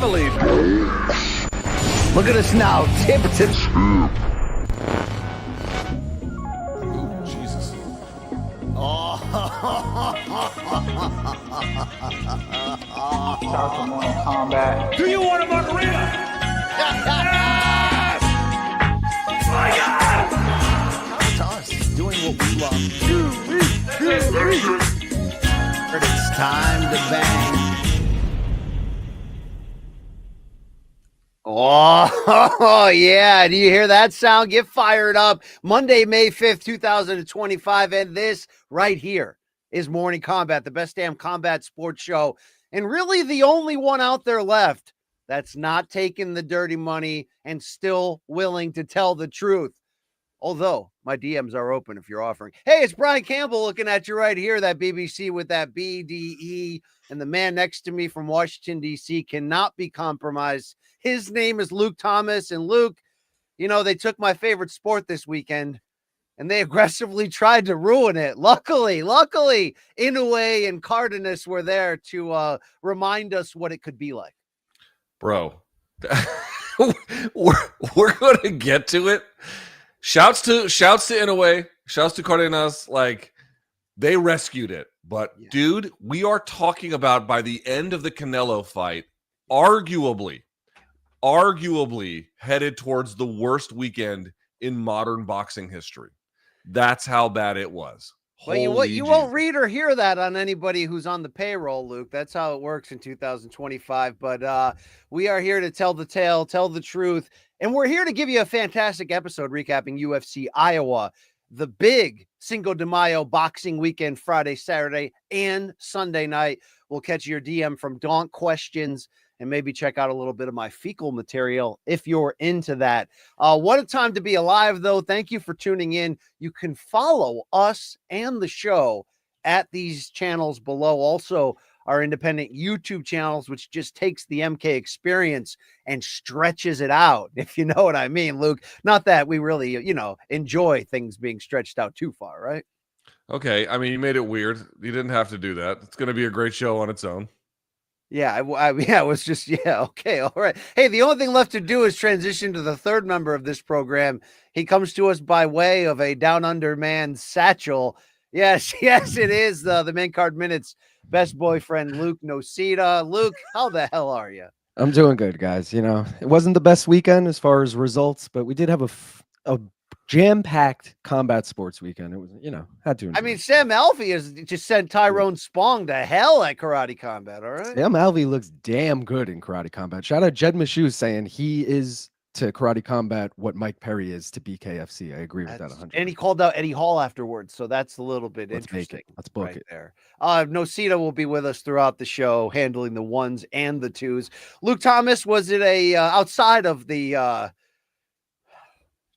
believe. Look at us now. Tip. Ooh, Jesus. Shout out to Morning Kombat. Do you want a margarita? Yes! Fire! It's us doing what we love. But it's time to bang. Oh, yeah. Do you hear that sound? Get fired up. Monday, May 5th, 2025. And this right here is Morning Kombat, the best damn combat sports show. And really the only one out there left that's not taking the dirty money and still willing to tell the truth. Although my DMs are open if you're offering. Hey, it's Brian Campbell looking at you right here, that BBC with that BDE. And the man next to me from Washington, D.C. cannot be compromised. His name is Luke Thomas. And Luke, you know, they took my favorite sport this weekend and they aggressively tried to ruin it. Luckily, Inoue and Cardenas were there to remind us what it could be like. Bro, we're going to get to it. Shouts to Inoue, shouts to Cardenas. Like, they rescued it. But, dude, we are talking about, by the end of the Canelo fight, arguably headed towards the worst weekend in modern boxing history. That's how bad it was. Well, you won't read or hear that on anybody who's on the payroll, Luke. That's how it works in 2025. But we are here to tell the tale, tell the truth. And we're here to give you a fantastic episode recapping UFC Iowa, the big Cinco de Mayo boxing weekend, Friday, Saturday, and Sunday night. We'll catch your DM from Donk questions and maybe check out a little bit of my fecal material if you're into that. What a time to be alive, though. Thank you for tuning in. You can follow us and the show at these channels below. Also, our independent YouTube channels, which just takes the MK experience and stretches it out, if you know what I mean, Luke. Not that we really, enjoy things being stretched out too far, right? Okay, I mean, you made it weird. You didn't have to do that. It's going to be a great show on its own. Yeah, it was just, okay, all right. Hey, the only thing left to do is transition to the third member of this program. He comes to us by way of a down under man satchel. Yes, it is the main card minutes best boyfriend, Luke Nocita. Luke, how the hell are you? I'm doing good, guys. It wasn't the best weekend as far as results, but we did have a jam-packed combat sports weekend. It was, had to. I mean, Sam Alvey has just sent Tyrone Spong to hell at Karate Combat, all right? Sam Alvey looks damn good in Karate Combat. Shout out Jed Mashu saying he is to Karate Combat what Mike Perry is to BKFC. I agree with that 100%. And he called out Eddie Hall afterwards, so that's a little bit interesting. Let's book it. There. Nocita will be with us throughout the show, handling the ones and the twos. Luke Thomas, was it outside of the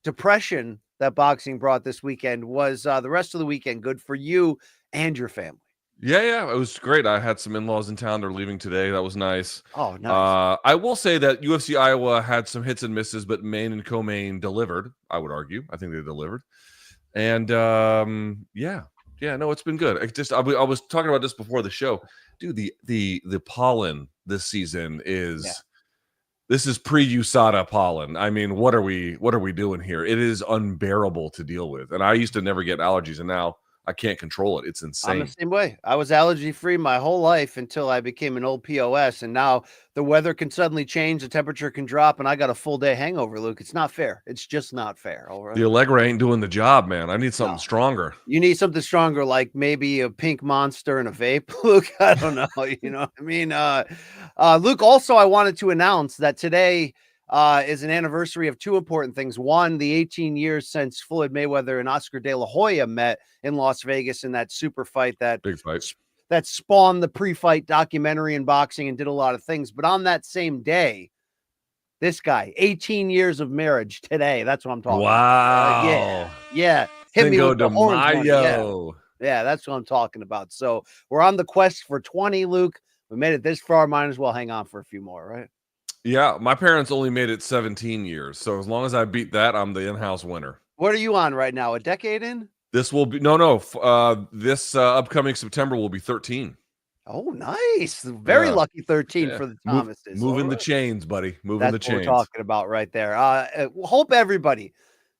depression that boxing brought this weekend, was the rest of the weekend good for you and your family? Yeah, it was great. I had some in-laws in town. They're leaving today. That was nice. Oh, nice. I will say that UFC Iowa had some hits and misses, but Maine and co-main delivered, I would argue. I think they delivered. And no, it's been good. I was talking about this before the show. Dude, the pollen this season is this is pre-USADA pollen. I mean, what are we doing here? It is unbearable to deal with. And I used to never get allergies, and now I can't control it. It's insane. I'm the same way. I was allergy-free my whole life until I became an old POS, and now the weather can suddenly change, the temperature can drop, and I got a full-day hangover, Luke. It's not fair. It's just not fair, all right? The Allegra ain't doing the job, man. I need something stronger. You need something stronger, like maybe a pink monster and a vape, Luke. I don't know. You know what I mean? Luke, also, I wanted to announce that today is an anniversary of two important things. One, the 18 years since Floyd Mayweather and Oscar De La Hoya met in Las Vegas in that super fight, that big fight that spawned the pre-fight documentary in boxing and did a lot of things. But on that same day, this guy, 18 years of marriage today. That's what I'm talking about. Wow. Yeah. Hit me with the orange one. Yeah, that's what I'm talking about. So we're on the quest for 20, Luke. We made it this far. Might as well hang on for a few more, right? Yeah, my parents only made it 17 years. So as long as I beat that, I'm the in-house winner. What are you on right now? A decade in? This will be this upcoming September will be 13. Oh, nice. Very Yeah. lucky 13 Yeah. for the Thomases. Moving All the right. chains, buddy. Moving That's the what we're chains. talking about right there. Hope everybody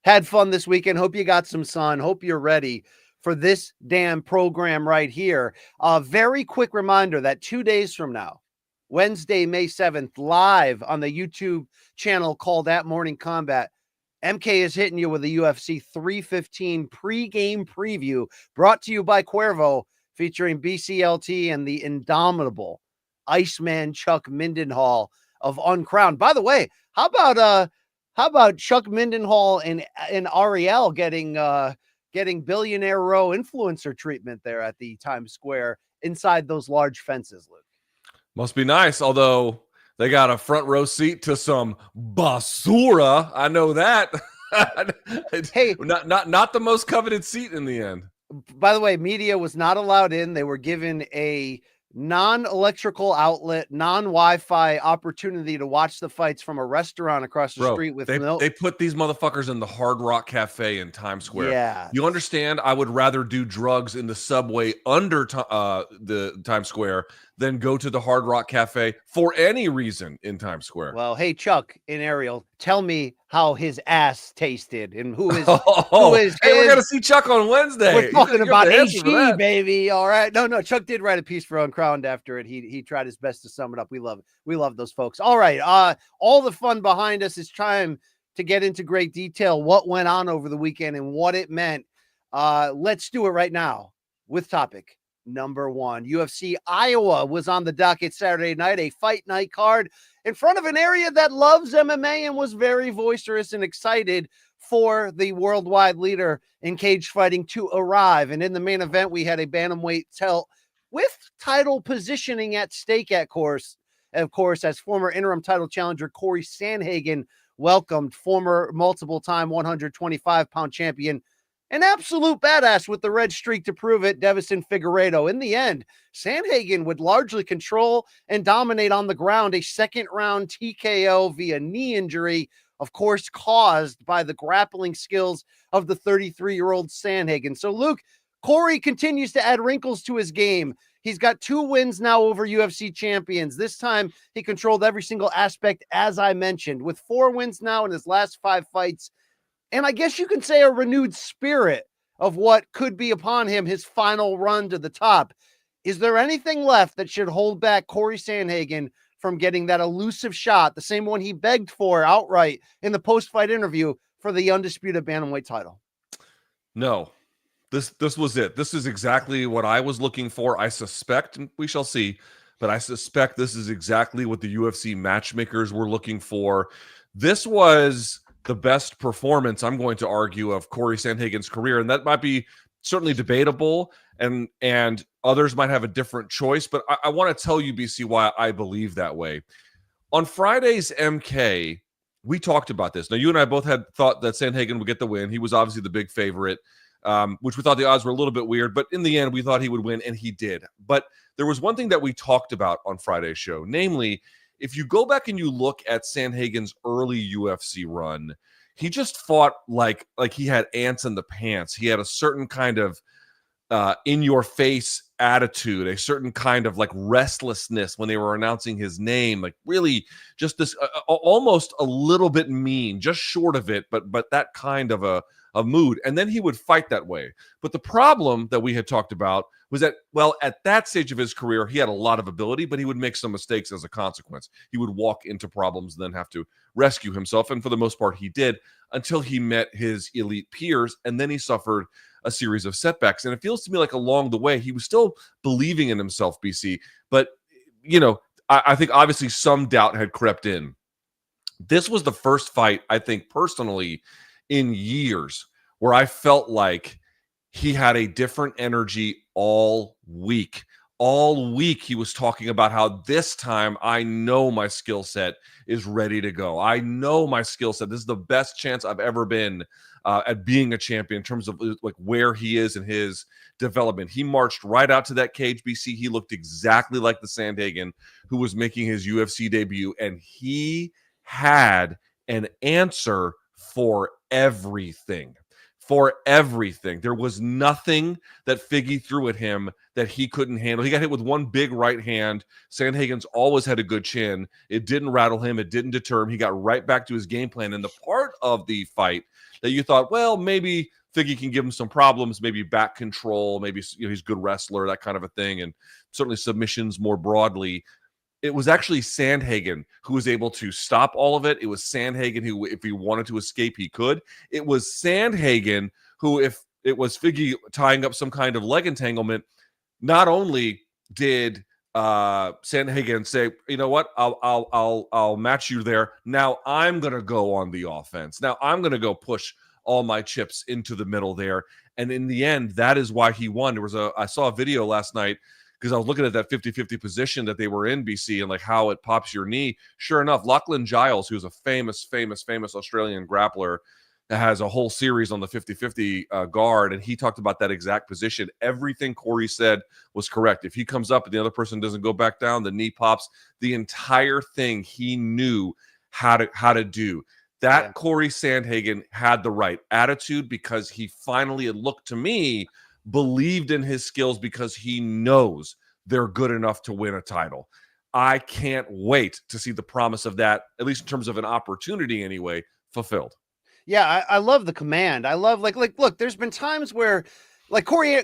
had fun this weekend. Hope you got some sun. Hope you're ready for this damn program right here. Very quick reminder that 2 days from now, Wednesday, May 7th, live on the YouTube channel called At Morning Kombat, MK is hitting you with a UFC 315 pregame preview brought to you by Cuervo, featuring BCLT and the indomitable Iceman Chuck Mindenhall of Uncrowned. By the way, how about Chuck Mindenhall and Ariel getting billionaire row influencer treatment there at the Times Square inside those large fences, Luke? Must be nice, although they got a front row seat to some basura. I know that. Hey, not the most coveted seat in the end. by the way, media was not allowed in. They were given a non-electrical outlet, non-Wi-Fi opportunity to watch the fights from a restaurant across the street with they put these motherfuckers in the Hard Rock Cafe in Times Square. Yeah. You understand? I would rather do drugs in the subway under the Times Square than go to the Hard Rock Cafe for any reason in Times Square. Well, hey, Chuck and Ariel, tell me how his ass tasted and who is Hey, we're gonna see Chuck on Wednesday. We're talking about HG, HG, baby. All right. No, Chuck did write a piece for Uncrowned after it. He tried his best to sum it up. We love it. We love those folks. All right. All the fun behind us. It's time to get into great detail what went on over the weekend and what it meant. Let's do it right now with topic number one. UFC Iowa was on the docket Saturday night, a fight night card in front of an area that loves MMA and was very boisterous and excited for the worldwide leader in cage fighting to arrive. And in the main event, we had a bantamweight with title positioning at stake of course, as former interim title challenger Corey Sandhagen welcomed former multiple-time 125-pound champion, an absolute badass with the red streak to prove it, Deiveson Figueiredo. In the end, Sandhagen would largely control and dominate on the ground, a second-round TKO via knee injury, of course, caused by the grappling skills of the 33-year-old Sandhagen. So, Luke, Corey continues to add wrinkles to his game. He's got 2 wins now over UFC champions. This time, he controlled every single aspect, as I mentioned, with 4 wins now in his last 5 fights. And I guess you can say a renewed spirit of what could be upon him, his final run to the top. Is there anything left that should hold back Corey Sandhagen from getting that elusive shot, the same one he begged for outright in the post-fight interview for the undisputed bantamweight title? No, this was it. This is exactly what I was looking for. I suspect, and we shall see, but I suspect this is exactly what the UFC matchmakers were looking for. This was the best performance, I'm going to argue, of Corey Sandhagen's career, and that might be certainly debatable, and others might have a different choice, but I want to tell you, BC, why I believe that way. On Friday's MK, we talked about this. Now, you and I both had thought that Sandhagen would get the win. He was obviously the big favorite, which we thought the odds were a little bit weird, but in the end, we thought he would win, and he did. But there was one thing that we talked about on Friday's show, namely, if you go back and you look at Sandhagen's early UFC run, he just fought like he had ants in the pants. He had a certain kind of in-your-face attitude, a certain kind of like restlessness when they were announcing his name, like really just this almost a little bit mean, just short of it, but that kind of a mood. And then he would fight that way. But the problem that we had talked about was that, well, at that stage of his career, he had a lot of ability, but he would make some mistakes as a consequence. He would walk into problems and then have to rescue himself. And for the most part, he did until he met his elite peers. And then he suffered a series of setbacks. And it feels to me like along the way, he was still believing in himself, BC. But, you know, I think obviously some doubt had crept in. This was the first fight, I think personally, in years where I felt like he had a different energy all week. All week he was talking about how this time I know my skill set is ready to go. I know my skill set. This is the best chance I've ever been at being a champion in terms of like where he is in his development. He marched right out to that cage, BC. He looked exactly like the Sandhagen who was making his UFC debut, and he had an answer for everything. for everything. There was nothing that Figgy threw at him that he couldn't handle. He got hit with one big right hand. Sandhagen's always had a good chin. It didn't rattle him. It didn't deter him. He got right back to his game plan. And the part of the fight that you thought, well, maybe Figgy can give him some problems, maybe back control, maybe he's a good wrestler, that kind of a thing, and certainly submissions more broadly. It was actually Sandhagen who was able to stop all of it. It was Sandhagen who, if he wanted to escape, he could. It was Sandhagen who, if it was Figgy tying up some kind of leg entanglement, not only did Sandhagen say, you know what, I'll match you there. Now I'm going to go on the offense. Now I'm going to go push all my chips into the middle there. And in the end, that is why he won. I saw a video last night because I was looking at that 50-50 position that they were in, BC, and like how it pops your knee. Sure enough, Lachlan Giles, who's a famous Australian grappler, that has a whole series on the 50-50 guard, and he talked about that exact position. Everything Corey said was correct. If he comes up and the other person doesn't go back down, the knee pops. The entire thing he knew how to do. That Corey Sandhagen had the right attitude because he finally, it looked to me, believed in his skills because he knows they're good enough to win a title. I can't wait to see the promise of that, at least in terms of an opportunity anyway, fulfilled. Yeah, I love the command. I love like look, there's been times where like Corey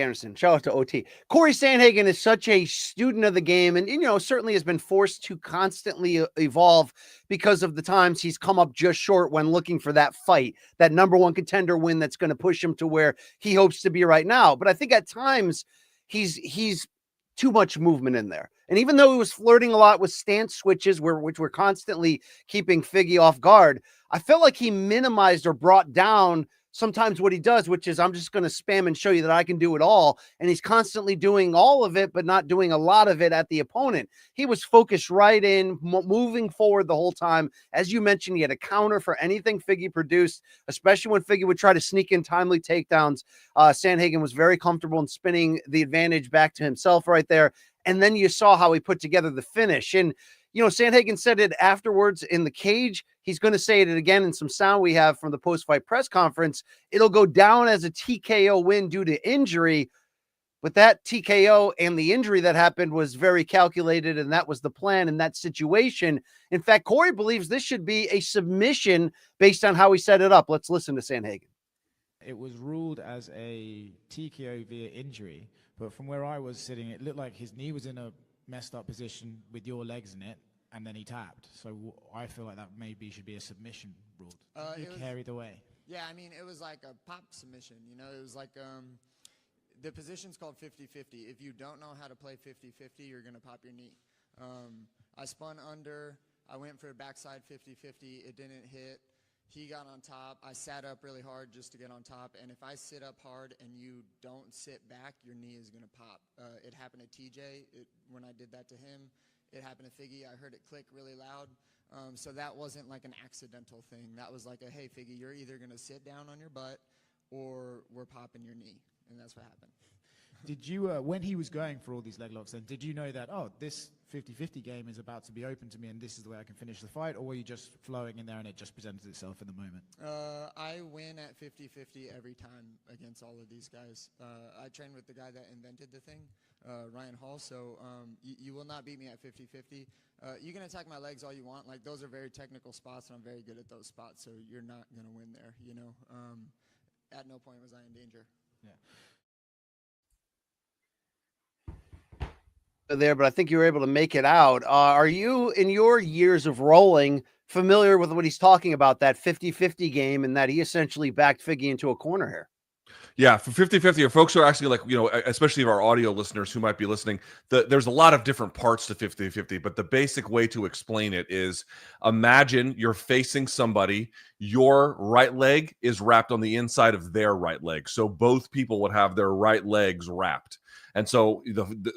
Anderson, shout out to OT. Corey Sandhagen is such a student of the game and certainly has been forced to constantly evolve because of the times he's come up just short when looking for that fight, that number one contender win that's going to push him to where he hopes to be right now. But I think at times he's too much movement in there. And even though he was flirting a lot with stance switches, which were constantly keeping Figgy off guard, I felt like he minimized or brought down sometimes what he does, which is I'm just going to spam and show you that I can do it all. And he's constantly doing all of it, but not doing a lot of it at the opponent. He was focused right in, moving forward the whole time. As you mentioned, he had a counter for anything Figgy produced, especially when Figgy would try to sneak in timely takedowns. Sandhagen was very comfortable in spinning the advantage back to himself right there. And then you saw how he put together the finish. And Sandhagen said it afterwards in the cage. He's going to say it again in some sound we have from the post-fight press conference. It'll go down as a TKO win due to injury, but that TKO and the injury that happened was very calculated, and that was the plan in that situation. In fact, Corey believes this should be a submission based on how he set it up. Let's listen to Sandhagen. It was ruled as a TKO via injury, but from where I was sitting, it looked like his knee was in a messed up position with your legs in it, and then he tapped. So I feel like that maybe should be a submission ruled. You carried away. Yeah, I mean, it was like a pop submission. It was like the position's called 50-50. If you don't know how to play 50-50, you're going to pop your knee. I spun under. I went for a backside 50-50. It didn't hit. He got on top. I sat up really hard just to get on top. And if I sit up hard and you don't sit back, your knee is going to pop. It happened to TJ when I did that to him. It happened to Figgy. I heard it click really loud. So that wasn't like an accidental thing. That was like a, hey, Figgy, you're either going to sit down on your butt or we're popping your knee. And that's what happened. Did you, when he was going for all these leg locks, then did you know that, this 50-50 game is about to be open to me and this is the way I can finish the fight? Or were you just flowing in there and it just presented itself in the moment? I win at 50-50 every time against all of these guys. I trained with the guy that invented the thing, Ryan Hall, so you will not beat me at 50-50. You can attack my legs all you want. Like, those are very technical spots, and I'm very good at those spots, so you're not going to win there, At no point was I in danger. Yeah. There, but I think you were able to make it out. Are you, in your years of rolling, familiar with what he's talking about, that 50-50 game, and that he essentially backed Figgy into a corner here? Yeah, for 50-50, or folks who are actually like, especially our audio listeners who might be listening, there's a lot of different parts to 50-50, but the basic way to explain it is, imagine you're facing somebody, your right leg is wrapped on the inside of their right leg. So both people would have their right legs wrapped. And so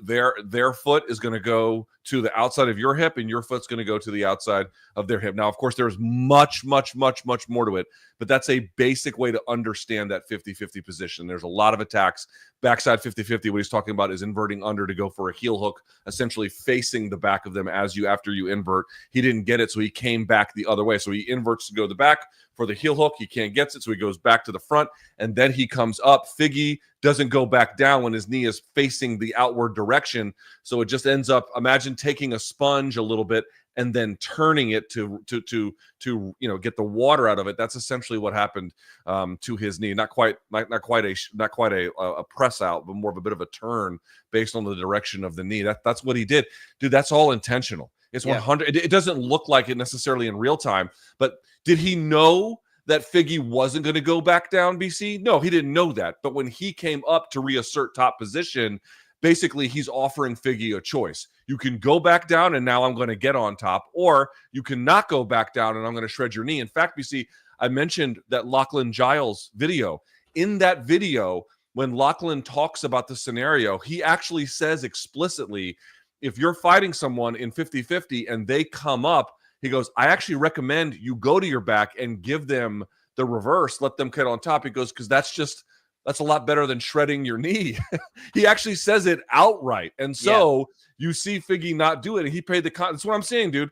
their foot is going to go to the outside of your hip, and your foot's going to go to the outside of their hip. Now, of course, there's much, much, much, much more to it, but that's a basic way to understand that 50-50 position. There's a lot of attacks, backside 50-50, what he's talking about is inverting under to go for a heel hook, essentially facing the back of them after you invert. He didn't get it, so he came back the other way. So he inverts to go to the back for the heel hook. He can't get it, so he goes back to the front, and then he comes up. Figgy doesn't go back down when his knee is facing the outward direction. So it just ends up, imagine taking a sponge a little bit and then turning it to get the water out of it. That's essentially what happened to his knee. Not quite a press out, but more of a bit of a turn based on the direction of the knee. That's what he did, dude. That's all intentional. It's 100. It doesn't look like it necessarily in real time, but did he know that Figgy wasn't going to go back down, BC? No, he didn't know that. But when he came up to reassert top position, basically he's offering Figgy a choice. You can go back down and now I'm going to get on top, or you can not go back down and I'm going to shred your knee. In fact, BC, I mentioned that Lachlan Giles video. In that video, when Lachlan talks about the scenario, he actually says explicitly, if you're fighting someone in 50-50 and they come up, he goes, I actually recommend you go to your back and give them the reverse, let them get on top. He goes, because that's a lot better than shredding your knee. He actually says it outright. And so you see Figgy not do it. And he paid the that's what I'm saying, dude.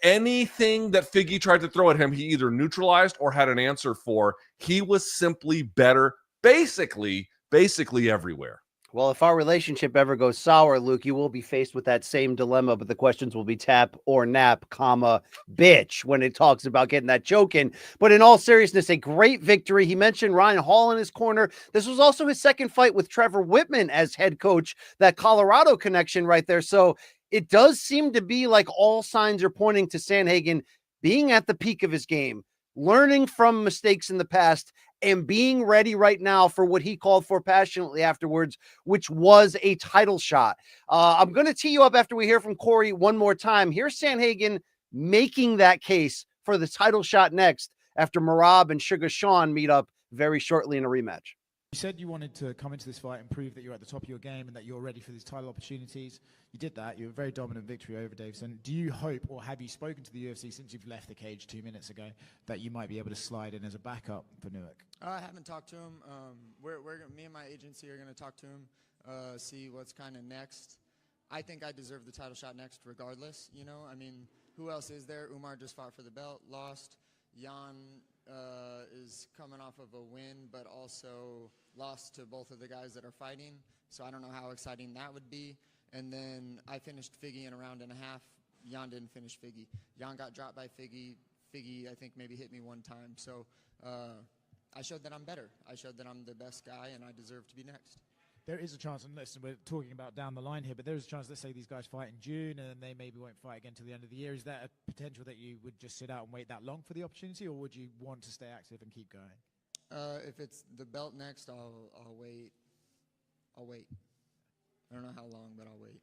Anything that Figgy tried to throw at him, he either neutralized or had an answer for. He was simply better, basically everywhere. Well, if our relationship ever goes sour, Luke, you will be faced with that same dilemma, but the questions will be tap or nap, bitch, when it talks about getting that choke in. But in all seriousness, a great victory. He mentioned Ryan Hall in his corner. This was also his second fight with Trevor Whitman as head coach, that Colorado connection right there. So it does seem to be like all signs are pointing to Sandhagen being at the peak of his game, learning from mistakes in the past, and being ready right now for what he called for passionately afterwards, which was a title shot. I'm going to tee you up after we hear from Corey one more time. Here's Sandhagen making that case for the title shot next after Merab and Sugar Sean meet up very shortly in a rematch. You said you wanted to come into this fight and prove that you're at the top of your game and that you're ready for these title opportunities. You did that. You were a very dominant victory over Deiveson. Do you hope, or have you spoken to the UFC since you've left the cage 2 minutes ago, that you might be able to slide in as a backup for Newark? I haven't talked to him. Me and my agency are going to talk to him, see what's kind of next. I think I deserve the title shot next regardless. You know, I mean, who else is there? Umar just fought for the belt, lost. Jan is coming off of a win, but also lost to both of the guys that are fighting. So I don't know how exciting that would be. And then I finished Figgy in a round and a half. Jan didn't finish Figgy. Jan got dropped by Figgy. Figgy, I think, maybe hit me one time. So I showed that I'm better. I showed that I'm the best guy, and I deserve to be next. There is a chance, and listen, we're talking about down the line here, but there is a chance, let's say these guys fight in June and they maybe won't fight again till the end of the year. Is that a potential that you would just sit out and wait that long for the opportunity, or would you want to stay active and keep going? If it's the belt next, I'll wait. I'll wait. I don't know how long, but I'll wait.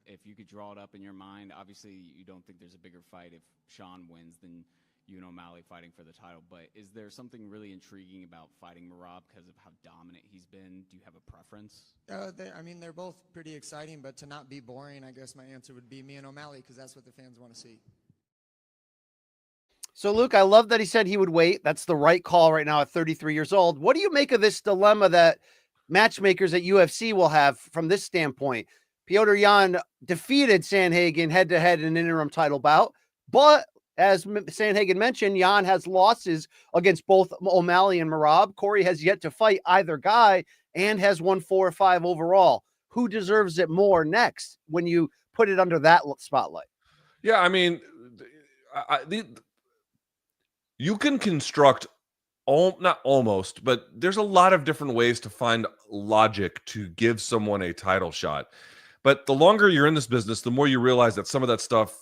If you could draw it up in your mind, obviously you don't think there's a bigger fight if Sean wins than you and O'Malley fighting for the title, but is there something really intriguing about fighting Merab because of how dominant he's been? Do you have a preference? They're both pretty exciting, but to not be boring, I guess my answer would be me and O'Malley, because that's what the fans want to see. So, Luke, I love that he said he would wait. That's the right call right now at 33 years old. What do you make of this dilemma that matchmakers at UFC will have from this standpoint? Petr Yan defeated Sandhagen head-to-head in an interim title bout, but as Sandhagen mentioned, Yan has losses against both O'Malley and Merab. Corey has yet to fight either guy and has won 4 or 5 overall. Who deserves it more next when you put it under that spotlight? Yeah, I mean, you can construct not almost, but there's a lot of different ways to find logic to give someone a title shot. But the longer you're in this business, the more you realize that some of that stuff,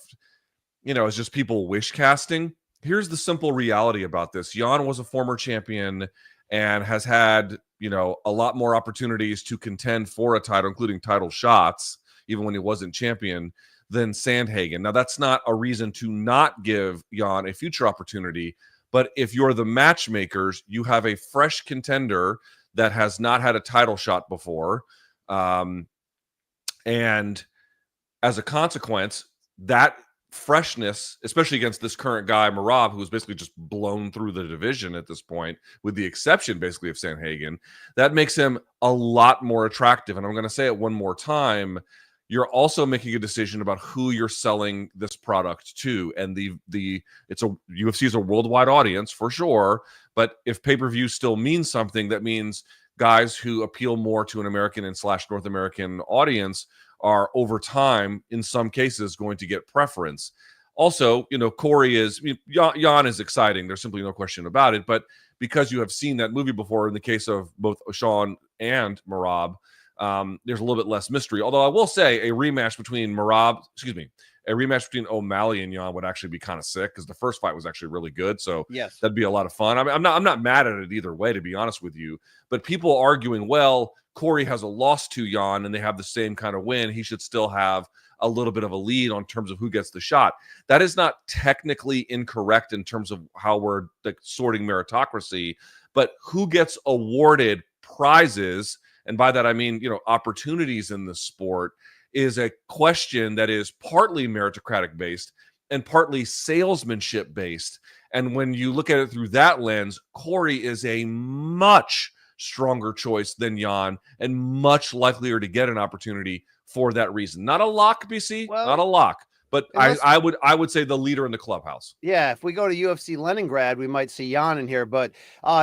is just people wish casting. Here's the simple reality about this. Jan was a former champion and has had, a lot more opportunities to contend for a title, including title shots, even when he wasn't champion, than Sandhagen. Now, that's not a reason to not give Jan a future opportunity. But if you're the matchmakers, you have a fresh contender that has not had a title shot before. And as a consequence, that freshness, especially against this current guy, Merab, who's basically just blown through the division at this point, with the exception basically of Sandhagen. That makes him a lot more attractive. And I'm going to say it one more time. You're also making a decision about who you're selling this product to. And UFC is a worldwide audience for sure. But if pay-per-view still means something, that means guys who appeal more to an American and / North American audience are over time, in some cases, going to get preference. Also, Corey Jan is exciting. There's simply no question about it. But because you have seen that movie before, in the case of both Sean and Merab, there's a little bit less mystery. Although I will say a rematch between O'Malley and Jan would actually be kind of sick, because the first fight was actually really good. So yes, that'd be a lot of fun. I mean, I'm not mad at it either way, to be honest with you. But people arguing, well, Corey has a loss to Jan and they have the same kind of win, he should still have a little bit of a lead on terms of who gets the shot. That is not technically incorrect in terms of how we're sorting meritocracy, but who gets awarded prizes, and by that I mean, opportunities in the sport, is a question that is partly meritocratic based and partly salesmanship based. And when you look at it through that lens, Corey is a much stronger choice than Jan, and much likelier to get an opportunity for that reason. Not a lock, BC, not a lock, but I would say the leader in the clubhouse. Yeah, if we go to UFC Leningrad, we might see Jan in here, but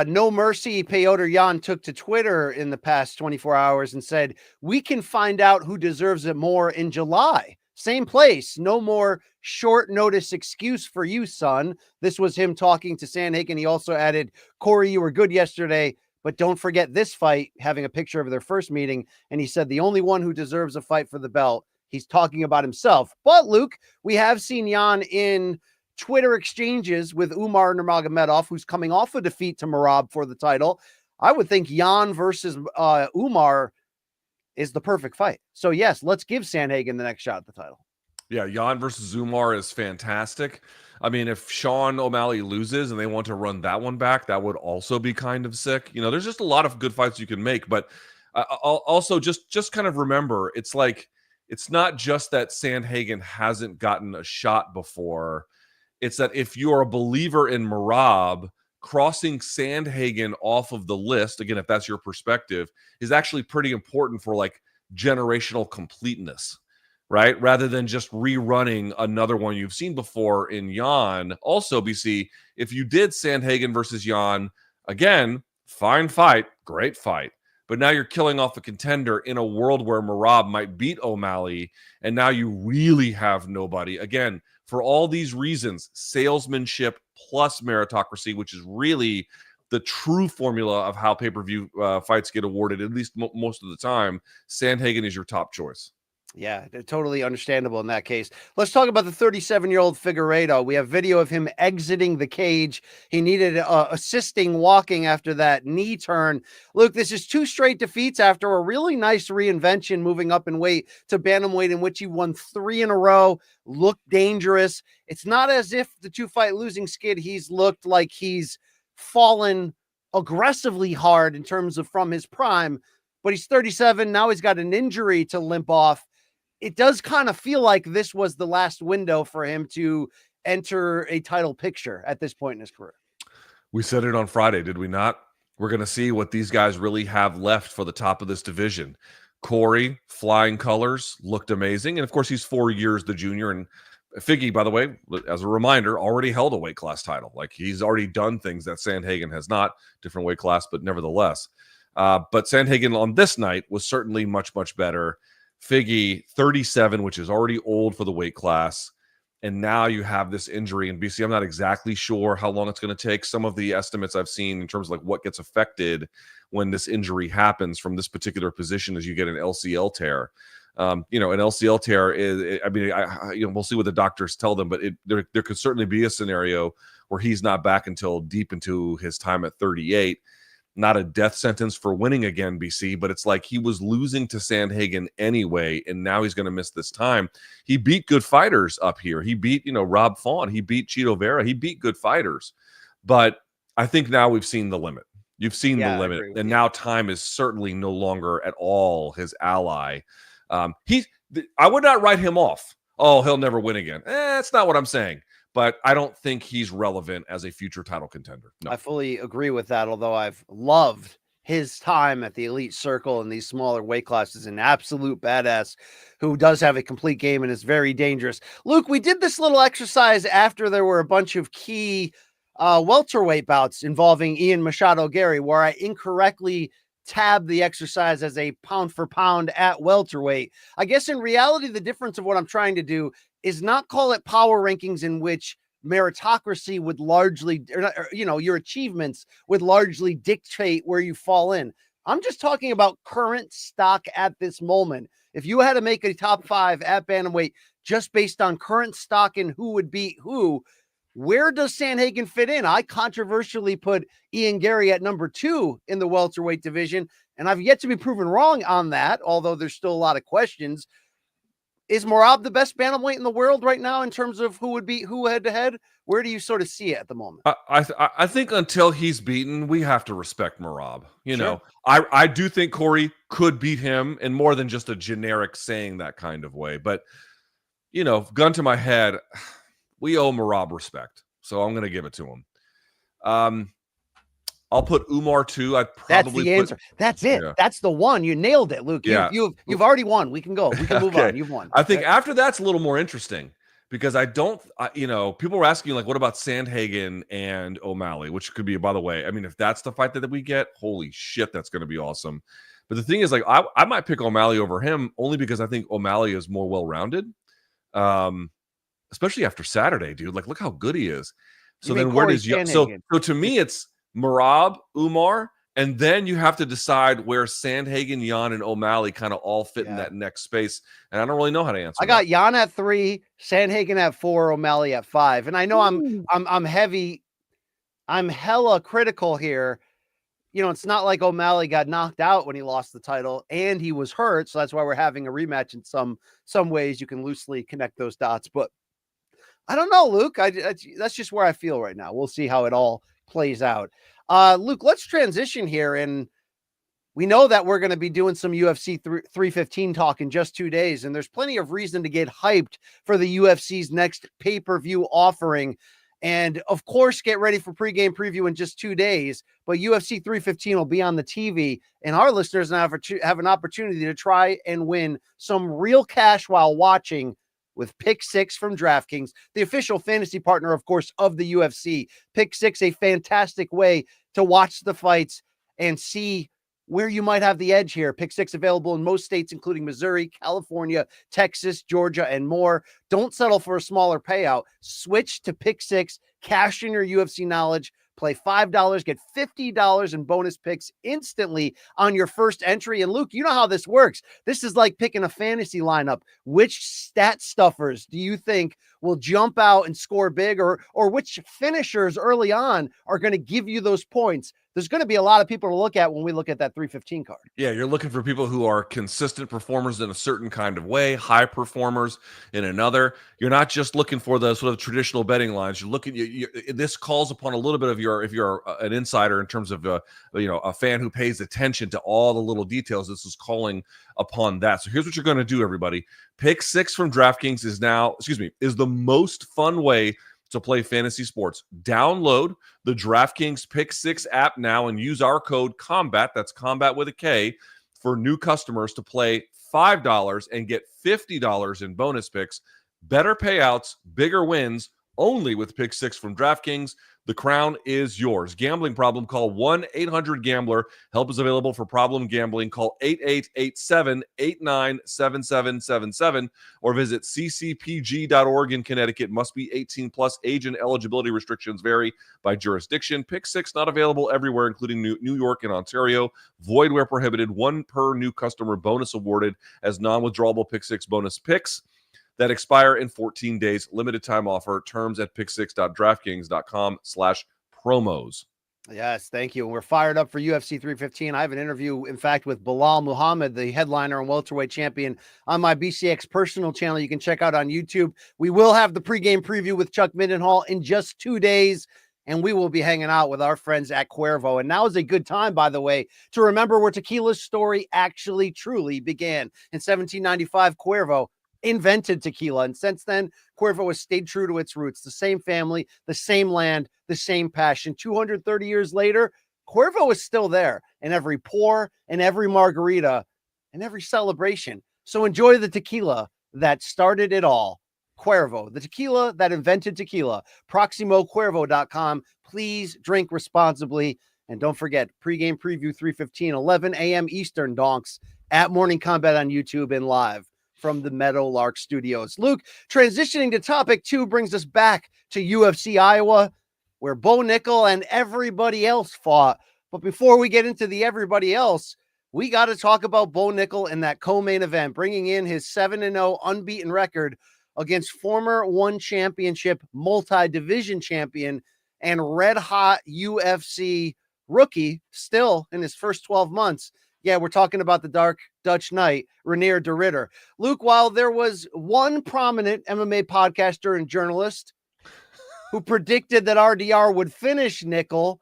No Mercy Petr Yan took to Twitter in the past 24 hours and said, we can find out who deserves it more in July. Same place. No more short notice excuse for you, son. This was him talking to Sandhagen. He also added, Corey, you were good yesterday, but don't forget this fight, having a picture of their first meeting. And he said, the only one who deserves a fight for the belt. He's talking about himself. But Luke, we have seen Jan in Twitter exchanges with Umar Nurmagomedov, who's coming off a defeat to Merab for the title. I would think Jan versus Umar is the perfect fight. So yes, let's give Sandhagen the next shot at the title. Yeah, Jan versus Umar is fantastic. I mean, if Sean O'Malley loses and they want to run that one back, that would also be kind of sick. There's just a lot of good fights you can make. But also just kind of remember, it's like, it's not just that Sandhagen hasn't gotten a shot before. It's that if you're a believer in Merab, crossing Sandhagen off of the list, again, if that's your perspective, is actually pretty important for like generational completeness, right? Rather than just rerunning another one you've seen before in Jan. Also, BC, if you did Sandhagen versus Jan, again, fine fight, great fight. But now you're killing off a contender in a world where Merab might beat O'Malley, and now you really have nobody. Again, for all these reasons, salesmanship plus meritocracy, which is really the true formula of how pay-per-view fights get awarded, at least most of the time, Sandhagen is your top choice. Yeah, totally understandable in that case. Let's talk about the 37-year-old Figueiredo. We have video of him exiting the cage. He needed assisting walking after that knee turn. Luke, this is 2 straight defeats after a really nice reinvention, moving up in weight to bantamweight, in which he won 3 in a row, looked dangerous. It's not as if the 2-fight losing skid, he's looked like he's fallen aggressively hard in terms of from his prime, but he's 37. Now he's got an injury to limp off. It does kind of feel like this was the last window for him to enter a title picture at this point in his career. We said it on Friday, did we not? We're going to see what these guys really have left for the top of this division. Corey, flying colors, looked amazing. And of course, he's 4 years the junior. And Figgy, by the way, as a reminder, already held a weight class title. Like, he's already done things that Sandhagen has not. Different weight class, but nevertheless. But Sandhagen on this night was certainly much, much better. Figgy, 37, which is already old for the weight class. And now you have this injury. And BC, I'm not exactly sure how long it's going to take. Some of the estimates I've seen in terms of like what gets affected when this injury happens from this particular position is you get an LCL tear. An LCL tear is, we'll see what the doctors tell them, but there could certainly be a scenario where he's not back until deep into his time at 38. Not a death sentence for winning again, BC, but it's like he was losing to Sandhagen anyway, and now he's going to miss this time. He beat good fighters up here. He beat, Rob Font. He beat Chito Vera. He beat good fighters. But I think now we've seen the limit. You've seen the limit, and now time is certainly no longer at all his ally. I would not write him off. oh, he'll never win again. That's not what I'm saying. But I don't think he's relevant as a future title contender. No. I fully agree with that, although I've loved his time at the elite circle in these smaller weight classes. An absolute badass who does have a complete game and is very dangerous. Luke, we did this little exercise after there were a bunch of key welterweight bouts involving Ian Machado Gary, where I incorrectly tabbed the exercise as a pound for pound at welterweight. I guess in reality, the difference of what I'm trying to do is not call it power rankings in which meritocracy would largely, your achievements would largely dictate where you fall in. I'm just talking about current stock at this moment. If you had to make a top 5 at bantamweight just based on current stock and who would beat who, where does Sandhagen fit in? I controversially put Ian Gary at number 2 in the welterweight division, and I've yet to be proven wrong on that, although there's still a lot of questions. Is Merab the best bantamweight in the world right now in terms of who would beat who head to head? Where do you sort of see it at the moment? I think until he's beaten, we have to respect Merab. You Sure. know, I do think Corey could beat him in more than just a generic saying that kind of way. But, gun to my head, we owe Merab respect. So I'm going to give it to him. I'll put Umar 2. I'd probably That's the answer. That's it. Yeah. That's the one. You nailed it, Luke. Yeah. You've already won. We can go. We can move Okay. on. You've won. I think after that's a little more interesting because people were asking like, what about Sandhagen and O'Malley, which could be, by the way, I mean, if that's the fight that we get, holy shit, that's going to be awesome. But the thing is, like, I might pick O'Malley over him only because I think O'Malley is more well-rounded, especially after Saturday, dude. Like, look how good he is. So then where does so to me, it's Merab, Umar, and then you have to decide where Sandhagen, Jan, and O'Malley kind of all fit in that next space. And I don't really know how to answer. I got Jan at 3, Sandhagen at 4, O'Malley at 5. And I know I'm heavy. I'm hella critical here. It's not like O'Malley got knocked out when he lost the title and he was hurt. So that's why we're having a rematch in some ways. You can loosely connect those dots, but I don't know, Luke. That's just where I feel right now. We'll see how it all plays out. Luke, let's transition here. And we know that we're going to be doing some UFC 315 talk in just 2 days. And there's plenty of reason to get hyped for the UFC's next pay-per-view offering. And of course, get ready for pregame preview in just 2 days. But UFC 315 will be on the TV. And our listeners now have an opportunity to try and win some real cash while watching with Pick 6 from DraftKings, the official fantasy partner, of course, of the UFC. Pick 6, a fantastic way to watch the fights and see where you might have the edge here. Pick 6 available in most states, including Missouri, California, Texas, Georgia, and more. Don't settle for a smaller payout. Switch to Pick 6, cash in your UFC knowledge, play $5, get $50 in bonus picks instantly on your first entry. And Luke, you know how this works. This is like picking a fantasy lineup. Which stat stuffers do you think will jump out and score big, or which finishers early on are going to give you those points? There's going to be a lot of people to look at when we look at that 315 card. Yeah, you're looking for people who are consistent performers in a certain kind of way, high performers in another. You're not just looking for the sort of traditional betting lines. You're looking. This calls upon a little bit of if you're an insider in terms of a fan who pays attention to all the little details. This is calling upon that. So here's what you're going to do, everybody. Pick 6 from DraftKings is the most fun way to play fantasy sports. Download the DraftKings Pick 6 app now and use our code COMBAT, that's combat with a K, for new customers to play $5 and get $50 in bonus picks. Better payouts, bigger wins, only with Pick 6 from DraftKings. The crown is yours. Gambling problem? Call 1-800-GAMBLER. Help is available for problem gambling. Call 8887-897777 or visit ccpg.org in Connecticut. Must be 18 plus. Age and eligibility restrictions vary by jurisdiction. Pick 6 not available everywhere, including New York and Ontario. Void where prohibited. 1 per new customer bonus awarded as non-withdrawable Pick 6 bonus picks that expire in 14 days. Limited time offer. Terms at pick6.draftkings.com/promos. Yes, thank you. And we're fired up for UFC 315. I have an interview, in fact, with Bilal Muhammad, the headliner and welterweight champion, on my BCX personal channel. You can check out on YouTube. We will have the pregame preview with Chuck Mindenhall in just 2 days, and we will be hanging out with our friends at Cuervo. And now is a good time, by the way, to remember where tequila's story actually truly began. In 1795, Cuervo invented tequila. And since then, Cuervo has stayed true to its roots, the same family, the same land, the same passion. 230 years later, Cuervo is still there in every pour, in every margarita, and every celebration. So enjoy the tequila that started it all. Cuervo, the tequila that invented tequila. ProximoCuervo.com. Please drink responsibly. And don't forget, pregame preview 3:15, 11 a.m. Eastern, donks, at Morning Kombat on YouTube and live from the Meadowlark Studios. Luke, transitioning to topic 2 brings us back to UFC Iowa, where Bo Nickal and everybody else fought. But before we get into the everybody else, we got to talk about Bo Nickal in that co-main event, bringing in his 7-0 unbeaten record against former one championship, multi-division champion, and red-hot UFC rookie still in his first 12 months. Yeah, we're talking about the Dark Dutch Knight, Reinier de Ridder. Luke, while there was one prominent MMA podcaster and journalist who predicted that RDR would finish Nickal,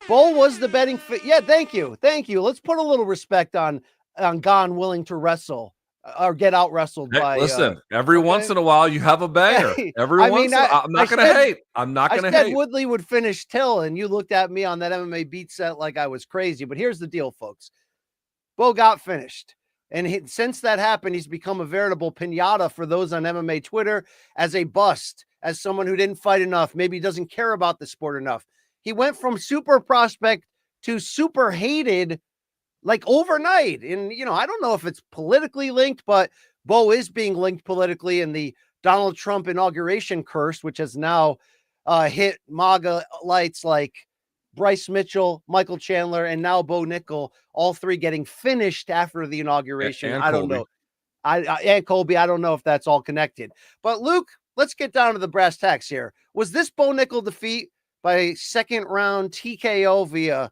Bo was the betting yeah, thank you. Let's put a little respect on Gone willing to wrestle or get out wrestled by. Listen, every once in a while you have a banger. Hey, I'm not going to hate. I'm not going to hate. I said Woodley would finish Till, and you looked at me on that MMA beat set like I was crazy. But here's the deal, folks. Bo got finished. And since that happened, he's become a veritable piñata for those on MMA Twitter as a bust, as someone who didn't fight enough, maybe doesn't care about the sport enough. He went from super prospect to super hated like overnight. And, I don't know if it's politically linked, but Bo is being linked politically in the Donald Trump inauguration curse, which has now hit MAGA lights like Bryce Mitchell, Michael Chandler, and now Bo Nickal, all three getting finished after the inauguration. And I don't know. And Colby, I don't know if that's all connected. But Luke, let's get down to the brass tacks here. Was this Bo Nickal defeat by second round TKO via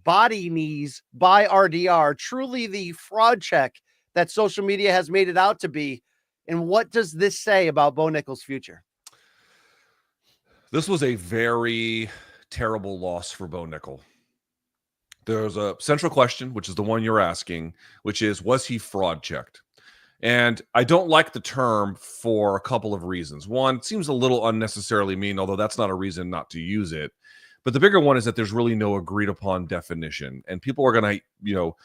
body knees by RDR truly the fraud check that social media has made it out to be? And what does this say about Bo Nickal's future? This was a very terrible loss for Bo Nickal. There's a central question, which is the one you're asking, which is, was he fraud checked? And I don't like the term for a couple of reasons. One, it seems a little unnecessarily mean, although that's not a reason not to use it. But the bigger one is that there's really no agreed upon definition. And people are going to,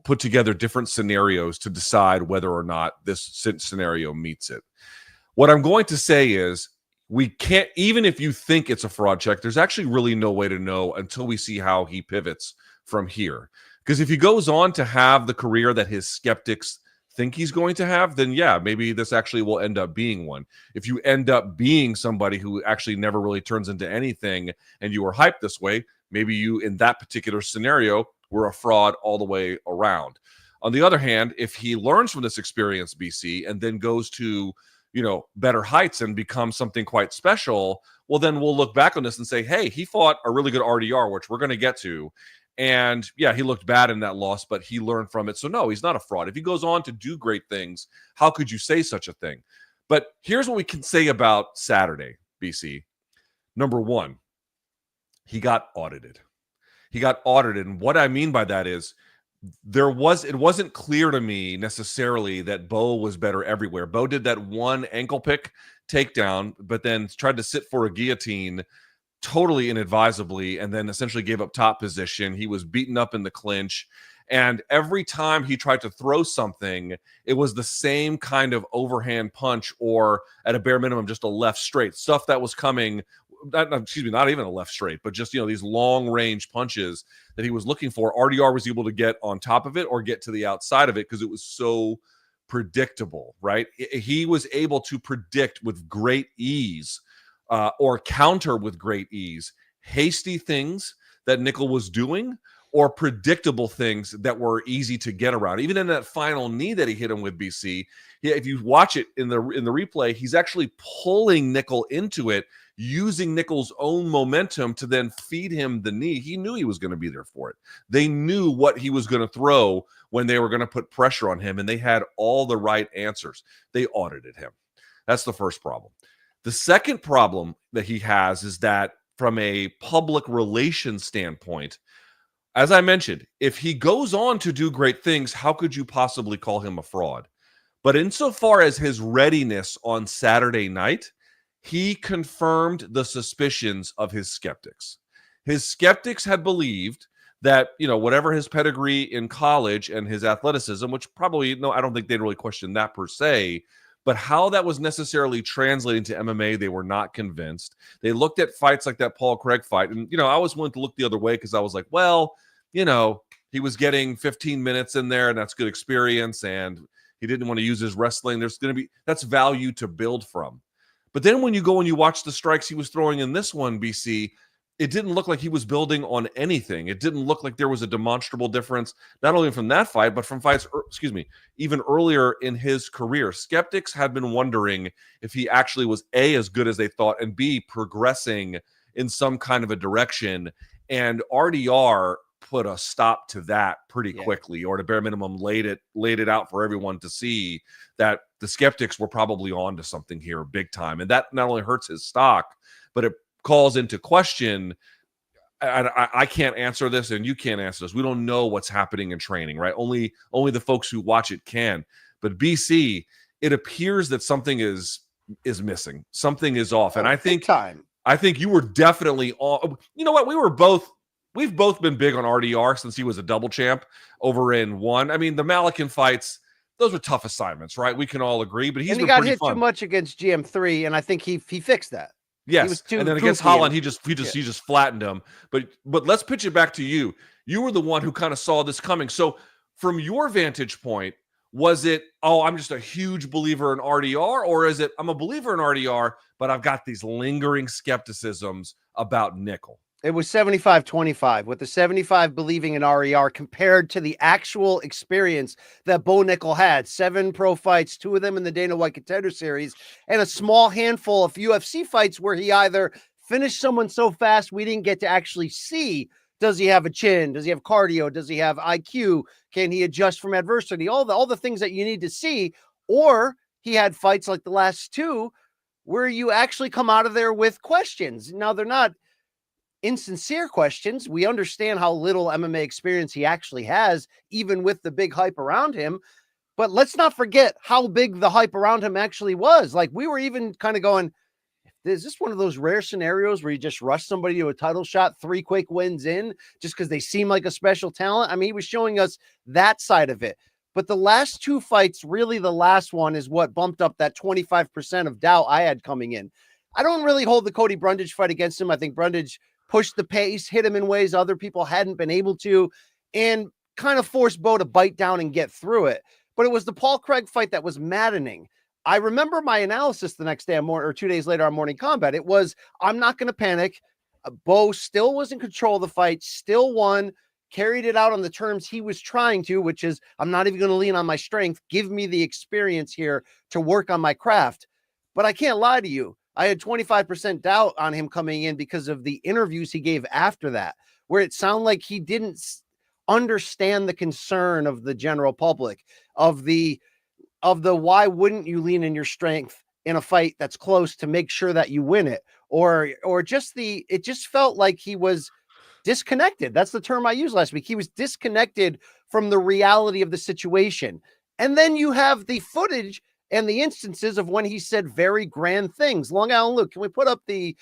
put together different scenarios to decide whether or not this scenario meets it. What I'm going to say is, we can't, even if you think it's a fraud check, there's actually really no way to know until we see how he pivots from here. Because if he goes on to have the career that his skeptics think he's going to have, then yeah, maybe this actually will end up being one. If you end up being somebody who actually never really turns into anything and you were hyped this way, maybe you, in that particular scenario, were a fraud all the way around. On the other hand, if he learns from this experience, BC, and then goes to better heights and become something quite special, well, then we'll look back on this and say, hey, he fought a really good RDR, which we're going to get to. And yeah, he looked bad in that loss, but he learned from it. So no, he's not a fraud. If he goes on to do great things, how could you say such a thing? But here's what we can say about Saturday, BC. Number one, he got audited. And what I mean by that is, it wasn't clear to me necessarily that Bo was better everywhere. Bo did that one ankle pick takedown, but then tried to sit for a guillotine totally inadvisably, and then essentially gave up top position. He was beaten up in the clinch. And every time he tried to throw something, it was the same kind of overhand punch, or at a bare minimum, just a left straight stuff that was coming. Not even a left straight, but just, these long range punches that he was looking for. RDR was able to get on top of it or get to the outside of it because it was so predictable, right? He was able to predict with great ease or counter with great ease hasty things that Nickal was doing, or predictable things that were easy to get around. Even in that final knee that he hit him with, BC, if you watch it in the replay, he's actually pulling Nickal into it, using Nickal's own momentum to then feed him the knee. He knew he was going to be there for it. They knew what he was going to throw when they were going to put pressure on him, and they had all the right answers. They audited him. That's the first problem. The second problem that he has is that from a public relations standpoint, as I mentioned, if he goes on to do great things, how could you possibly call him a fraud? But insofar as his readiness on Saturday night, he confirmed the suspicions of his skeptics. His skeptics had believed that, whatever his pedigree in college and his athleticism, which probably, no, I don't think they'd really question that per se, but how that was necessarily translating to MMA, they were not convinced. They looked at fights like that Paul Craig fight, and, I was willing to look the other way because I was like, well, he was getting 15 minutes in there, and that's good experience, and he didn't want to use his wrestling. That's value to build from. But then when you go and you watch the strikes he was throwing in this one, BC, it didn't look like he was building on anything. It didn't look like there was a demonstrable difference, not only from that fight, but from fights, even earlier in his career. Skeptics had been wondering if he actually was A, as good as they thought, and B, progressing in some kind of a direction. And RDR put a stop to that pretty quickly, or at a bare minimum laid it out for everyone to see that the skeptics were probably on to something here big time. And that not only hurts his stock, but it calls into question. I can't answer this, and you can't answer this. We don't know what's happening in training, right? Only the folks who watch it can. But BC, it appears that something is missing. Something is off. And I think you were definitely on. You know what? We've both been big on RDR since he was a double champ over in one. I mean, the Malikan fights, those were tough assignments, right? We can all agree. But he got hit too much against GM3, and I think he fixed that. Yes, and then against Holland, he just flattened him. But let's pitch it back to you. You were the one who kind of saw this coming. So from your vantage point, was it, I'm just a huge believer in RDR, or is it, I'm a believer in RDR, but I've got these lingering skepticisms about Nickal? It was 75-25, with the 75 believing in RER compared to the actual experience that Bo Nickal had. 7 pro fights, 2 of them in the Dana White Contender Series, and a small handful of UFC fights where he either finished someone so fast we didn't get to actually see, does he have a chin? Does he have cardio? Does he have IQ? Can he adjust from adversity? All the things that you need to see. Or he had fights like the last 2 where you actually come out of there with questions. Now, they're not insincere questions. We understand how little MMA experience he actually has, even with the big hype around him. But let's not forget how big the hype around him actually was. Like, we were even kind of going, is this one of those rare scenarios where you just rush somebody to a title shot, 3 quick wins in, just because they seem like a special talent? I mean, he was showing us that side of it. But the last 2 fights, really the last one, is what bumped up that 25% of doubt I had coming in. I don't really hold the Cody Brundage fight against him. I think Brundage pushed the pace, hit him in ways other people hadn't been able to, and kind of forced Bo to bite down and get through it. But it was the Paul Craig fight that was maddening. I remember my analysis the next day or 2 days later on Morning Kombat. It was, I'm not going to panic. Bo still was in control of the fight, still won, carried it out on the terms he was trying to, which is, I'm not even going to lean on my strength. Give me the experience here to work on my craft. But I can't lie to you. I had 25% doubt on him coming in because of the interviews he gave after that, where it sounded like he didn't understand the concern of the general public, of the why wouldn't you lean in your strength in a fight that's close to make sure that you win it, or just it just felt like he was disconnected. That's the term I used last week. He was disconnected from the reality of the situation. And then you have the footage and the instances of when he said very grand things. Long Island Luke, can we put up the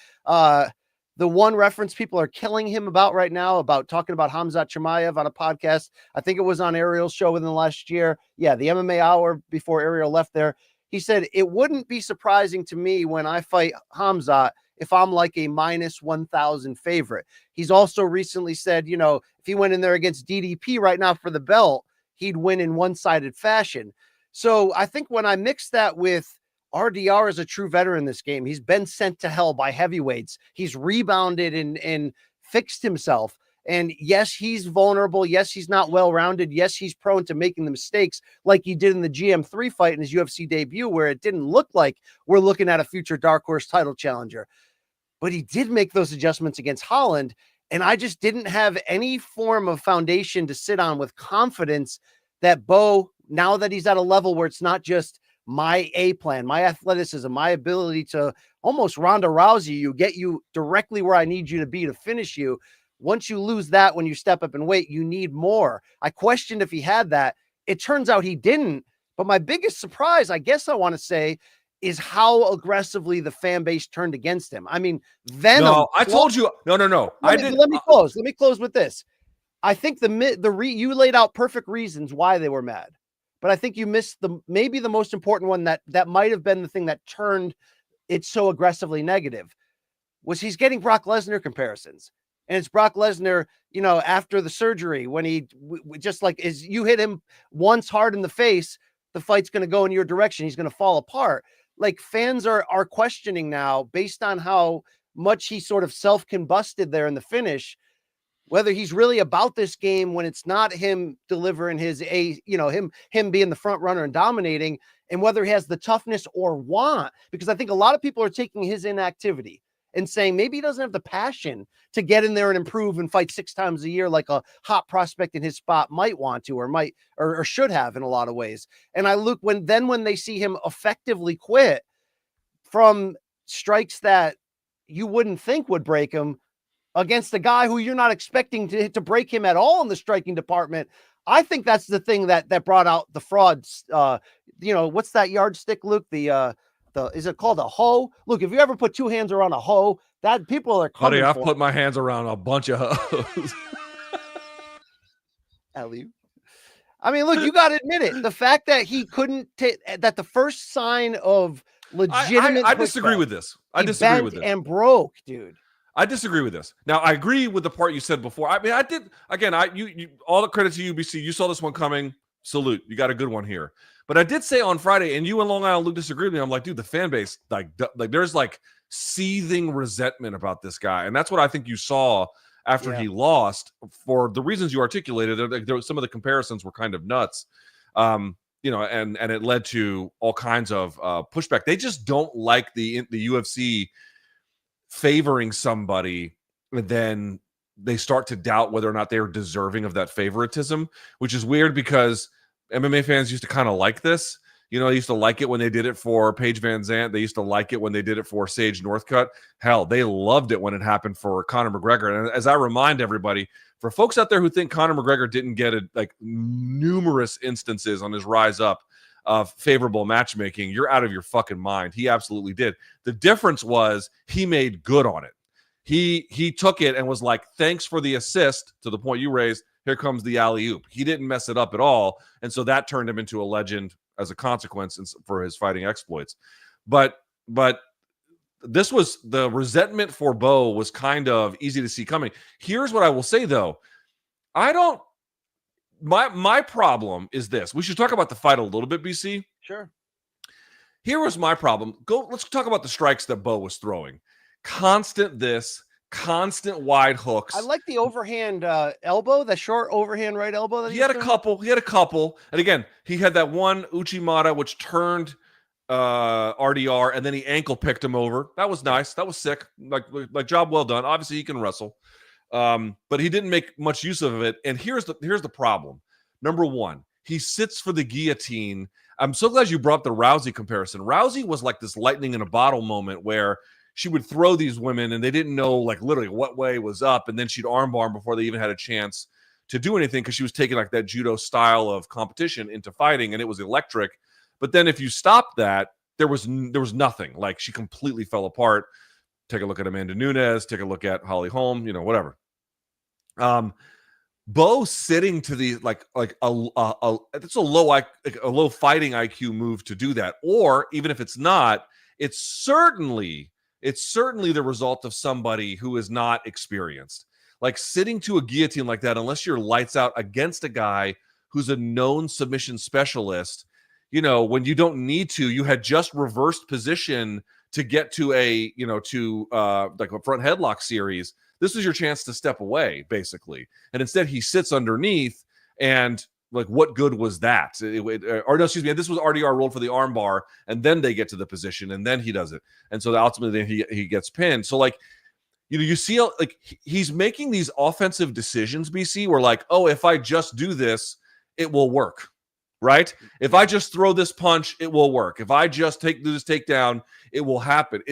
one reference people are killing him about right now, about talking about Khamzat Chimaev on a podcast? I think it was on Ariel's show within the last year. Yeah, the MMA Hour before Ariel left there. He said, it wouldn't be surprising to me when I fight Khamzat if I'm like a minus 1,000 favorite. He's also recently said, if he went in there against DDP right now for the belt, he'd win in one-sided fashion. So I think when I mix that with RDR as a true veteran in this game, he's been sent to hell by heavyweights. He's rebounded and fixed himself. And yes, he's vulnerable. Yes, he's not well-rounded. Yes, he's prone to making the mistakes like he did in the GM3 fight in his UFC debut, where it didn't look like we're looking at a future dark horse title challenger. But he did make those adjustments against Holland. And I just didn't have any form of foundation to sit on with confidence that Bo, now that he's at a level where it's not just my A plan, my athleticism, my ability to almost Ronda Rousey you, get you directly where I need you to be to finish you. Once you lose that, when you step up in weight, you need more. I questioned if he had that. It turns out he didn't, But my biggest surprise, I guess I want to say, is how aggressively the fan base turned against him. I mean, Venom. No, I told you. No. Let me close. Let me close with this. I think you laid out perfect reasons why they were mad, but I think you missed maybe the most important one that might have been the thing that turned it so aggressively negative, was he's getting Brock Lesnar comparisons. And it's Brock Lesnar, after the surgery, when he just like you hit him once hard in the face, the fight's going to go in your direction. He's going to fall apart. Like, fans are questioning now, based on how much he sort of self-combusted there in the finish, whether he's really about this game when it's not him delivering him being the front runner and dominating, and whether he has the toughness or want, because I think a lot of people are taking his inactivity and saying maybe he doesn't have the passion to get in there and improve and fight 6 times a year like a hot prospect in his spot might want to, or should have in a lot of ways. And I look when they see him effectively quit from strikes that you wouldn't think would break him against a guy who you're not expecting to break him at all in the striking department. I think that's the thing that brought out the frauds. What's that yardstick, Luke? Is it called a hoe? Look, if you ever put 2 hands around a hoe, that people are coming. Buddy, I've put my hands around a bunch of hoes. Alley. I mean, look, you got to admit it. The fact that he couldn't that the first sign of legitimate. I disagree with this. I disagree with this. And broke, dude. I disagree with this. Now, I agree with the part you said before. I mean, I did. Again, you all the credit to UBC. You saw this one coming. Salute. You got a good one here. But I did say on Friday, and you and Long Island Luke disagreed with me. I'm like, dude, the fan base, like there's like seething resentment about this guy. And that's what I think you saw after he lost, for the reasons you articulated. Some of the comparisons were kind of nuts. And it led to all kinds of pushback. They just don't like the UFC favoring somebody, and then they start to doubt whether or not they are deserving of that favoritism, which is weird because MMA fans used to kind of like this. They used to like it when they did it for Paige Van Zandt. They used to like it when they did it for Sage Northcutt. Hell, they loved it when it happened for Conor McGregor. And as I remind everybody, for folks out there who think Conor McGregor didn't get numerous instances on his rise up of favorable matchmaking, you're out of your fucking mind. He absolutely did. The difference was he made good on it. He took it and was like, thanks for the assist, to the point you raised. Here comes the alley-oop. He didn't mess it up at all. And so that turned him into a legend as a consequence for his fighting exploits. But this was, the resentment for Bo was kind of easy to see coming. Here's what I will say, though. My problem is this. We should talk about the fight a little bit, BC. Sure. Here was my problem. Let's talk about the strikes that Bo was throwing. Constant wide hooks. I like the overhand elbow, the short overhand right elbow. That he had a couple. And again, he had that one Uchimata, which turned RDR, and then he ankle picked him over. That was nice. That was sick. Like job well done. Obviously, he can wrestle. But he didn't make much use of it. And here's the problem. Number one, he sits for the guillotine. I'm so glad you brought the Rousey comparison. Rousey was like this lightning in a bottle moment where she would throw these women and they didn't know like literally what way was up. And then she'd armbar before they even had a chance to do anything, because she was taking like that judo style of competition into fighting, and it was electric. But then if you stopped that, there was nothing. Like, she completely fell apart. Take a look at Amanda Nunes, take a look at Holly Holm, whatever. Bo sitting to the it's a low fighting IQ move to do that. Or even if it's not, it's certainly the result of somebody who is not experienced. Like, sitting to a guillotine like that, unless you're lights out against a guy who's a known submission specialist, when you don't need to, you had just reversed position to get to a front headlock series. This was your chance to step away, basically. And instead he sits underneath, and like, what good was that? This was RDR rolled for the arm bar, and then they get to the position, and then he does it. And so ultimately he gets pinned. So like, you see like he's making these offensive decisions, BC, where like, oh, if I just do this, it will work. Right? If I just throw this punch, it will work. If I just do this takedown, it will happen.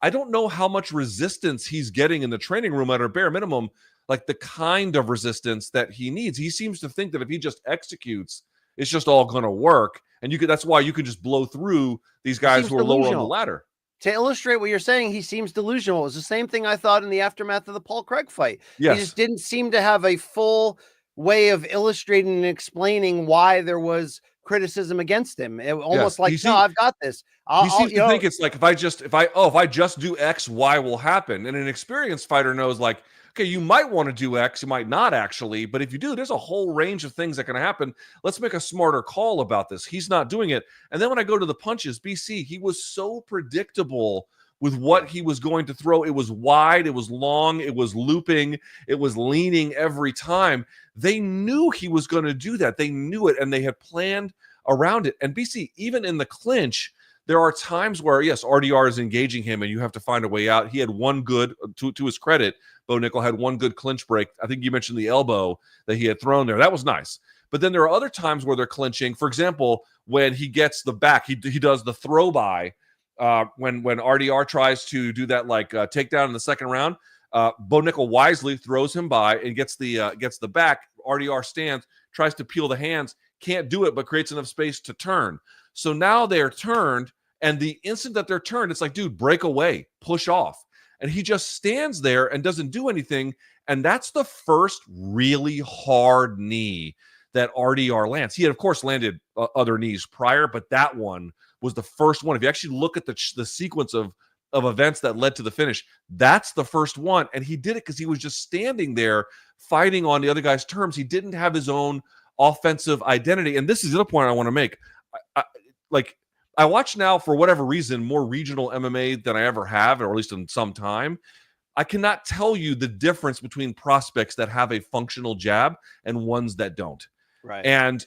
I don't know how much resistance he's getting in the training room at a bare minimum, like the kind of resistance that he needs. He seems to think that if he just executes, it's just all going to work. And that's why you could just blow through these guys who are lower on the ladder. To illustrate what you're saying, he seems delusional. It was the same thing I thought in the aftermath of the Paul Craig fight. Yes. He just didn't seem to have a full way of illustrating and explaining why there was criticism against him. It almost like, no, I've got this. He seems to think it's like, if I just do X, Y will happen. And an experienced fighter knows, like, okay, you might want to do X, you might not actually, but if you do, there's a whole range of things that can happen. Let's make a smarter call about this. He's not doing it. And then when I go to the punches, BC, he was so predictable with what he was going to throw. It was wide, it was long, it was looping, it was leaning every time. They knew he was going to do that. They knew it, and they had planned around it. And BC, even in the clinch, there are times where, yes, RDR is engaging him and you have to find a way out. He had one good, to his credit, Bo Nickal had one good clinch break. I think you mentioned the elbow that he had thrown there. That was nice. But then there are other times where they're clinching. For example, when he gets the back, he does the throw by when RDR tries to do that takedown in the second round. Bo Nickal wisely throws him by and gets the back. RDR stands, tries to peel the hands, can't do it, but creates enough space to turn. So now they're turned, and the instant that they're turned, it's like, dude, break away, push off. And he just stands there and doesn't do anything. And that's the first really hard knee that RDR lands. He had, of course, landed other knees prior, but that one was the first one. If you actually look at the sequence of events that led to the finish, that's the first one. And he did it because he was just standing there fighting on the other guy's terms. He didn't have his own offensive identity. And this is the other point I want to make. I watch now, for whatever reason, more regional MMA than I ever have, or at least in some time. I cannot tell you the difference between prospects that have a functional jab and ones that don't. Right. And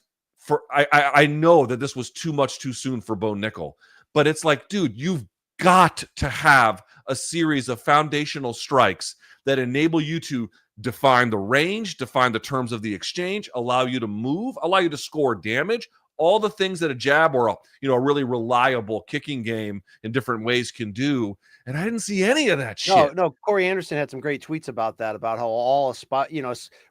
I know that this was too much too soon for Bo Nickal, but it's like, dude, you've got to have a series of foundational strikes that enable you to define the range, define the terms of the exchange, allow you to move, allow you to score damage, all the things that a jab or a really reliable kicking game in different ways can do. And I didn't see any of that shit. No, Corey Anderson had some great tweets about that, about how all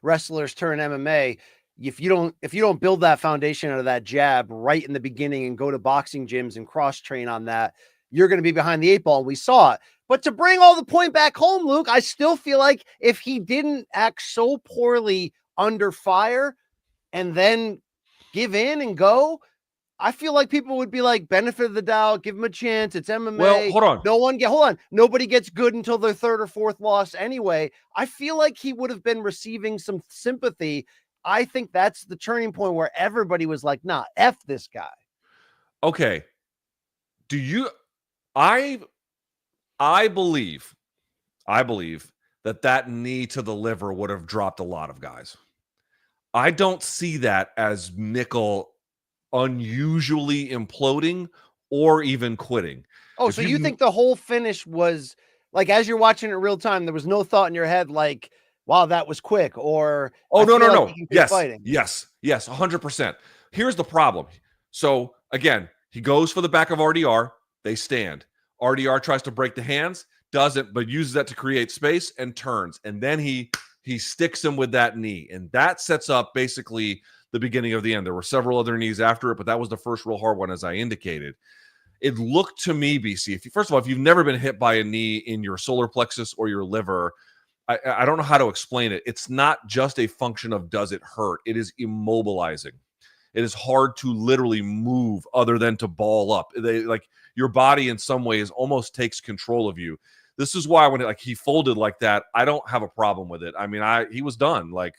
wrestlers turn MMA. If you don't build that foundation out of that jab right in the beginning and go to boxing gyms and cross train on that, you're going to be behind the eight ball. We saw it. But to bring all the point back home, Luke, I still feel like if he didn't act so poorly under fire and then give in and go, I feel like people would be like, benefit of the doubt, give him a chance. It's MMA. Well, hold on. Nobody gets good until their third or fourth loss anyway. I feel like he would have been receiving some sympathy. I think that's the turning point where everybody was like, nah, F this guy. Okay. I believe that knee to the liver would have dropped a lot of guys. I don't see that as Nickal unusually imploding or even quitting. Oh, so you think the whole finish was like, as you're watching it in real time, there was no thought in your head like, wow, that was quick, or no. Yes, 100%. Here's the problem. So again, he goes for the back of RDR. They stand. RDR tries to break the hands, doesn't, but uses that to create space and turns. And then he sticks him with that knee. And that sets up basically the beginning of the end. There were several other knees after it, but that was the first real hard one, as I indicated. It looked to me, BC, first of all, if you've never been hit by a knee in your solar plexus or your liver, I don't know how to explain it. It's not just a function of does it hurt. It is immobilizing. It is hard to literally move other than to ball up. Your body in some ways almost takes control of you. This is why when he folded like that, I don't have a problem with it. I mean, he was done. Well,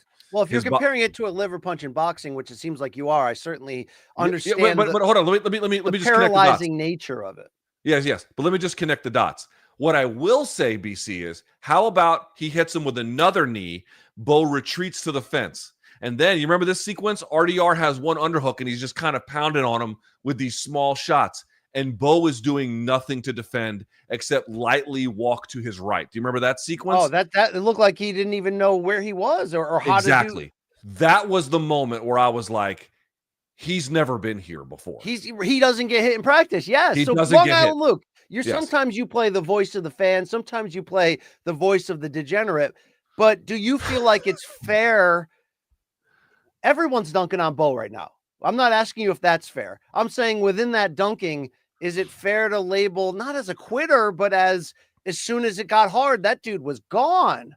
if you're comparing it to a liver punch in boxing, which it seems like you are, I certainly understand. But hold on, let me just paralyzing nature of it. Yes. But let me just connect the dots. What I will say, BC, is how about he hits him with another knee, Bo retreats to the fence. And then you remember this sequence? RDR has one underhook and he's just kind of pounding on him with these small shots. And Bo is doing nothing to defend except lightly walk to his right. Do you remember that sequence? Oh, that it looked like he didn't even know where he was or how exactly. to do. That was the moment where I was like, he's never been here before. He doesn't get hit in practice. Yes. He so doesn't get hit. Luke, sometimes you play the voice of the fan, sometimes you play the voice of the degenerate. But do you feel like it's fair? Everyone's dunking on Bo right now. I'm not asking you if that's fair. I'm saying within that dunking, is it fair to label not as a quitter, but as soon as it got hard, that dude was gone.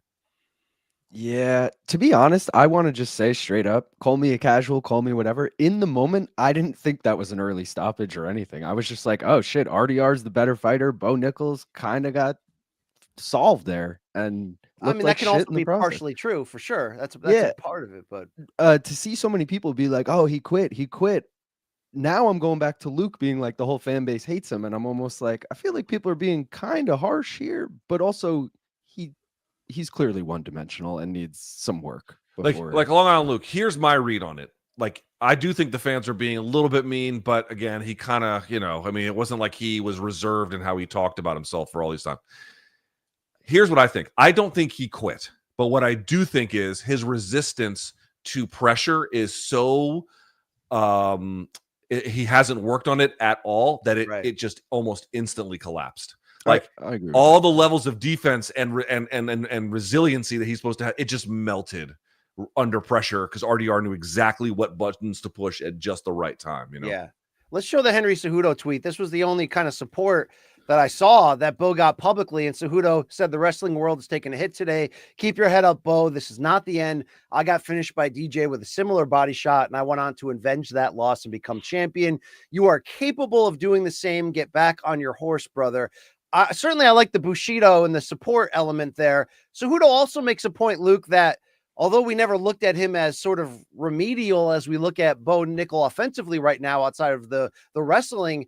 Yeah, to be honest, I want to just say straight up, call me a casual, call me whatever. In the moment, I didn't think that was an early stoppage or anything. I was just like, oh shit, RDR's the better fighter. Bo Nickal kind of got solved there and I looked mean, like that can shit also in the be process. partially true for sure. That's Yeah. a part of it, but To see so many people be like, oh, he quit. Now I'm going back to Luke being like the whole fan base hates him. And I'm almost like, I feel like people are being kind of harsh here, but also he's clearly one-dimensional and needs some work before. Like Long Island Luke, here's my read on it. Like, I do think the fans are being a little bit mean, but again, he kind of, I mean, it wasn't like he was reserved in how he talked about himself for all these time. Here's what I think. I don't think he quit, but what I do think is his resistance to pressure is so he hasn't worked on it at all that it just almost instantly collapsed. Like, I agree with all that. the levels of defense and resiliency that he's supposed to have, it just melted under pressure because RDR knew exactly what buttons to push at just the right time. Yeah. Let's show the Henry Cejudo tweet. This was the only kind of support that I saw that Bo got publicly, and Cejudo said the wrestling world is taking a hit today. Keep your head up, Bo. This is not the end. I got finished by DJ with a similar body shot, and I went on to avenge that loss and become champion. You are capable of doing the same. Get back on your horse, brother. Certainly, I like the Bushido and the support element there. Cejudo also makes a point, Luke, that although we never looked at him as sort of remedial as we look at Bo Nickal offensively right now outside of the wrestling,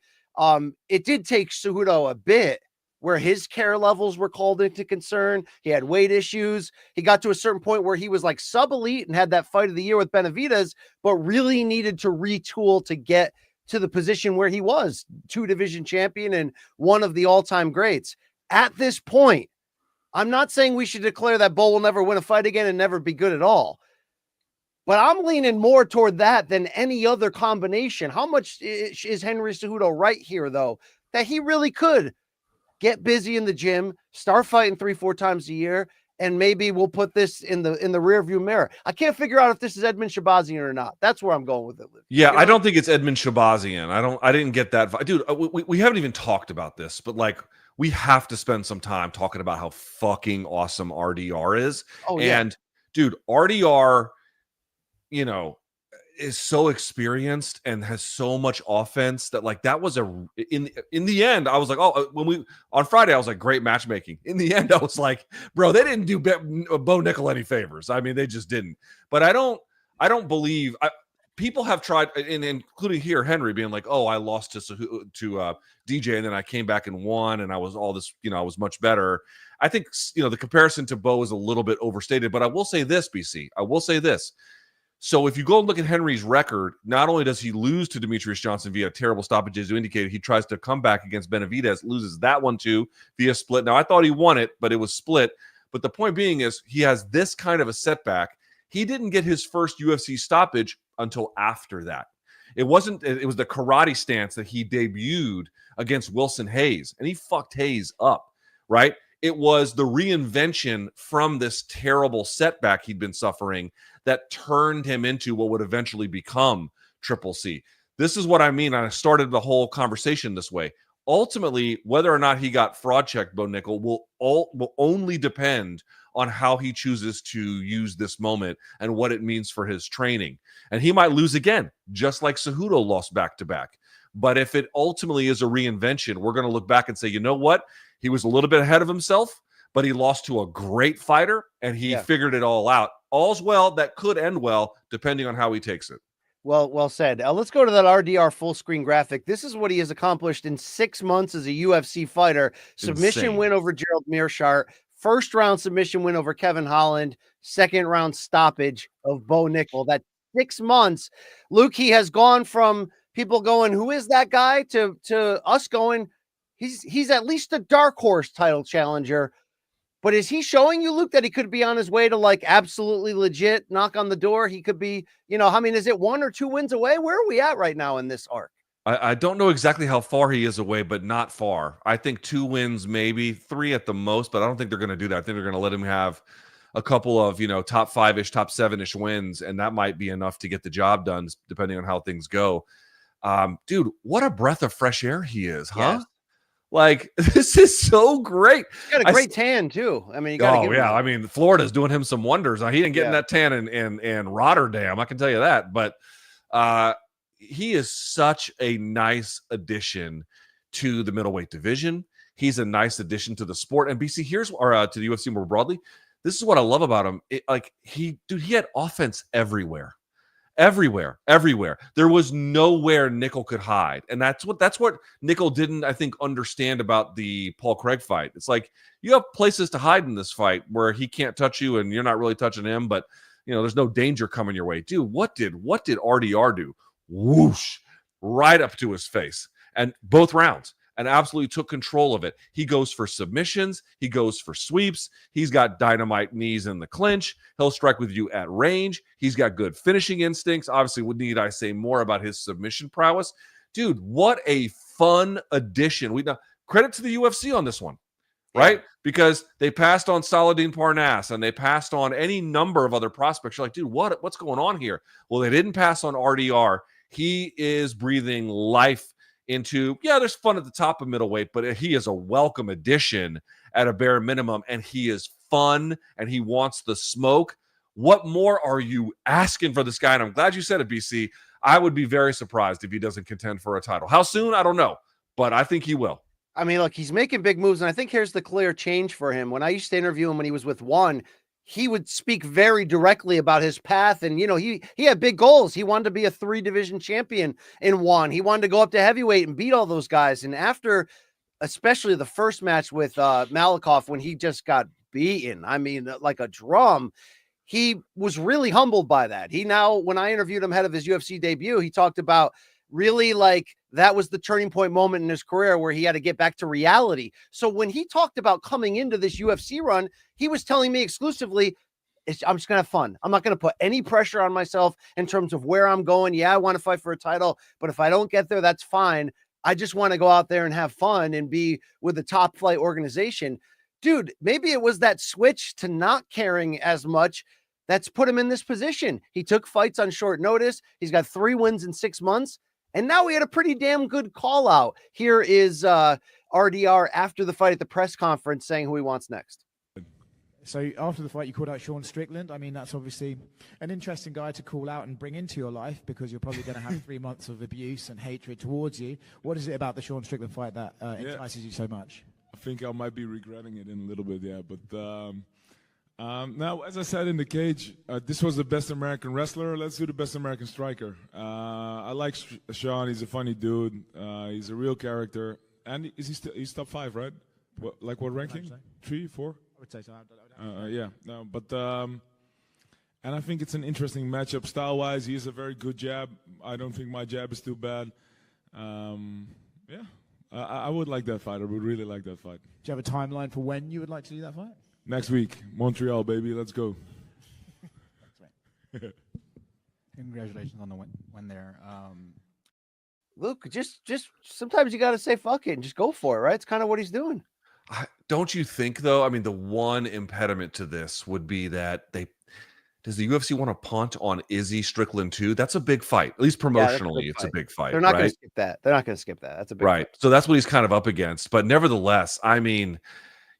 it did take Cejudo a bit where his care levels were called into concern. He had weight issues. He got to a certain point where he was like sub-elite and had that fight of the year with Benavidez, but really needed to retool to get to the position where he was 2-division champion and one of the all-time greats. At this point, I'm not saying we should declare that Bo will never win a fight again and never be good at all, but I'm leaning more toward that than any other combination. How much is Henry Cejudo right here, though, that he really could get busy in the gym, start fighting 3-4 times a year, and maybe we'll put this in the rearview mirror. I can't figure out if this is Edmund Shabazian or not. That's where I'm going with it, Luke. Yeah, I don't think it's Edmund Shabazian. I didn't get that. Dude, we haven't even talked about this, but like, we have to spend some time talking about how fucking awesome RDR is. Oh, yeah. And dude, RDR, is so experienced and has so much offense that like that was in the end I was like, on Friday I was like, great matchmaking. In the end I was like, bro, they didn't do Bo Nickal any favors. I mean, they just didn't. But I don't believe people have tried, and including here Henry being like, oh, I lost to DJ and then I came back and won and I was all this, I was much better. I think the comparison to Bo is a little bit overstated, but I will say this, BC. I will say this. So if you go and look at Henry's record, not only does he lose to Demetrius Johnson via terrible stoppages, you indicated he tries to come back against Benavidez, loses that one too via split. Now, I thought he won it, but it was split. But the point being is he has this kind of a setback. He didn't get his first UFC stoppage until after that. It was the karate stance that he debuted against Wilson Hayes, and he fucked Hayes up, right? It was the reinvention from this terrible setback he'd been suffering that turned him into what would eventually become Triple C. This is what I mean. I started the whole conversation this way. Ultimately, whether or not he got fraud checked, Bo Nickal, will only depend on how he chooses to use this moment and what it means for his training. And he might lose again, just like Cejudo lost back-to-back. But if it ultimately is a reinvention, we're going to look back and say, you know what? He was a little bit ahead of himself, but he lost to a great fighter, and he figured it all out. All's well that could end well, depending on how he takes it. Well said. Let's go to that RDR full screen graphic. This is what he has accomplished in 6 months as a UFC fighter. Submission win over Gerald Mearshart. First round submission win over Kevin Holland. Second round stoppage of Bo Nickal. That's 6 months. Luke, he has gone from people going, who is that guy, to us going, he's at least a dark horse title challenger. But is he showing you, Luke, that he could be on his way to like absolutely legit knock on the door? He could be, is it 1 or 2 wins away? Where are we at right now in this arc? I don't know exactly how far he is away, but not far. I think 2 wins, maybe 3 at the most, but I don't think they're going to do that. I think they're going to let him have a couple of, top 5-ish, top 7-ish wins, and that might be enough to get the job done, depending on how things go. Dude, what a breath of fresh air he is, huh? Yes. Like, this is so great. He's got a great tan too. I mean, you got to give him that. I mean, Florida's doing him some wonders. He didn't get in that tan in Rotterdam, I can tell you that. But he is such a nice addition to the middleweight division. He's a nice addition to the sport. And BC, to the UFC more broadly. This is what I love about him. He had offense everywhere. Everywhere. There was nowhere Nickal could hide. And that's what Nickal didn't, I think, understand about the Paul Craig fight. It's like, you have places to hide in this fight where he can't touch you and you're not really touching him, but there's no danger coming your way. Dude, what did RDR do? Whoosh, right up to his face. And both rounds. And absolutely took control of it. He goes for submissions. He goes for sweeps. He's got dynamite knees in the clinch. He'll strike with you at range. He's got good finishing instincts. Obviously, need I say more about his submission prowess? Dude, what a fun addition. Credit to the UFC on this one, right? Because they passed on Saladin Parnasse and they passed on any number of other prospects. You're like, dude, what's going on here? Well, they didn't pass on RDR. He is breathing life into, there's fun at the top of middleweight, but he is a welcome addition at a bare minimum, and he is fun, and he wants the smoke. What more are you asking for this guy? And I'm glad you said it, BC. I would be very surprised if he doesn't contend for a title. How soon? I don't know, but I think he will. I mean, look, he's making big moves, and I think here's the clear change for him. When I used to interview him when he was with One, he would speak very directly about his path. And, he had big goals. He wanted to be a 3-division champion in One. He wanted to go up to heavyweight and beat all those guys. And after, especially the first match with Malakoff, when he just got beaten, I mean, like a drum, he was really humbled by that. When I interviewed him ahead of his UFC debut, he talked about really that was the turning point moment in his career where he had to get back to reality. So when he talked about coming into this UFC run, he was telling me exclusively, I'm just going to have fun. I'm not going to put any pressure on myself in terms of where I'm going. Yeah, I want to fight for a title, but if I don't get there, that's fine. I just want to go out there and have fun and be with a top flight organization. Dude, maybe it was that switch to not caring as much that's put him in this position. He took fights on short notice. He's got 3 wins in 6 months. And now he had a pretty damn good call out. Here is RDR after the fight at the press conference saying who he wants next. So after the fight, you called out Sean Strickland. I mean, that's obviously an interesting guy to call out and bring into your life because you're probably going to have 3 months of abuse and hatred towards you. What is it about the Sean Strickland fight that entices you so much? I think I might be regretting it in a little bit, But now, as I said in the cage, this was the best American wrestler. Let's do the best American striker. I like Sean. He's a funny dude. He's a real character. And he's top 5, right? What ranking? 3, 4? I would say so. And I think it's an interesting matchup. Style-wise, he has a very good jab. I don't think my jab is too bad. I would like that fight. I would really like that fight. Do you have a timeline for when you would like to do that fight? Next week, Montreal, baby. Let's go. Congratulations on the win there. Luke, just sometimes you got to say fuck it and just go for it, right? It's kind of what he's doing. Don't you think, though? I mean, the one impediment to this would be that does the UFC want to punt on Izzy Strickland too? That's a big fight. At least promotionally, it's a big fight. They're not going to skip that. They're not going to skip that. That's a big fight. So that's what he's kind of up against. But nevertheless, I mean,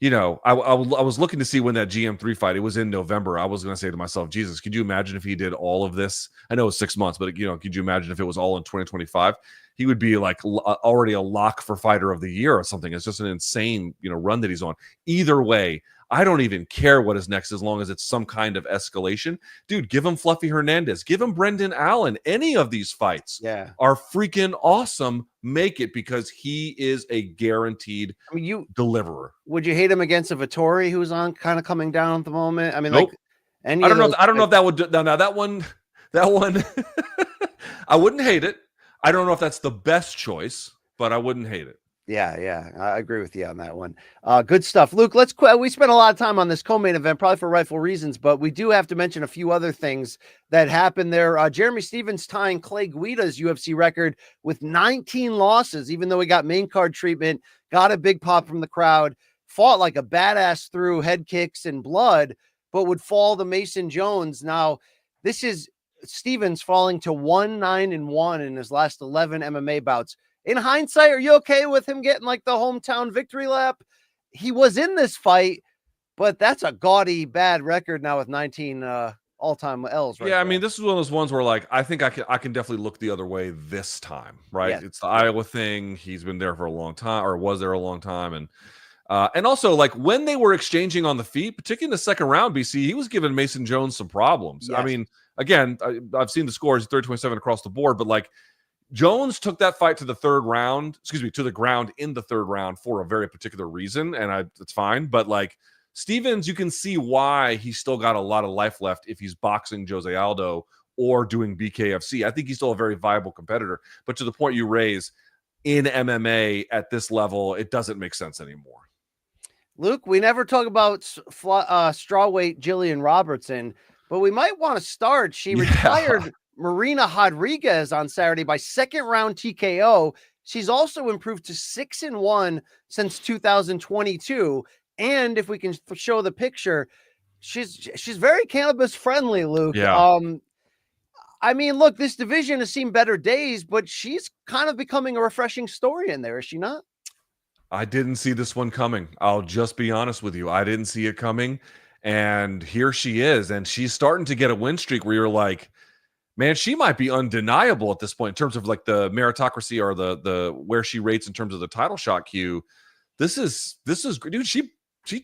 I was looking to see when that GM3 fight, it was in November. I was going to say to myself, Jesus, could you imagine if he did all of this? I know it's 6 months, but could you imagine if it was all in 2025? He would be like already a lock for fighter of the year or something. It's just an insane, run that he's on. Either way, I don't even care what is next as long as it's some kind of escalation. Dude, give him Fluffy Hernandez. Give him Brendan Allen. Any of these fights are freaking awesome. Make it, because he is a guaranteed deliverer. Would you hate him against a Vettori who's on kind of coming down at the moment? I mean, nope. I don't know if that would now that one I wouldn't hate it. I don't know if that's the best choice, but I wouldn't hate it. Yeah, I agree with you on that one. Good stuff, Luke. We spent a lot of time on this co-main event, probably for rightful reasons, but we do have to mention a few other things that happened there. Jeremy Stephens tying Clay Guida's UFC record with 19 losses, even though he got main card treatment, got a big pop from the crowd, fought like a badass through head kicks and blood. but would fall to Mason Jones. Now, this is Stevens falling to 1-9-1 in his last 11 MMA bouts. In hindsight, are you okay with him getting like the hometown victory lap? He was in this fight, but that's a gaudy bad record now with 19 all-time L's. Right yeah, I there. mean, this is one of those ones where like I think I can definitely look the other way this time, right? Yeah. It's the Iowa thing. He's been there for a long time, or was there a long time, and also like when they were exchanging on the feet, particularly in the second round, BC, he was giving Mason Jones some problems. Yes. I mean, again, I've seen the scores 30-27 across the board, but like Jones took that fight to the to the ground in the third round for a very particular reason, and it's fine, but like. Stevens, you can see why he's still got a lot of life left if he's boxing Jose Aldo or doing BKFC. I think he's still a very viable competitor. But to the point you raise, in MMA at this level, it doesn't make sense anymore. Luke, we never talk about strawweight Jillian Robertson, but we might want to start. She retired Marina Rodriguez on Saturday by second round TKO. She's also improved to 6-1 since 2022. And if we can show the picture, she's very cannabis friendly, Luke. Yeah. I mean, look, this division has seen better days, but she's kind of becoming a refreshing story in there, is she not? I didn't see this one coming. I'll just be honest with you. I didn't see it coming. And here she is. And she's starting to get a win streak where you're like, man, she might be undeniable at this point in terms of like the meritocracy or the where she rates in terms of the title shot queue. This is dude, she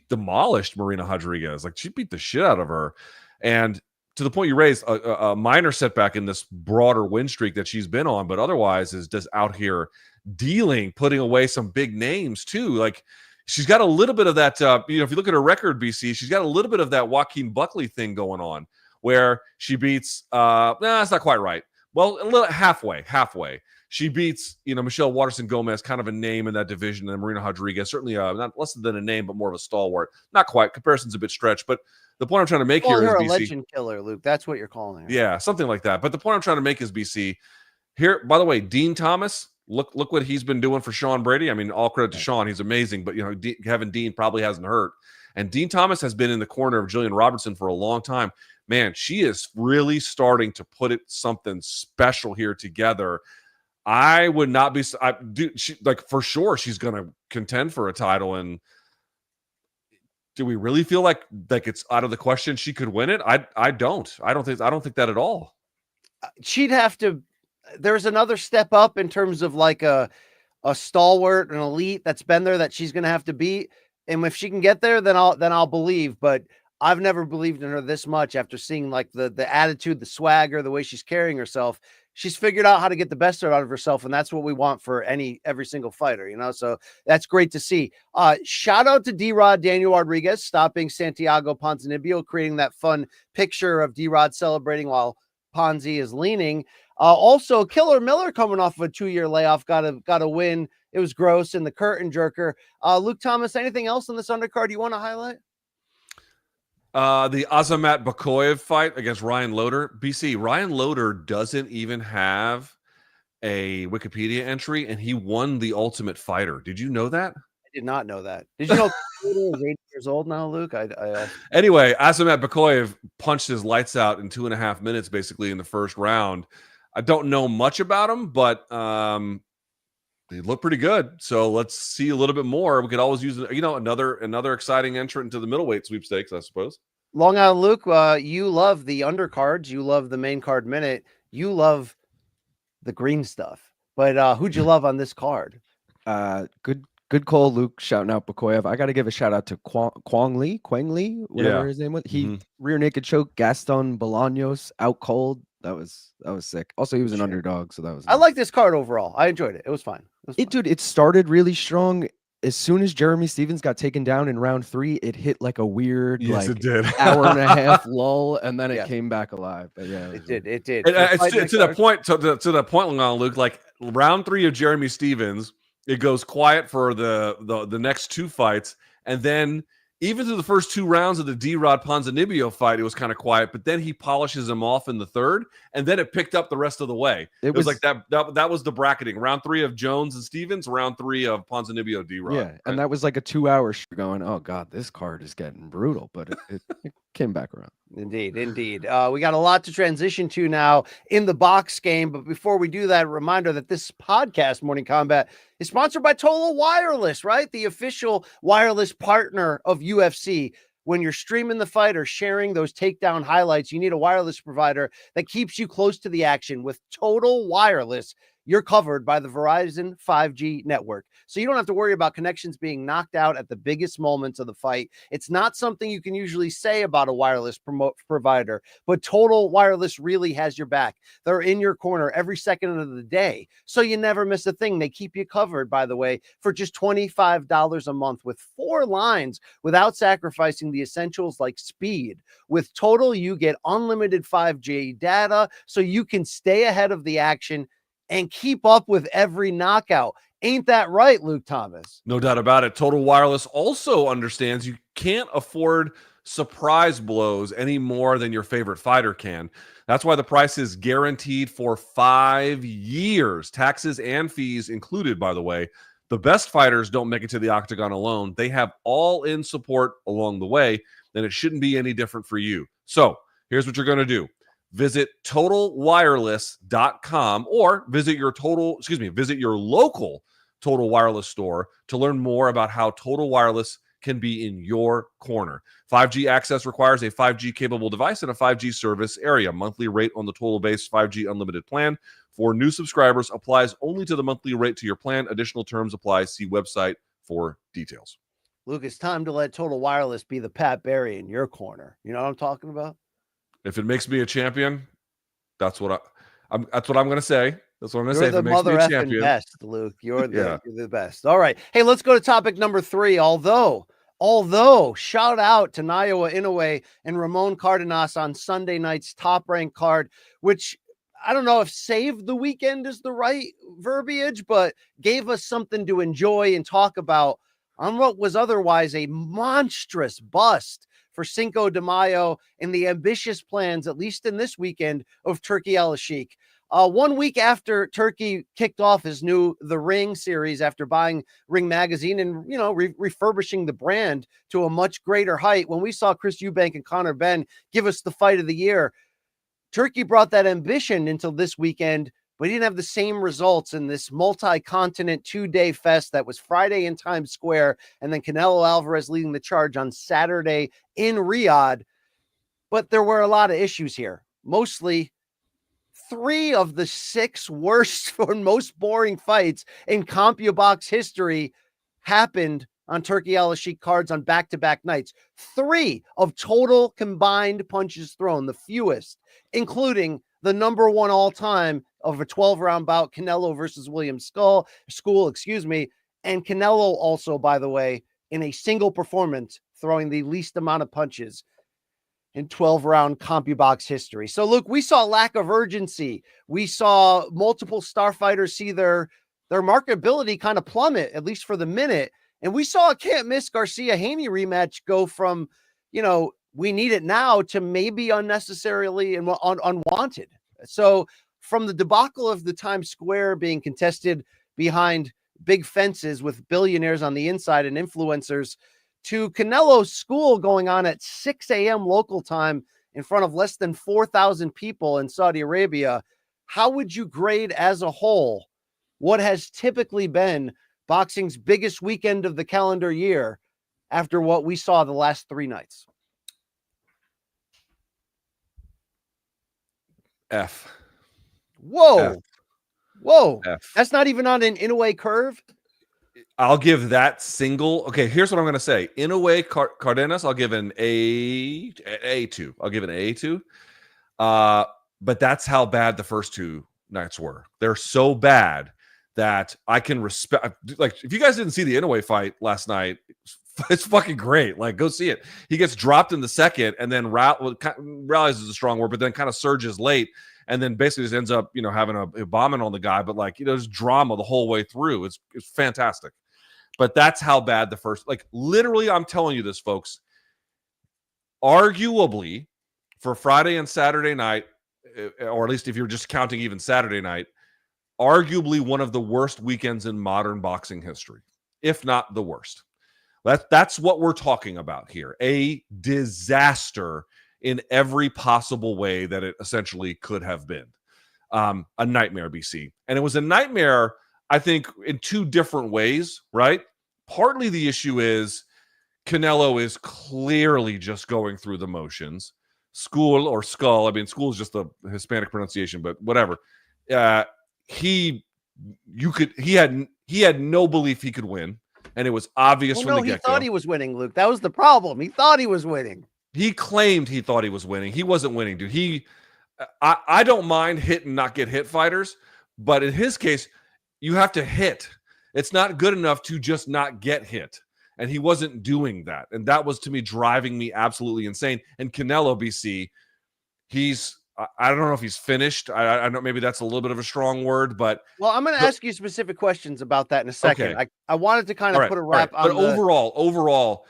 demolished Marina Rodriguez. Like she beat the shit out of her. And to the point you raised, a minor setback in this broader win streak that she's been on, but otherwise is just out here putting away some big names too. Like she's got a little bit of that, if you look at her record, BC, she's got a little bit of that Joaquin Buckley thing going on where she beats, that's not quite right. Well, a little halfway. She beats, Michelle Waterson-Gomez, kind of a name in that division, and Marina Rodriguez, certainly not less than a name, but more of a stalwart. Not quite. Comparison's a bit stretched, but the point I'm trying to make here is her BC. A legend killer, Luke. That's what you're calling her. Yeah, something like that. But the point I'm trying to make is BC. Here, by the way, Dean Thomas, look what he's been doing for Sean Brady. I mean, all credit to Sean. He's amazing, but having Dean probably hasn't hurt. And Dean Thomas has been in the corner of Jillian Robertson for a long time. Man, she is really starting to put something special here together. I would not be for sure she's going to contend for a title. And do we really feel like it's out of the question she could win it? I don't think that at all. She'd have to. There's another step up in terms of like a stalwart, an elite that's been there that she's going to have to beat. And if she can get there, then I'll believe. But I've never believed in her this much after seeing like the attitude, the swagger, the way she's carrying herself. She's figured out how to get the best out of herself, and that's what we want for every single fighter, So that's great to see. Shout out to D-Rod Daniel Rodriguez stopping Santiago Ponzinibbio, creating that fun picture of D-Rod celebrating while Ponzi is leaning. Also, Killer Miller coming off of a 2-year layoff got a win. It was gross in the curtain jerker. Luke Thomas, anything else on this undercard you want to highlight? The Azamat Bakoyev fight against Ryan Loder. BC, Ryan Loder doesn't even have a Wikipedia entry, and he won the Ultimate Fighter. Did you know that? I did not know that. Did you know Loder is 80 years old now, Luke? Anyway, Azamat Bakoyev punched his lights out in 2.5 minutes, basically, in the first round. I don't know much about him, but he looked pretty good. So let's see a little bit more. We could always use, another exciting entrant into the middleweight sweepstakes, I suppose. Long Island Luke, you love the undercards. You love the main card minute. You love the green stuff. But who'd you love on this card? Good call, Luke, shouting out Bakoyev. I got to give a shout out to Quang Li, whatever his name was. He rear naked choke Gaston Bolaños out cold. That was sick. Also, he was an underdog, so that was nice. I like this card overall. I enjoyed it. It was fine. Dude, it started really strong. As soon as Jeremy Stevens got taken down in round 3, it hit like a weird it did. hour and a half lull, and then it came back alive. But yeah, it did. It's to that point. To that point, Luke. Like round 3 of Jeremy Stevens, it goes quiet for the next 2 fights, and then even through the first 2 rounds of the D-Rod Ponzinibbio fight, it was kind of quiet, but then he polishes him off in the third, and then it picked up the rest of the way. It was like that was the bracketing. Round 3 of Jones and Stevens, round 3 of Ponzinibbio D-Rod. Yeah, right? and that was like a 2-hour show going, oh, God, this card is getting brutal, but it came back around. Indeed. We got a lot to transition to now in the box game, but before we do that, a reminder that this podcast, Morning Kombat, is sponsored by Total Wireless, right? The official wireless partner of UFC. When you're streaming the fight or sharing those takedown highlights, you need a wireless provider that keeps you close to the action. With Total Wireless, you're covered by the Verizon 5G network. So you don't have to worry about connections being knocked out at the biggest moments of the fight. It's not something you can usually say about a wireless provider, but Total Wireless really has your back. They're in your corner every second of the day, so you never miss a thing. They keep you covered, by the way, for just $25 a month with 4 lines without sacrificing the essentials like speed. With Total, you get unlimited 5G data so you can stay ahead of the action and keep up with every knockout. Ain't that right, Luke Thomas? No doubt about it. Total Wireless also understands you can't afford surprise blows any more than your favorite fighter can. That's why the price is guaranteed for 5 years. Taxes and fees included, by the way. The best fighters don't make it to the octagon alone. They have all-in support along the way, and it shouldn't be any different for you. So here's what you're going to do. Visit totalwireless.com or visit your local Total Wireless store to learn more about how Total Wireless can be in your corner. 5G access requires a 5G capable device and a 5G service area. Monthly rate on the total base 5G unlimited plan for new subscribers applies only to the monthly rate to your plan. Additional terms apply. See website for details. Luke, it's time to let Total Wireless be the Pat Barry in your corner. You know what I'm talking about? If it makes me a champion, that's what I'm going to say. That's what I'm going to say. You're the mother effing best, Luke. You're the best. All right. Hey, let's go to topic number 3. Although shout out to Naoya Inoue and Ramon Cardenas on Sunday night's Top Rank card, which I don't know if saved the weekend is the right verbiage, but gave us something to enjoy and talk about on what was otherwise a monstrous bust for Cinco de Mayo and the ambitious plans, at least in this weekend, of Turki Al-Sheikh. 1 week after Turki kicked off his new The Ring series after buying Ring Magazine and, refurbishing the brand to a much greater height, when we saw Chris Eubank and Conor Benn give us the fight of the year, Turki brought that ambition into this weekend, but he didn't have the same results in this multi-continent 2-day fest that was Friday in Times Square, and then Canelo Alvarez leading the charge on Saturday in Riyadh. But there were a lot of issues here. Mostly 3 of the 6 worst or most boring fights in CompuBox history happened on Turki Al-Sheikh cards on back-to-back nights. 3 of total combined punches thrown, the fewest, including the number 1 all-time of a 12-round bout, Canelo versus William School, and Canelo also, by the way, in a single performance, throwing the least amount of punches in 12-round CompuBox history. So, Luke, we saw lack of urgency. We saw multiple star fighters see their marketability kind of plummet, at least for the minute. And we saw a can't-miss Garcia-Haney rematch go from, we need it now to maybe unnecessarily and unwanted. So from the debacle of the Times Square being contested behind big fences with billionaires on the inside and influencers, to Canelo's school going on at 6 a.m. local time in front of less than 4,000 people in Saudi Arabia, how would you grade as a whole what has typically been boxing's biggest weekend of the calendar year after what we saw the last 3 nights? F. Whoa. F. Whoa. F. That's not even on an Inoue curve. I'll give that single. Okay, here's what I'm going to say. Inoue Cardenas, I'll give an A2. I'll give it an A2. But that's how bad the first 2 nights were. They're so bad that I can respect. Like, if you guys didn't see the Inoue fight last night, it's fucking great. Like, go see it. He gets dropped in the second and then rallies is a strong word, but then kind of surges late. And then basically just ends up, having a bombing on the guy. But there's drama the whole way through. It's fantastic. But that's how bad the first, like literally, I'm telling you this, folks. Arguably, for Friday and Saturday night, or at least if you're just counting even Saturday night, arguably one of the worst weekends in modern boxing history, if not the worst. That's what we're talking about here. A disaster in every possible way that it essentially could have been. A nightmare, BC. And it was a nightmare, I think, in two different ways, right? Partly the issue is Canelo is clearly just going through the motions. School or skull. I mean, school is just the Hispanic pronunciation, but whatever. He had no belief he could win, and it was obvious from the get-go. He thought he was winning, Luke. That was the problem. He thought he was winning. He claimed he thought he was winning. He wasn't winning, dude. I don't mind hit and not get hit fighters, but in his case, you have to hit. It's not good enough to just not get hit. And he wasn't doing that. And that was, to me, driving me absolutely insane. And Canelo, BC, I don't know if he's finished. I know maybe that's a little bit of a strong word, but well, I'm going to ask you specific questions about that in a second. Okay. I wanted to kind of put a wrap on. But overall,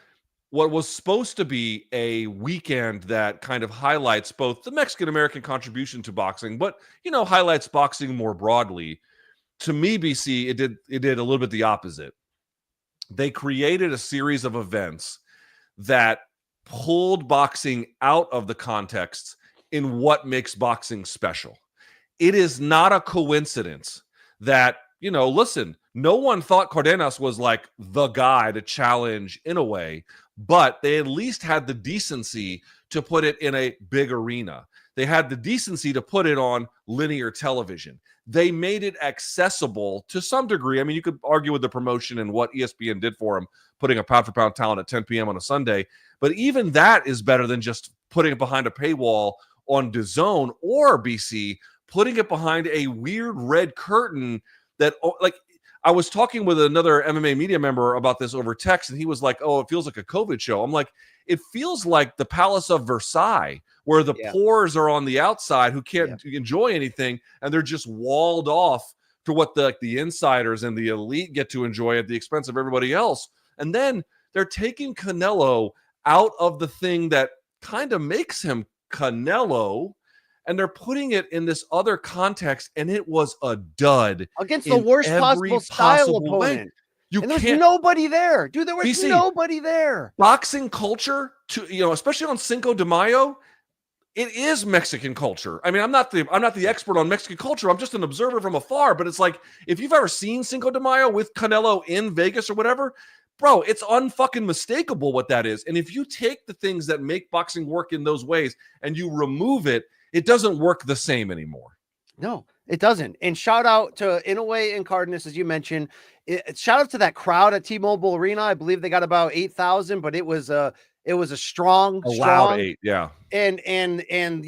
what was supposed to be a weekend that kind of highlights both the Mexican American contribution to boxing, but highlights boxing more broadly. To me, BC, it did a little bit the opposite. They created a series of events that pulled boxing out of the context in what makes boxing special. It is not a coincidence that, listen, no one thought Cardenas was like the guy to challenge in a way, but they at least had the decency to put it in a big arena. They had the decency to put it on linear television. They made it accessible to some degree. I mean, you could argue with the promotion and what ESPN did for him, putting a pound-for-pound talent at 10 p.m. on a Sunday. But even that is better than just putting it behind a paywall on DAZN or BC, putting it behind a weird red curtain that, like, I was talking with another MMA media member about this over text, and he was like, oh, it feels like a COVID show. I'm like, it feels like the Palace of Versailles, where the poors are on the outside who can't enjoy anything, and they're just walled off to what the insiders and the elite get to enjoy at the expense of everybody else. And then they're taking Canelo out of the thing that kind of makes him Canelo, and they're putting it in this other context, and it was a dud against the worst possible style opponent. And there was nobody there, dude. There was nobody there. Boxing culture, especially on Cinco de Mayo, it is Mexican culture. I mean, I'm not the expert on Mexican culture. I'm just an observer from afar. But it's like, if you've ever seen Cinco de Mayo with Canelo in Vegas or whatever, bro, it's unfucking mistakable what that is. And if you take the things that make boxing work in those ways and you remove it, it doesn't work the same anymore. No, it doesn't. And shout out to Inoue and Cardenas, as you mentioned. Shout out to that crowd at T-Mobile Arena. I believe they got about 8,000, but it was a strong, loud 8, yeah. And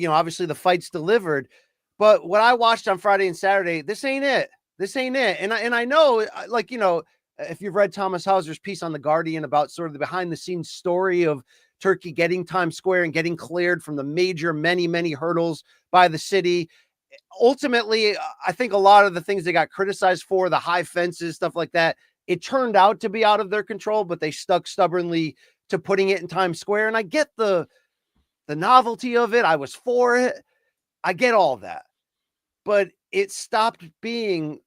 obviously the fights delivered. But what I watched on Friday and Saturday, this ain't it. And I know, like, if you've read Thomas Hauser's piece on The Guardian about sort of the behind the scenes story of Turkey getting Times Square and getting cleared from the major, many hurdles by the city. Ultimately, I think a lot of the things they got criticized for, the high fences, stuff like that, it turned out to be out of their control, but they stuck stubbornly to putting it in Times Square. And I get the novelty of it. I was for it. I get all that. But it stopped being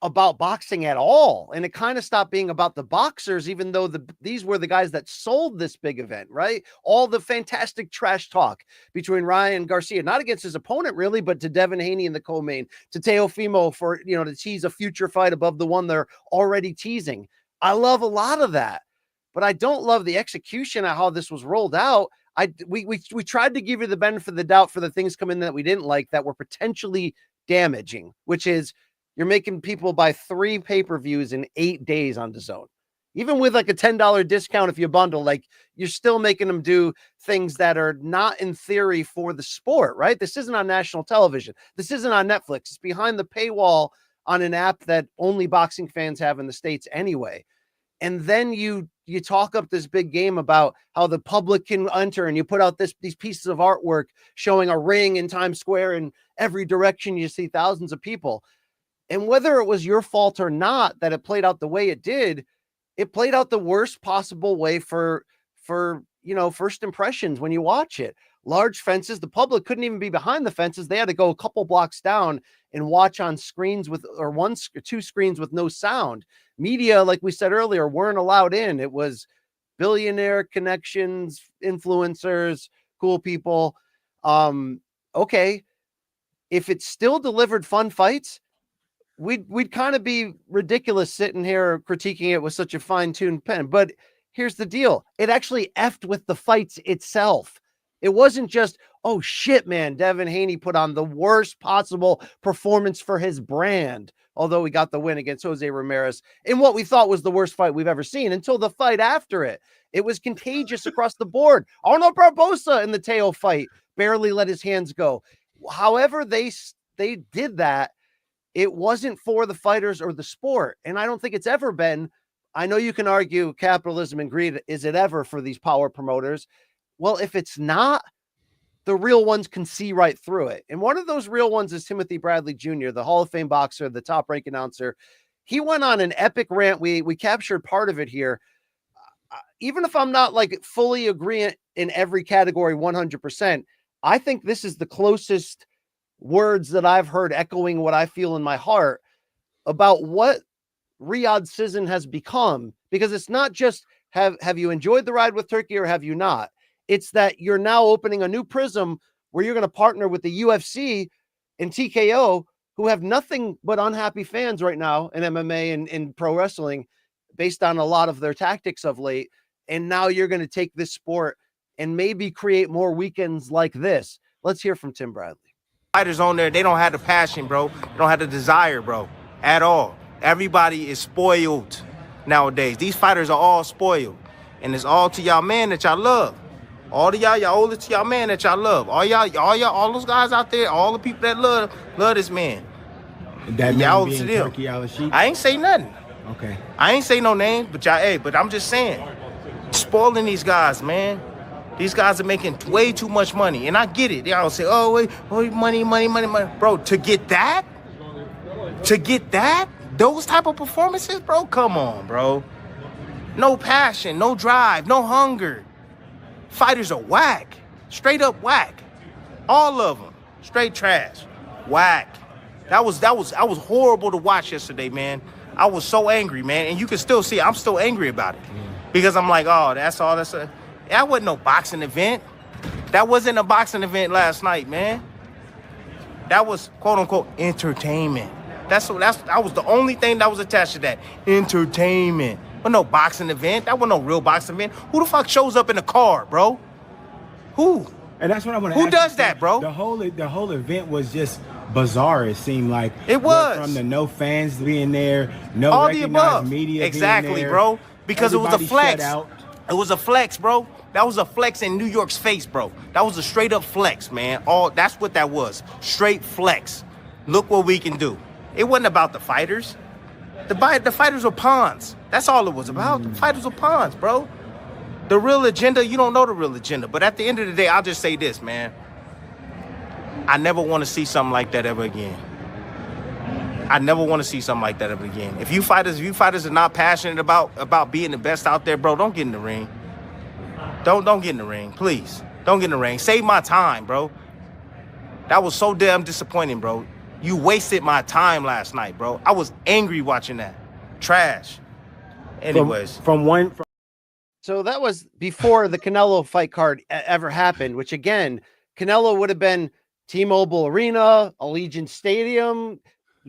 about boxing at all. And it kind of stopped being about the boxers, even though these were the guys that sold this big event, right? All the fantastic trash talk between Ryan Garcia, not against his opponent really, but to Devin Haney in the co-main, to Teofimo for, to tease a future fight above the one they're already teasing. I love a lot of that, but I don't love the execution of how this was rolled out. We tried to give you the benefit of the doubt for the things come in that we didn't like that were potentially damaging, which is you're making people buy 3 pay-per-views in 8 days on DAZN. Even with like a $10 discount if you bundle, like you're still making them do things that are not in theory for the sport, right? This isn't on national television. This isn't on Netflix. It's behind the paywall on an app that only boxing fans have in the States anyway. And then you talk up this big game about how the public can enter, and you put out these pieces of artwork showing a ring in Times Square in every direction. You see thousands of people. And whether it was your fault or not that it played out the way it did, it played out the worst possible way for first impressions when you watch it. Large fences, the public couldn't even be behind the fences. They had to go a couple blocks down and watch on screens with, or two screens with no sound. Media, like we said earlier, weren't allowed in. It was billionaire connections, influencers, cool people. Okay. If it still delivered fun fights, we'd kind of be ridiculous sitting here critiquing it with such a fine-tuned pen. But here's the deal. It actually effed with the fights itself. It wasn't just, oh shit, man, Devin Haney put on the worst possible performance for his brand, although he got the win against Jose Ramirez in what we thought was the worst fight we've ever seen until the fight after it. It was contagious across the board. Arnold Barbosa in the Teo fight barely let his hands go. However they did that, it wasn't for the fighters or the sport. And I don't think it's ever been. I know you can argue capitalism and greed. Is it ever for these power promoters? Well, if it's not, the real ones can see right through it. And one of those real ones is Timothy Bradley Jr., the Hall of Fame boxer, the top rank announcer. He went on an epic rant. We captured part of it here. Even if I'm not like fully agreeing in every category 100%, I think this is the closest words that I've heard echoing what I feel in my heart about what Riyadh Season has become, because it's not just have you enjoyed the ride with Turkey or have you not? It's that you're now opening a new prism where you're going to partner with the UFC and TKO, who have nothing but unhappy fans right now in MMA and in pro wrestling based on a lot of their tactics of late. And now you're going to take this sport and maybe create more weekends like this. Let's hear from Tim Bradley. Fighters on there, they don't have the passion, bro. They don't have the desire, bro, at all. Everybody is spoiled nowadays. These fighters are all spoiled. And it's all to y'all man that y'all love. All to y'all owe it to y'all man that y'all love. All those guys out there, all the people that love this man. That y'all man to being them. Turkey Al-Sheikh? I ain't say nothing. Okay. I ain't say no names, but I'm just saying, spoiling these guys, man. These guys are making way too much money, and I get it. They all say, "Oh, wait, money, bro." To get that, those type of performances, bro. Come on, bro. No passion, no drive, no hunger. Fighters are whack, straight up whack. All of them, straight trash, whack. I was horrible to watch yesterday, man. I was so angry, man, and you can still see I'm still angry about it because I'm like, oh, that wasn't no boxing event. That wasn't a boxing event last night, man. That was quote unquote entertainment. That was the only thing that was attached to that. Entertainment. But no boxing event. That wasn't no real boxing event. Who the fuck shows up in a car, bro? Who? And that's what I want to ask. Who does that, bro? The whole event was just bizarre. It seemed like it was. From the no fans being there, no all recognized the above. media exactly, being there, bro. Because everybody it was a flex. shut out. It was a flex, bro. That was a flex in New York's face, bro. That was a straight up flex, man. That's what that was. Straight flex. Look what we can do. It wasn't about the fighters. The fighters were pawns. That's all it was about. The fighters were pawns, bro. The real agenda, you don't know the real agenda. But at the end of the day, I'll just say this, man. I never want to see something like that ever again. I never want to see something like that ever again. If you fighters are not passionate about being the best out there, bro, don't get in the ring. Don't get in the ring, please. Don't get in the ring. Save my time, bro. That was so damn disappointing, bro. You wasted my time last night, bro. I was angry watching that. Trash. Anyways. So that was before the Canelo fight card ever happened, which again, Canelo would have been T-Mobile Arena, Allegiant Stadium,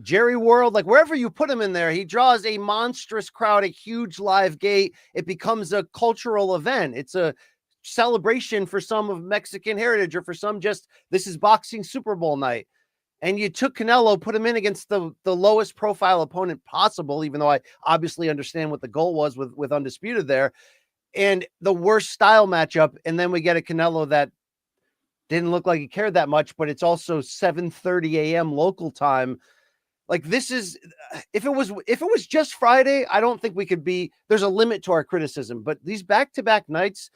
Jerry World, like wherever you put him in there, he draws a monstrous crowd, a huge live gate. It becomes a cultural event. It's a celebration for some of Mexican heritage, or for some just, this is boxing Super Bowl night. And you took Canelo, put him in against the lowest profile opponent possible, even though I obviously understand what the goal was with Undisputed there, and the worst style matchup. And then we get a Canelo that didn't look like he cared that much, but it's also 7:30 a.m. local time. Like, this is, if it was just Friday, I don't think we could be, there's a limit to our criticism, but these back-to-back nights,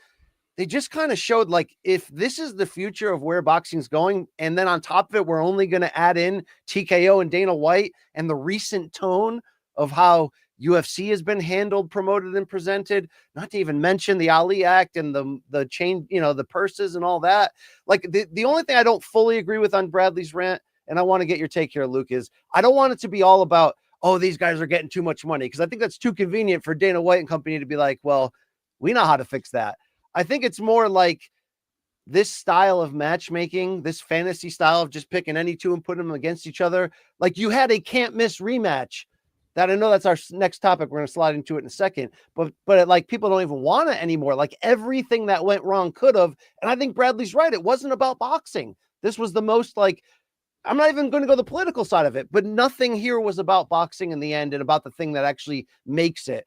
they just kind of showed, like, if this is the future of where boxing's going, and then on top of it, we're only going to add in TKO and Dana White and the recent tone of how UFC has been handled, promoted, and presented. Not to even mention the Ali Act and the chain, the purses and all that. Like the only thing I don't fully agree with on Bradley's rant, and I want to get your take here, Luke, is I don't want it to be all about, oh, these guys are getting too much money, because I think that's too convenient for Dana White and company to be like, well, we know how to fix that. I think it's more like this style of matchmaking, this fantasy style of just picking any two and putting them against each other. Like you had a can't miss rematch that I know that's our next topic. We're going to slide into it in a second, but like people don't even want it anymore. Like everything that went wrong could have. And I think Bradley's right. It wasn't about boxing. This was the most like, I'm not even going to go the political side of it, but nothing here was about boxing in the end and about the thing that actually makes it.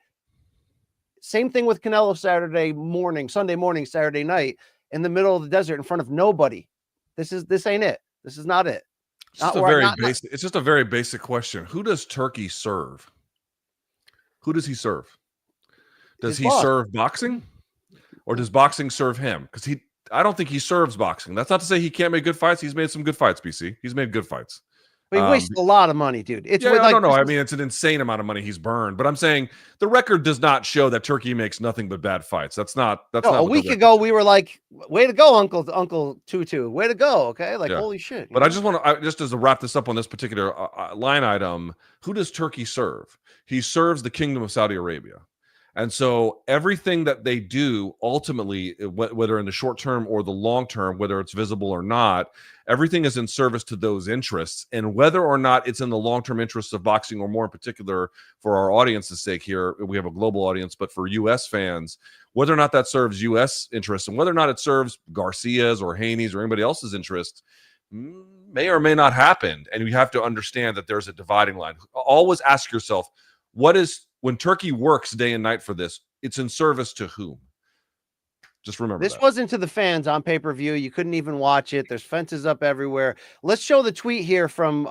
Same thing with Canelo Sunday morning, Saturday night in the middle of the desert in front of nobody. This ain't it. This is not it. It's just a very basic question. Who does Turkey serve? Who does he serve? Does he serve boxing, or does boxing serve him? Because I don't think he serves boxing. That's not to say he can't make good fights. He's made some good fights, BC. He's made good fights. But he wasted a lot of money, dude. I don't know. I mean, it's an insane amount of money he's burned. But I'm saying the record does not show that Turkey makes nothing but bad fights. That's not. A week ago, we were like, "Way to go, Uncle Tutu! Way to go!" Okay, like holy shit. But I just want to, just as to wrap this up on this particular line item, who does Turkey serve? He serves the Kingdom of Saudi Arabia. And so everything that they do, ultimately, whether in the short term or the long term, whether it's visible or not, everything is in service to those interests. And whether or not it's in the long-term interests of boxing, or more in particular for our audience's sake here, we have a global audience, but for U.S. fans, whether or not that serves U.S. interests and whether or not it serves Garcia's or Haney's or anybody else's interest may or may not happen. And you have to understand that there's a dividing line. Always ask yourself, when Turkey works day and night for this, it's in service to whom? Just remember this wasn't to the fans on pay-per-view. You couldn't even watch it. There's fences up everywhere. Let's show the tweet here from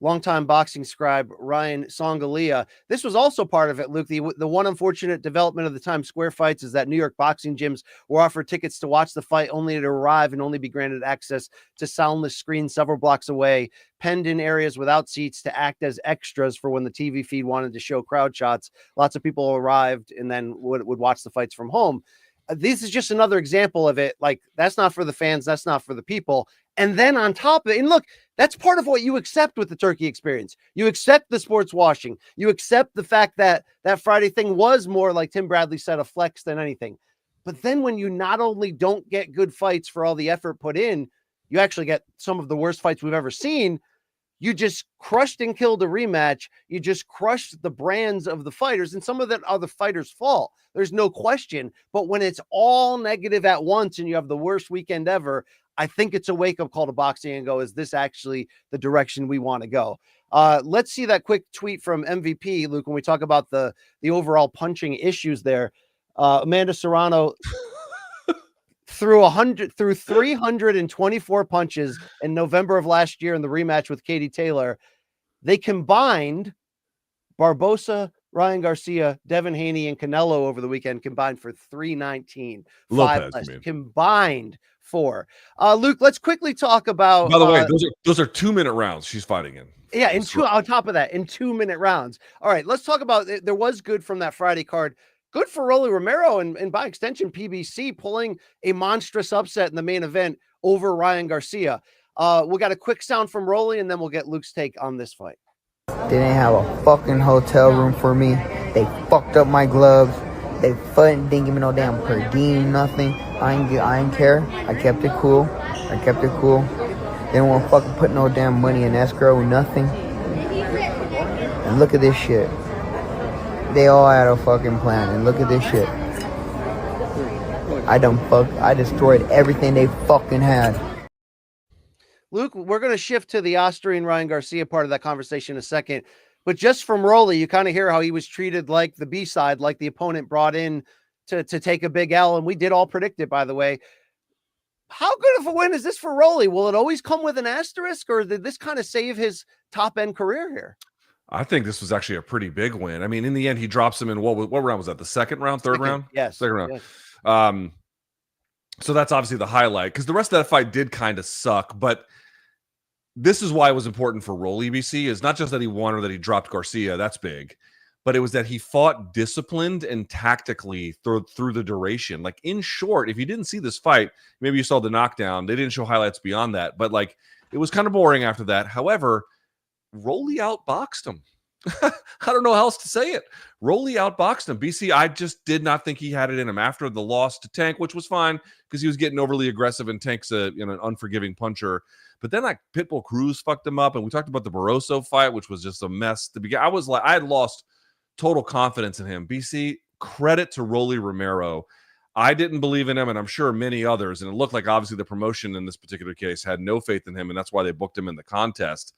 longtime boxing scribe Ryan Sangalia. This was also part of it, Luke. The one unfortunate development of the Times Square fights is that New York boxing gyms were offered tickets to watch the fight only to arrive and only be granted access to soundless screens several blocks away, penned in areas without seats to act as extras for when the TV feed wanted to show crowd shots. Lots of people arrived and then would watch the fights from home. This is just another example of it. Like, that's not for the fans. That's not for the people. And then on top of it, and look, that's part of what you accept with the Turkey experience. You accept the sports washing. You accept the fact that that Friday thing was more, like Tim Bradley said, a flex than anything. But then when you not only don't get good fights for all the effort put in, you actually get some of the worst fights we've ever seen. You just crushed and killed a rematch. You just crushed the brands of the fighters, and some of that are the fighters' fault. There's no question. But when it's all negative at once and you have the worst weekend ever, I think it's a wake-up call to boxing and go, is this actually the direction we want to go? Let's see that quick tweet from MVP, Luke, when we talk about the overall punching issues there. Amanda Serrano threw 324 punches in November of last year in the rematch with Katie Taylor. They combined Barbosa, Ryan Garcia, Devin Haney, and Canelo over the weekend combined for 319. Lopez, combined for. Luke, let's quickly talk about. By the way, those are 2-minute rounds she's fighting in. Yeah, on top of that, in 2-minute rounds. All right, let's talk about. There was good from that Friday card. Good for Rolly Romero and by extension PBC pulling a monstrous upset in the main event over Ryan Garcia. We got a quick sound from Rolly, and then we'll get Luke's take on this fight. They didn't have a fucking hotel room for me. They fucked up my gloves. They didn't give me no damn per diem, nothing. I ain't care. I kept it cool. They didn't want to fucking put no damn money in escrow, nothing. And look at this shit. They all had a fucking plan, and look at this shit. I destroyed everything they fucking had. Luke, we're going to shift to the Austrian Ryan Garcia part of that conversation in a second. But just from Rolly, you kind of hear how he was treated like the B-side, like the opponent brought in to take a big L. And we did all predict it, by the way. How good of a win is this for Rolly? Will it always come with an asterisk, or did this kind of save his top-end career here? I think this was actually a pretty big win. I mean, in the end, he drops him in what round was that? The second round, third round? Yes. Second round. Yes. So that's obviously the highlight, because the rest of that fight did kind of suck. But this is why it was important for Rolly, BC, is not just that he won or that he dropped Garcia. That's big. but it was that he fought disciplined and tactically through the duration. Like, in short, if you didn't see this fight, maybe you saw the knockdown. They didn't show highlights beyond that, but like, it was kind of boring after that. However, Rolly outboxed him. I don't know how else to say it. Rolly outboxed him. BC, I just did not think he had it in him after the loss to Tank, which was fine because he was getting overly aggressive, and Tank's an unforgiving puncher. But then like Pitbull Cruz fucked him up, and we talked about the Barroso fight, which was just a mess. I had lost total confidence in him. BC, credit to Rolly Romero. I didn't believe in him, and I'm sure many others. And it looked like obviously the promotion in this particular case had no faith in him, and that's why they booked him in the contest.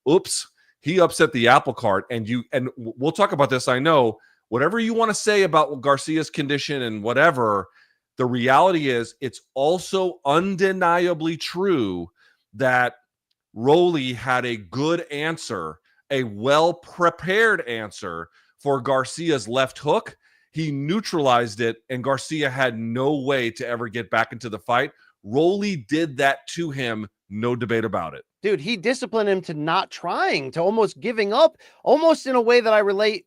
Oops. He upset the apple cart, and we'll talk about this. I know whatever you want to say about Garcia's condition and whatever, the reality is it's also undeniably true that Rolly had a good answer, a well-prepared answer for Garcia's left hook. He neutralized it, and Garcia had no way to ever get back into the fight. Rolly did that to him, no debate about it. Dude, he disciplined him to not trying, to almost giving up, almost in a way that I relate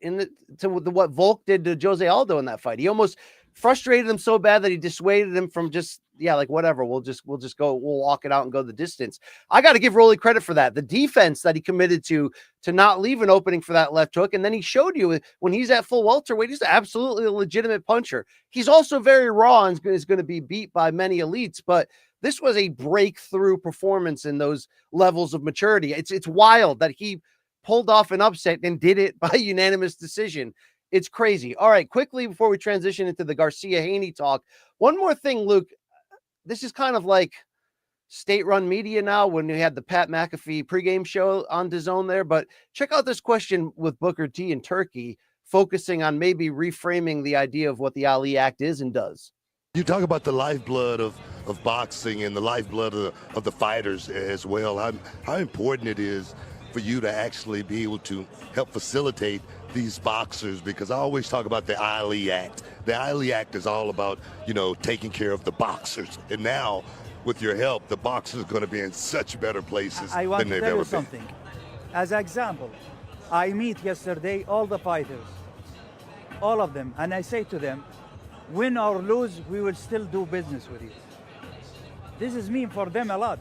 to what Volk did to Jose Aldo in that fight. He almost frustrated him so bad that he dissuaded him from just, like, whatever, we'll just go, we'll walk it out and go the distance. I got to give Rolly credit for that. The defense that he committed to not leave an opening for that left hook. And then he showed you when he's at full welterweight, he's absolutely a legitimate puncher. He's also very raw and is going to be beat by many elites, but this was a breakthrough performance in those levels of maturity. It's wild that he pulled off an upset and did it by unanimous decision. It's crazy. All right, quickly before we transition into the Garcia-Haney talk, one more thing, Luke. This is kind of like state-run media now when we had the Pat McAfee pregame show on DAZN there, but check out this question with Booker T in Turkey, focusing on maybe reframing the idea of what the Ali Act is and does. You talk about the lifeblood of boxing and the lifeblood of the fighters as well. How important it is for you to actually be able to help facilitate these boxers, because I always talk about the Ali Act. The Ali Act is all about, taking care of the boxers. And now, with your help, the boxers are going to be in such better places I want than to they've tell ever you been. something. As an example, I meet yesterday all the fighters, all of them, and I say to them, win or lose, we will still do business with you. This is mean for them a lot.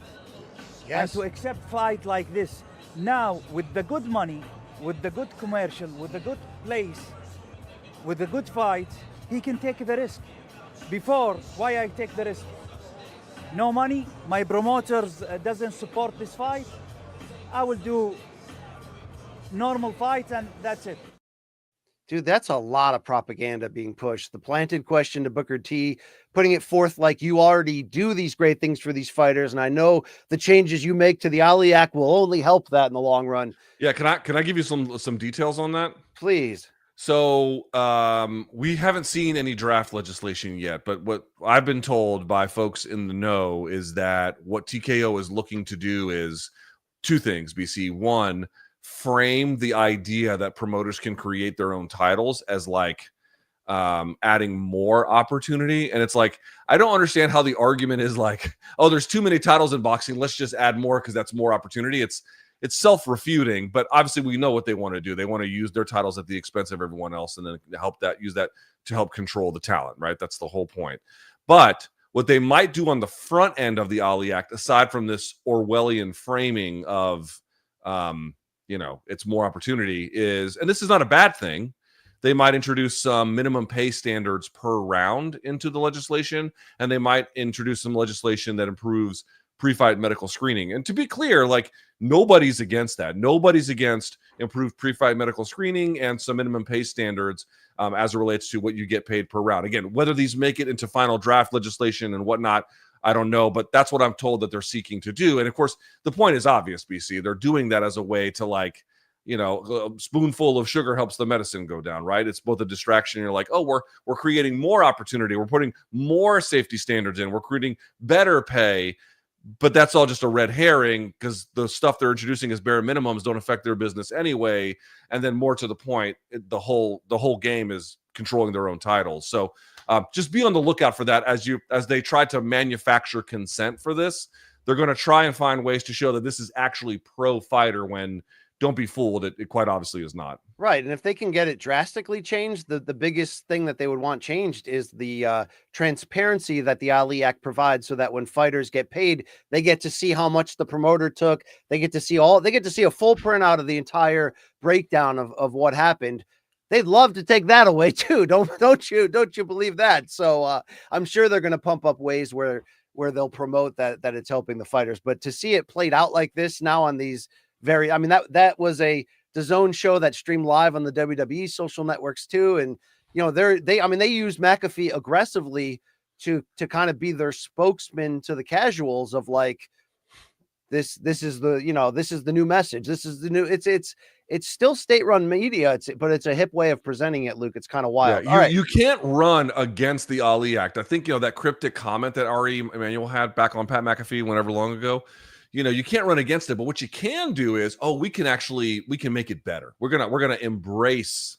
Yes. And to accept fight like this, now with the good money, with the good commercial, with the good place, with the good fight, he can take the risk. Before, why I take the risk? No money, my promoters doesn't support this fight, I will do normal fights and that's it. Dude, that's a lot of propaganda being pushed. The planted question to Booker T, putting it forth like you already do these great things for these fighters. And I know the changes you make to the Ali Act will only help that in the long run. Yeah, can I give you some details on that? Please. So we haven't seen any draft legislation yet, but what I've been told by folks in the know is that what TKO is looking to do is two things, BC. One, frame the idea that promoters can create their own titles as like adding more opportunity. And it's like, I don't understand how the argument is like, oh, there's too many titles in boxing, let's just add more because that's more opportunity. It's self-refuting, but obviously we know what they want to do. They want to use their titles at the expense of everyone else and then use that to help control the talent, right? That's the whole point. But what they might do on the front end of the Ali Act, aside from this Orwellian framing of it's more opportunity, is, and this is not a bad thing, they might introduce some minimum pay standards per round into the legislation, and they might introduce some legislation that improves pre-fight medical screening. And to be clear, like, nobody's against that. Nobody's against improved pre-fight medical screening and some minimum pay standards as it relates to what you get paid per round. Again, whether these make it into final draft legislation and whatnot, I don't know, but that's what I'm told that they're seeking to do. And of course, the point is obvious, BC. They're doing that as a way to, like, a spoonful of sugar helps the medicine go down, right? It's both a distraction. You're like, oh, we're creating more opportunity. We're putting more safety standards in. We're creating better pay. But that's all just a red herring because the stuff they're introducing as bare minimums don't affect their business anyway. And then more to the point, the whole game is controlling their own titles. So just be on the lookout for that as they try to manufacture consent for this. They're going to try and find ways to show that this is actually pro-fighter when don't be fooled. It quite obviously is not. Right. And if they can get it drastically changed, the biggest thing that they would want changed is the transparency that the Ali Act provides, so that when fighters get paid, they get to see how much the promoter took. They get to see a full printout of the entire breakdown of what happened. They'd love to take that away too. Don't you believe that? So I'm sure they're going to pump up ways where they'll promote that it's helping the fighters. But to see it played out like this now on these that was the Zone show that streamed live on the WWE social networks too. And, they used McAfee aggressively to kind of be their spokesman to the casuals of like, this is the new message. This is the new, it's still state-run media, but it's a hip way of presenting it, Luke. It's kind of wild. Yeah, you can't run against the Ali Act. I think, that cryptic comment that Ari Emanuel had back on Pat McAfee whenever long ago, you can't run against it, but what you can do is, we can make it better. We're going to embrace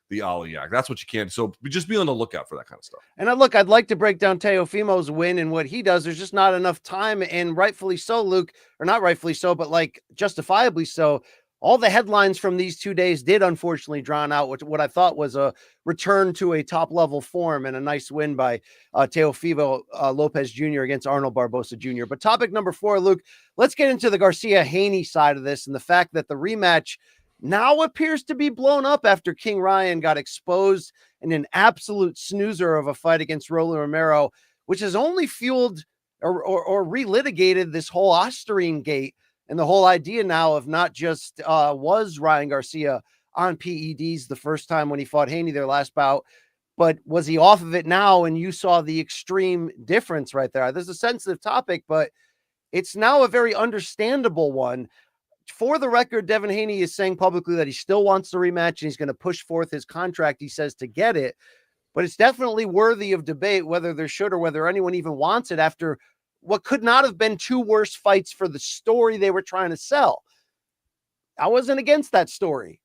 the Ali Act. That's what you can. So just be on the lookout for that kind of stuff. And I'd like to break down Teofimo's win and what he does. There's just not enough time, and rightfully so, Luke, or not rightfully so, but like justifiably so. All the headlines from these 2 days did unfortunately drown out what I thought was a return to a top-level form and a nice win by Teofimo Lopez Jr. against Arnold Barbosa Jr. But topic number 4, Luke, let's get into the Garcia-Haney side of this and the fact that the rematch now appears to be blown up after King Ryan got exposed in an absolute snoozer of a fight against Rolly Romero, which has only fueled or relitigated this whole Osterine gate. And the whole idea now of not just was Ryan Garcia on PEDs the first time when he fought Haney their last bout, but was he off of it now? And you saw the extreme difference right there. There's a sensitive topic, but it's now a very understandable one. For the record, Devin Haney is saying publicly that he still wants the rematch and he's going to push forth his contract, he says, to get it. But it's definitely worthy of debate whether there should or whether anyone even wants it after what could not have been 2 worse fights for the story they were trying to sell. I wasn't against that story.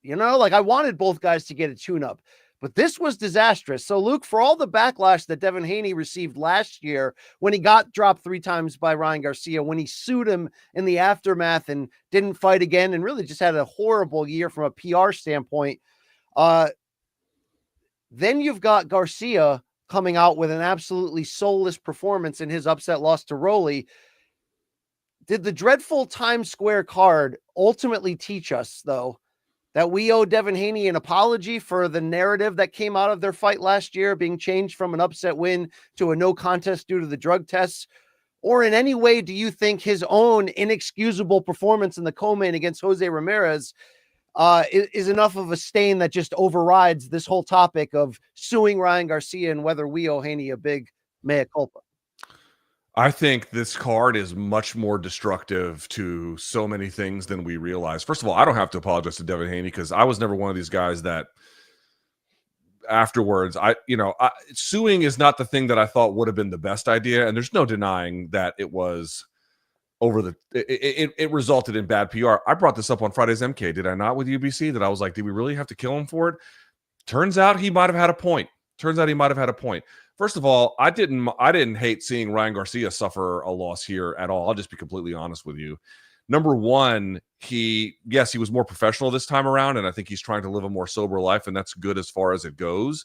I wanted both guys to get a tune-up, but this was disastrous. So, Luke, for all the backlash that Devin Haney received last year when he got dropped 3 times by Ryan Garcia, when he sued him in the aftermath and didn't fight again and really just had a horrible year from a PR standpoint, then you've got Garcia coming out with an absolutely soulless performance in his upset loss to Rolly. Did the dreadful Times Square card ultimately teach us, though, that we owe Devin Haney an apology for the narrative that came out of their fight last year being changed from an upset win to a no contest due to the drug tests? Or in any way, do you think his own inexcusable performance in the co-main against Jose Ramirez is enough of a stain that just overrides this whole topic of suing Ryan Garcia and whether we owe Haney a big mea culpa? I think this card is much more destructive to so many things than we realize. First of all, I don't have to apologize to Devin Haney because I was never one of these guys that afterwards, suing is not the thing that I thought would have been the best idea. And there's no denying that it was it resulted in bad PR. I brought this up on Friday's MK, did I not, with UBC, that I was like, did we really have to kill him for it? Turns out he might have had a point. First of all, I didn't hate seeing Ryan Garcia suffer a loss here at all. I'll just be completely honest with you. Number one, he was more professional this time around, and I think he's trying to live a more sober life, and that's good as far as it goes.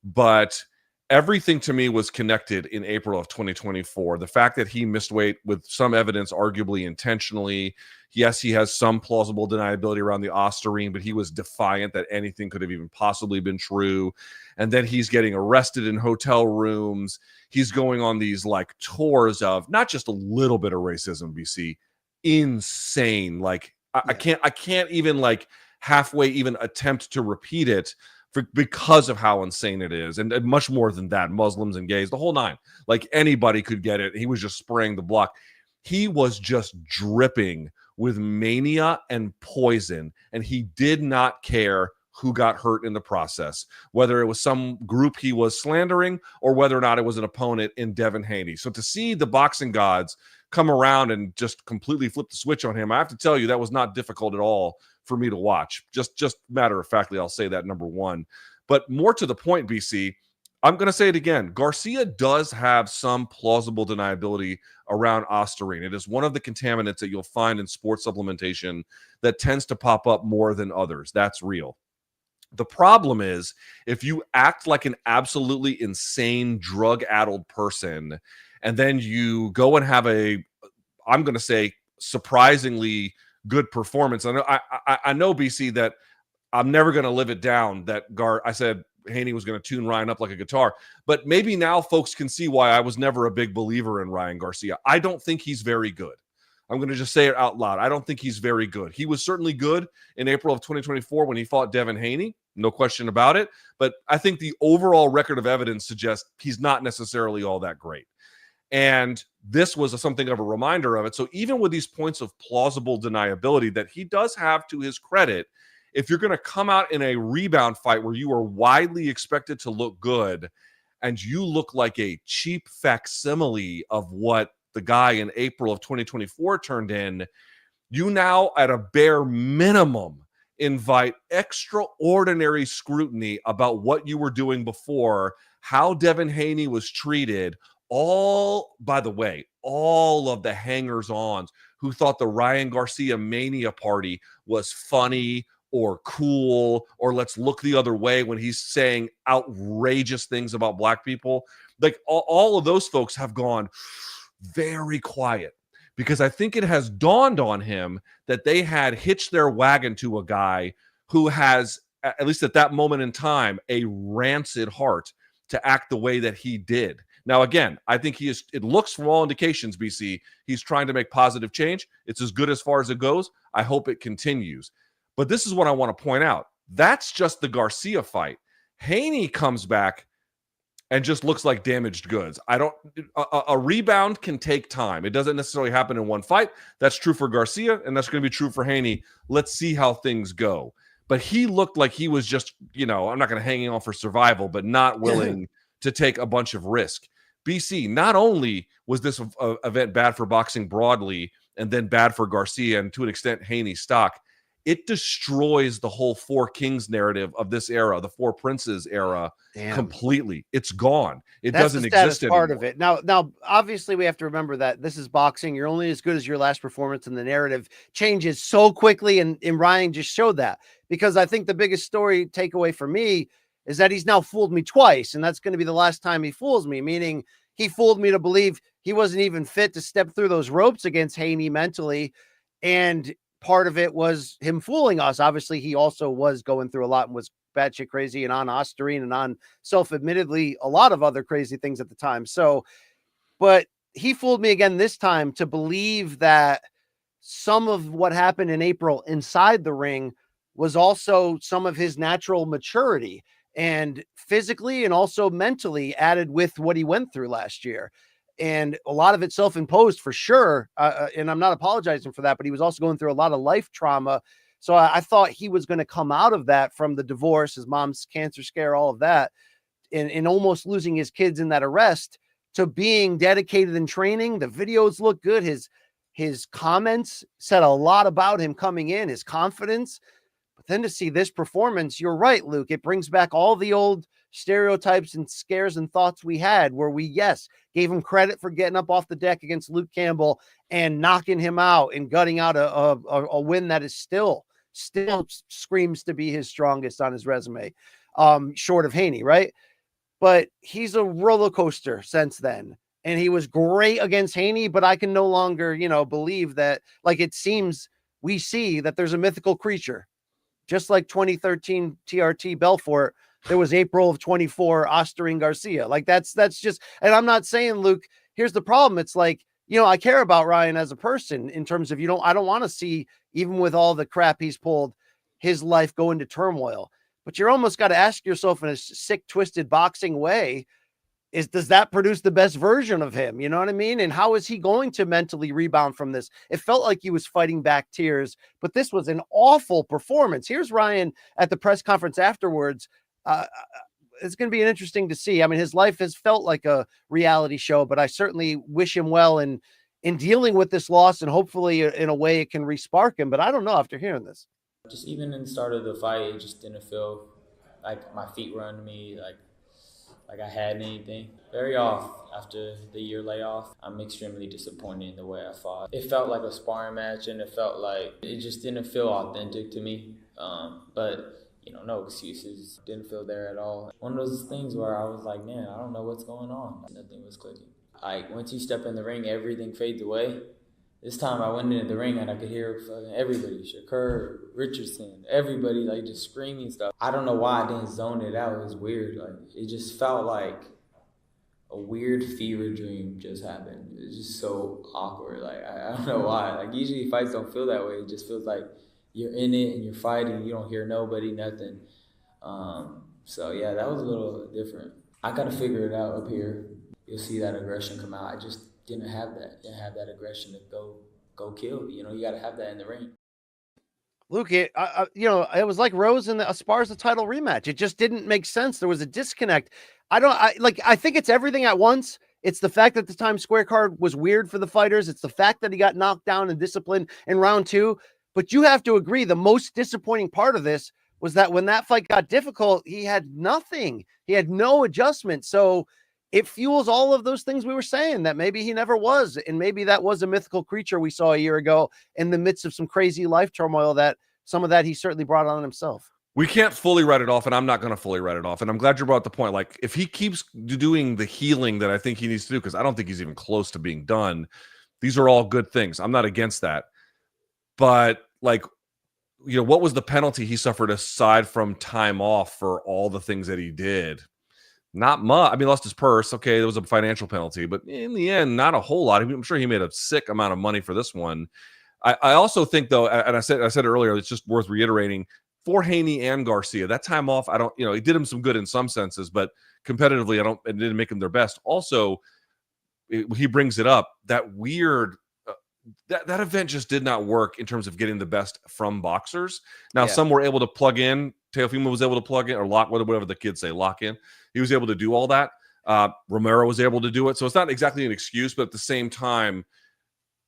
But everything to me was connected in April of 2024. The fact that he missed weight with some evidence, arguably intentionally. Yes, he has some plausible deniability around the Osterine, but he was defiant that anything could have even possibly been true. And then he's getting arrested in hotel rooms. He's going on these like tours of not just a little bit of racism, BC, insane. Like I can't even like halfway even attempt to repeat it because of how insane it is. And much more than that, Muslims and gays, the whole nine, like anybody could get it. He was just spraying the block. He was just dripping with mania and poison, and he did not care who got hurt in the process, whether it was some group he was slandering or whether or not it was an opponent in Devin Haney. So to see the boxing gods come around and just completely flip the switch on him, I have to tell you, that was not difficult at all for me to watch. Just matter of factly, I'll say that, number one. But more to the point, BC, I'm going to say it again. Garcia does have some plausible deniability around ostarine. It is one of the contaminants that you'll find in sports supplementation that tends to pop up more than others. That's real. The problem is if you act like an absolutely insane drug-addled person and then you go and have I'm going to say, surprisingly good performance. I know, BC, that I'm never going to live it down that I said Haney was going to tune Ryan up like a guitar, but maybe now folks can see why I was never a big believer in Ryan Garcia. I don't think he's very good. I'm going to just say it out loud. I don't think he's very good. He was certainly good in April of 2024 when he fought Devin Haney, no question about it, but I think the overall record of evidence suggests he's not necessarily all that great. And this was something of a reminder of it. So even with these points of plausible deniability that he does have to his credit, if you're going to come out in a rebound fight where you are widely expected to look good and you look like a cheap facsimile of what the guy in April of 2024 turned in, you now at a bare minimum invite extraordinary scrutiny about what you were doing before, how Devin Haney was treated. By the way, all of the hangers-ons who thought the Ryan Garcia mania party was funny or cool or let's look the other way when he's saying outrageous things about black people, like all of those folks have gone very quiet because I think it has dawned on him that they had hitched their wagon to a guy who has, at least at that moment in time, a rancid heart to act the way that he did. Now, again, I think it looks from all indications, BC, he's trying to make positive change. It's as good as far as it goes. I hope it continues. But this is what I want to point out. That's just the Garcia fight. Haney comes back and just looks like damaged goods. A rebound can take time. It doesn't necessarily happen in one fight. That's true for Garcia, and that's going to be true for Haney. Let's see how things go. But he looked like he was just, I'm not going to hang on for survival, but not willing to take a bunch of risk. BC, not only was this event bad for boxing broadly and then bad for Garcia and to an extent Haney's stock, it destroys the whole Four Kings narrative of this era, the Four Princes era, completely. It's gone. It doesn't exist anymore. Part of it. Now, obviously, we have to remember that this is boxing. You're only as good as your last performance, and the narrative changes so quickly. And Ryan just showed that, because I think the biggest story takeaway for me is that he's now fooled me twice, and that's going to be the last time he fools me, meaning he fooled me to believe he wasn't even fit to step through those ropes against Haney mentally, and part of it was him fooling us. Obviously, he also was going through a lot and was batshit crazy and on ostarine and on self-admittedly a lot of other crazy things at the time. So, but he fooled me again this time to believe that some of what happened in April inside the ring was also some of his natural maturity, and physically and also mentally added with what he went through last year. And a lot of it self-imposed for sure. And I'm not apologizing for that, but he was also going through a lot of life trauma. So I thought he was going to come out of that from the divorce, his mom's cancer scare, all of that, and almost losing his kids in that arrest, to being dedicated in training. The videos look good. His comments said a lot about him coming in, his confidence. But then to see this performance, you're right, Luke, it brings back all the old stereotypes and scares and thoughts we had, where we, yes, gave him credit for getting up off the deck against Luke Campbell and knocking him out and gutting out a win that is still screams to be his strongest on his resume, short of Haney, right? But he's a roller coaster since then. And he was great against Haney, but I can no longer, believe that, like, it seems we see that there's a mythical creature. Just like 2013 TRT Belfort, there was April of 24 Ostarine Garcia. Like that's just, and I'm not saying, Luke, here's the problem. It's like, I care about Ryan as a person in terms of, I don't want to see, even with all the crap he's pulled, his life go into turmoil. But you're almost got to ask yourself in a sick, twisted boxing way, does that produce the best version of him? You know what I mean? And how is he going to mentally rebound from this? It felt like he was fighting back tears, but this was an awful performance. Here's Ryan at the press conference afterwards. It's going to be interesting to see. I mean, his life has felt like a reality show, but I certainly wish him well in dealing with this loss, and hopefully in a way it can re-spark him. But I don't know after hearing this. Just even in the start of the fight, it just didn't feel like my feet were under me. Like like I had anything. Very off after the year layoff. I'm extremely disappointed in the way I fought. It felt like a sparring match, and it felt like it just didn't feel authentic to me. But you know, no excuses. Didn't feel there at all. One of those things where I was like, man, I don't know what's going on. Nothing was clicking. Like, once you step in the ring, everything fades away. This time I went into the ring and I could hear fucking everybody, Shakur, Richardson, everybody like just screaming stuff. I don't know why I didn't zone it out. It was weird. Like, it just felt like a weird fever dream just happened. It was just so awkward. Like, I don't know why. Like, usually fights don't feel that way. It just feels like you're in it and you're fighting. You don't hear nobody, nothing. So yeah, that was a little different. I got to figure it out up here. You'll see that aggression come out. I just didn't have that. Didn't have that aggression to go kill. You know, you got to have that in the ring. Luke, it was like Rose in the Esparza title rematch. It just didn't make sense. There was a disconnect. I think it's everything at once. It's the fact that the Times Square card was weird for the fighters. It's the fact that he got knocked down and disciplined in round 2. But you have to agree, the most disappointing part of this was that when that fight got difficult, he had nothing. He had no adjustment. So it fuels all of those things we were saying, that maybe he never was. And maybe that was a mythical creature we saw a year ago in the midst of some crazy life turmoil, that some of that he certainly brought on himself. We can't fully write it off, and I'm not going to fully write it off. And I'm glad you brought the point. Like, if he keeps doing the healing that I think he needs to do, because I don't think he's even close to being done, these are all good things. I'm not against that. But, like, you know, what was the penalty he suffered aside from time off for all the things that he did? Not much. I mean, he lost his purse. Okay, there was a financial penalty, but in the end, not a whole lot. I'm sure he made a sick amount of money for this one. I also think, though, and I said it earlier, it's just worth reiterating, for Haney and Garcia, that time off, it did him some good in some senses, but competitively, it didn't make him their best. Also, he brings it up, that weird, that event just did not work in terms of getting the best from boxers. Now, some were able to plug in. Teofimo was able to plug in, or lock, whatever the kids say, lock in. He was able to do all that. Romero was able to do it. So it's not exactly an excuse, but at the same time,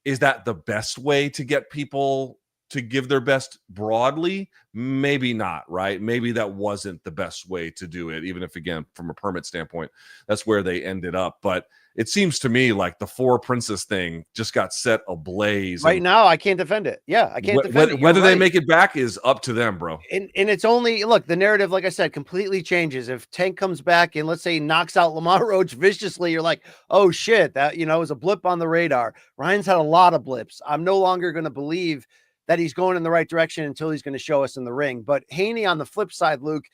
is that the best way to get people to give their best broadly? Maybe not, right? Maybe that wasn't the best way to do it, even if, again, from a permit standpoint, that's where they ended up. But it seems to me like the Four Princess thing just got set ablaze. Right now, I can't defend it. Yeah, I can't defend it. Whether they make it back is up to them, bro. And it's only, look, the narrative, like I said, completely changes. If Tank comes back and, let's say, he knocks out Lamar Roach viciously, you're like, oh shit, that, was a blip on the radar. Ryan's had a lot of blips. I'm no longer going to believe that he's going in the right direction until he's going to show us in the ring. But Haney, on the flip side, Luke,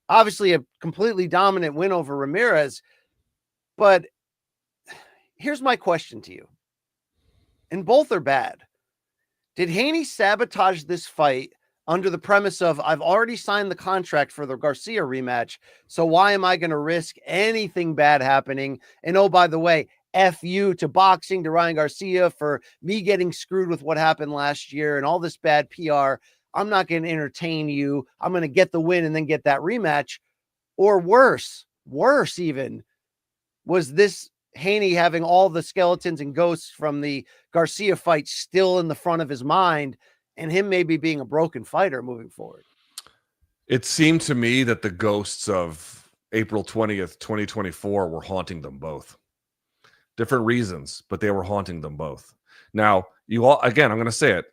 obviously a completely dominant win over Ramirez. But here's my question to you. And both are bad. Did Haney sabotage this fight under the premise of, I've already signed the contract for the Garcia rematch, so why am I going to risk anything bad happening? And oh, by the way, F you to boxing, to Ryan Garcia, for me getting screwed with what happened last year and all this bad PR. I'm not going to entertain you. I'm going to get the win and then get that rematch. Or worse even, was this Haney having all the skeletons and ghosts from the Garcia fight still in the front of his mind, and him maybe being a broken fighter moving forward? It seemed to me that the ghosts of April 20th, 2024 were haunting them both. Different reasons, but they were haunting them both. Now, again, I'm going to say it.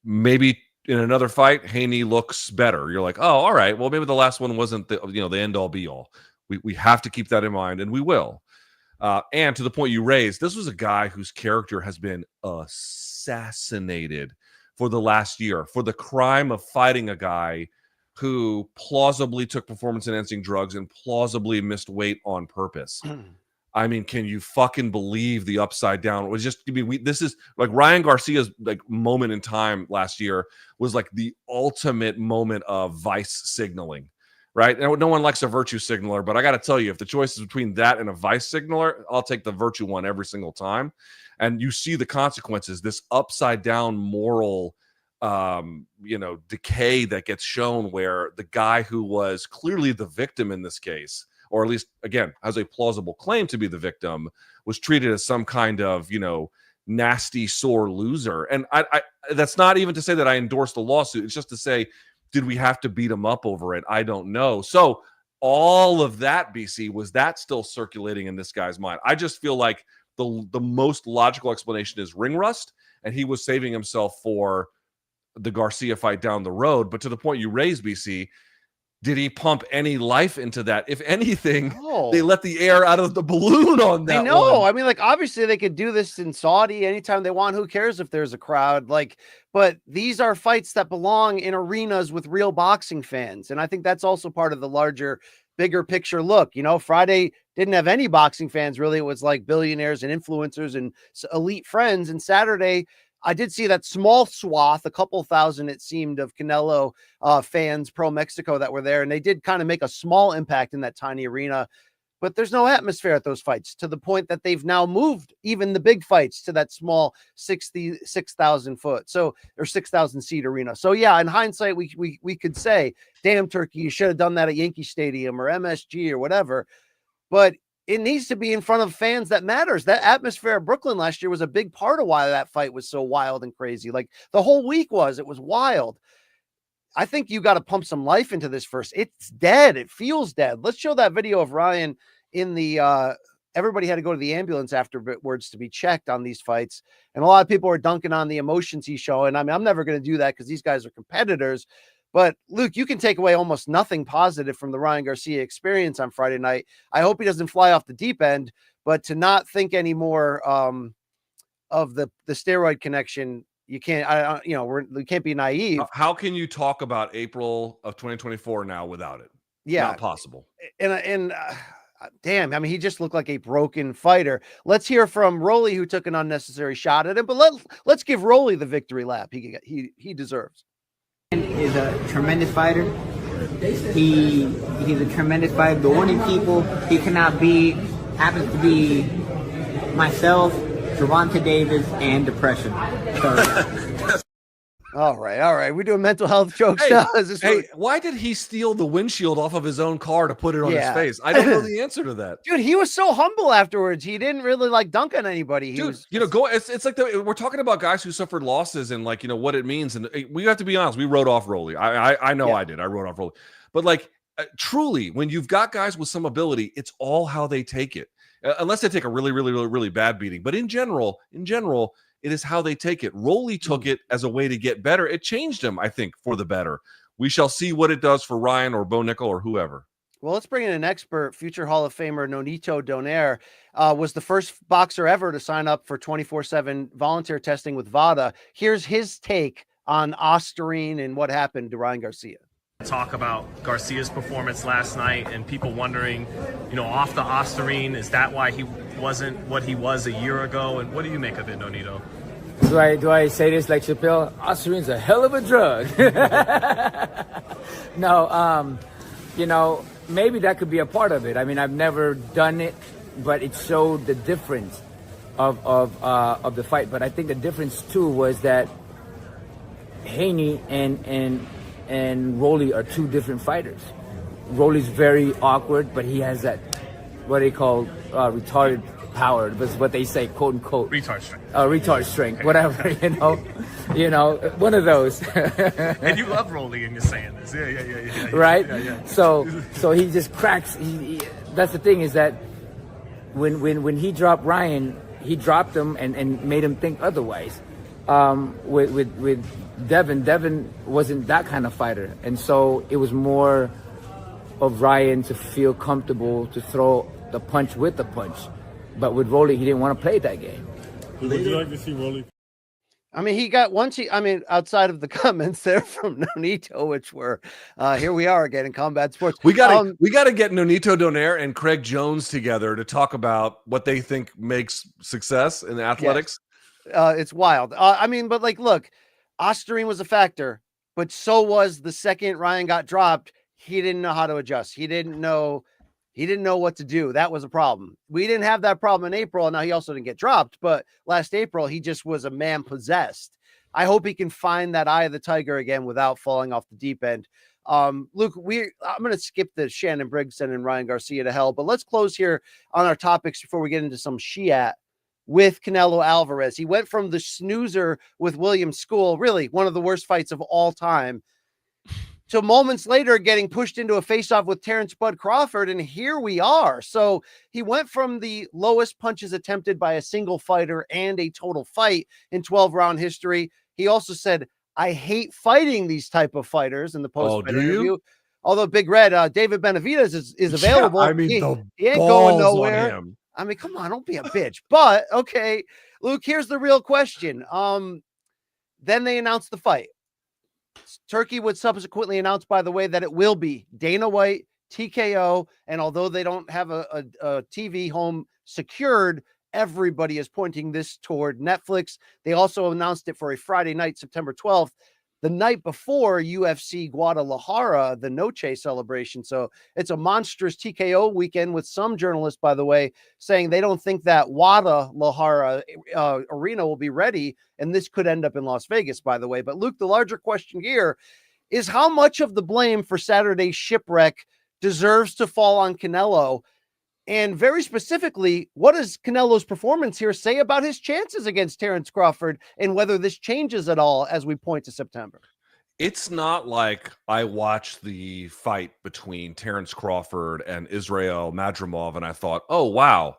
Maybe in another fight, Haney looks better. You're like, oh, all right. Well, maybe the last one wasn't the end all be all. We have to keep that in mind, and we will. And to the point you raised, this was a guy whose character has been assassinated for the last year for the crime of fighting a guy who plausibly took performance-enhancing drugs and plausibly missed weight on purpose. I mean, can you fucking believe the upside down? It was just, this is like Ryan Garcia's moment in time last year was like the ultimate moment of vice signaling, right? And no one likes a virtue signaler, but I got to tell you, if the choice is between that and a vice signaler, I'll take the virtue one every single time. And you see the consequences, this upside down moral, decay that gets shown, where the guy who was clearly the victim in this case, or at least, again, has a plausible claim to be the victim, was treated as some kind of, nasty, sore loser. And I that's not even to say that I endorse the lawsuit. It's just to say, did we have to beat him up over it? I don't know. So all of that, BC, was that still circulating in this guy's mind? I just feel like the most logical explanation is ring rust, and he was saving himself for the Garcia fight down the road. But to the point you raised, BC, did he pump any life into that? If anything, they let the air out of the balloon on that. I know. one. I mean, like, obviously they could do this in Saudi anytime they want. Who cares if there's a crowd? Like, but these are fights that belong in arenas with real boxing fans. And I think that's also part of the larger, bigger picture look. You know, Friday didn't have any boxing fans, really. It was like billionaires and influencers and elite friends. And Saturday, I did see that small swath, a couple thousand, it seemed, of Canelo fans pro Mexico that were there. And they did kind of make a small impact in that tiny arena. But there's no atmosphere at those fights, to the point that they've now moved even the big fights to that small 6,000 foot, or 6,000 seat arena. So yeah, in hindsight, we could say, damn, Turkey, you should have done that at Yankee Stadium or MSG or whatever. But it needs to be in front of fans that matters. That atmosphere at Brooklyn last year was a big part of why that fight was so wild and crazy. Like the whole week it was wild. I think you got to pump some life into this first. It's dead. It feels dead. Let's show that video of Ryan in the, everybody had to go to the ambulance afterwards to be checked on these fights. And a lot of people are dunking on the emotions he's showing. I mean, I'm never going to do that because these guys are competitors. But Luke, you can take away almost nothing positive from the Ryan Garcia experience on Friday night. I hope he doesn't fly off the deep end, but to not think anymore of the steroid connection, you can't. We can't be naive. How can you talk about April of 2024 now without it? Yeah, not possible. And damn, I mean, he just looked like a broken fighter. Let's hear from Rolly, who took an unnecessary shot at him. But let's give Rolly the victory lap he deserves. Is a tremendous fighter. He's a tremendous fighter. The only people he cannot beat happens to be myself, Gervonta Davis, and depression. So, all right. We're doing mental health jokes now. Why did he steal the windshield off of his own car to put it on his face? I don't know the answer to that. Dude, he was so humble afterwards. He didn't really like dunk on anybody. It's like we're talking about guys who suffered losses and like, what it means. And we have to be honest. We wrote off Rolly. I know I did. I wrote off Rolly. But truly, when you've got guys with some ability, it's all how they take it. Unless they take a really, really, really, really bad beating. But in general, it is how they take it. Rolly took it as a way to get better. It changed him, I think, for the better. We shall see what it does for Ryan or Bo Nickal or whoever. Well, let's bring in an expert. Future Hall of Famer Nonito Donaire was the first boxer ever to sign up for 24/7 volunteer testing with VADA. Here's his take on Osterine and what happened to Ryan Garcia. Talk about Garcia's performance last night and people wondering, off the Osterine, is that why he wasn't what he was a year ago? And what do you make of it, Nonito? Do I say this like Chappelle? Osterine's a hell of a drug. No, maybe that could be a part of it. I mean, I've never done it, but it showed the difference of the fight. But I think the difference too was that Haney and Rolly are two different fighters. Rolly's very awkward, but he has that what they call retarded power. That's what they say, quote unquote. Retard strength. Retard strength, whatever. One of those. And you love Rolly, and you're saying this, yeah. Right. Yeah. So he just cracks. That's the thing is that when he dropped Ryan, he dropped him and made him think otherwise. With Devin wasn't that kind of fighter, and so it was more of Ryan to feel comfortable to throw the punch with the punch. But with Rolly, he didn't want to play that game. Would you like to see Rolly? I mean, he got outside of the comments there from Nonito, which were here we are again in combat sports. We got to get Nonito Donaire and Craig Jones together to talk about what they think makes success in athletics. Yes. It's wild. But look, Osterine was a factor, but so was the second Ryan got dropped. He didn't know how to adjust. He didn't know what to do. That was a problem. We didn't have that problem in April. Now he also didn't get dropped, but last April he just was a man possessed. I hope he can find that eye of the tiger again without falling off the deep end. Luke, I'm going to skip the Shannon Brigson and Ryan Garcia to hell, but let's close here on our topics before we get into some Shiat with Canelo Alvarez. He went from the snoozer with William School, really one of the worst fights of all time, to moments later getting pushed into a face-off with Terrence Bud Crawford, and here we are. So he went from the lowest punches attempted by a single fighter and a total fight in 12-round history. He also said, I hate fighting these type of fighters in the post-fight interview. Although Big Red, David Benavidez is available. Yeah, I mean, he ain't balls going on nowhere. him. I mean, come on, don't be a bitch. But okay, Luke, here's the real question. Then they announced the fight. Turkey would subsequently announce, by the way, that it will be Dana White, TKO, and although they don't have a TV home secured, everybody is pointing this toward Netflix. They also announced it for a Friday night, September 12th, the night before UFC Guadalajara, the Noche celebration. So it's a monstrous TKO weekend, with some journalists, by the way, saying they don't think that Guadalajara arena will be ready, and this could end up in Las Vegas, by the way. But Luke, the larger question here is how much of the blame for Saturday's shipwreck deserves to fall on Canelo? And very specifically, what does Canelo's performance here say about his chances against Terrence Crawford, and whether this changes at all as we point to September? It's not like I watched the fight between Terrence Crawford and Israel Madrimov and I thought, oh, wow,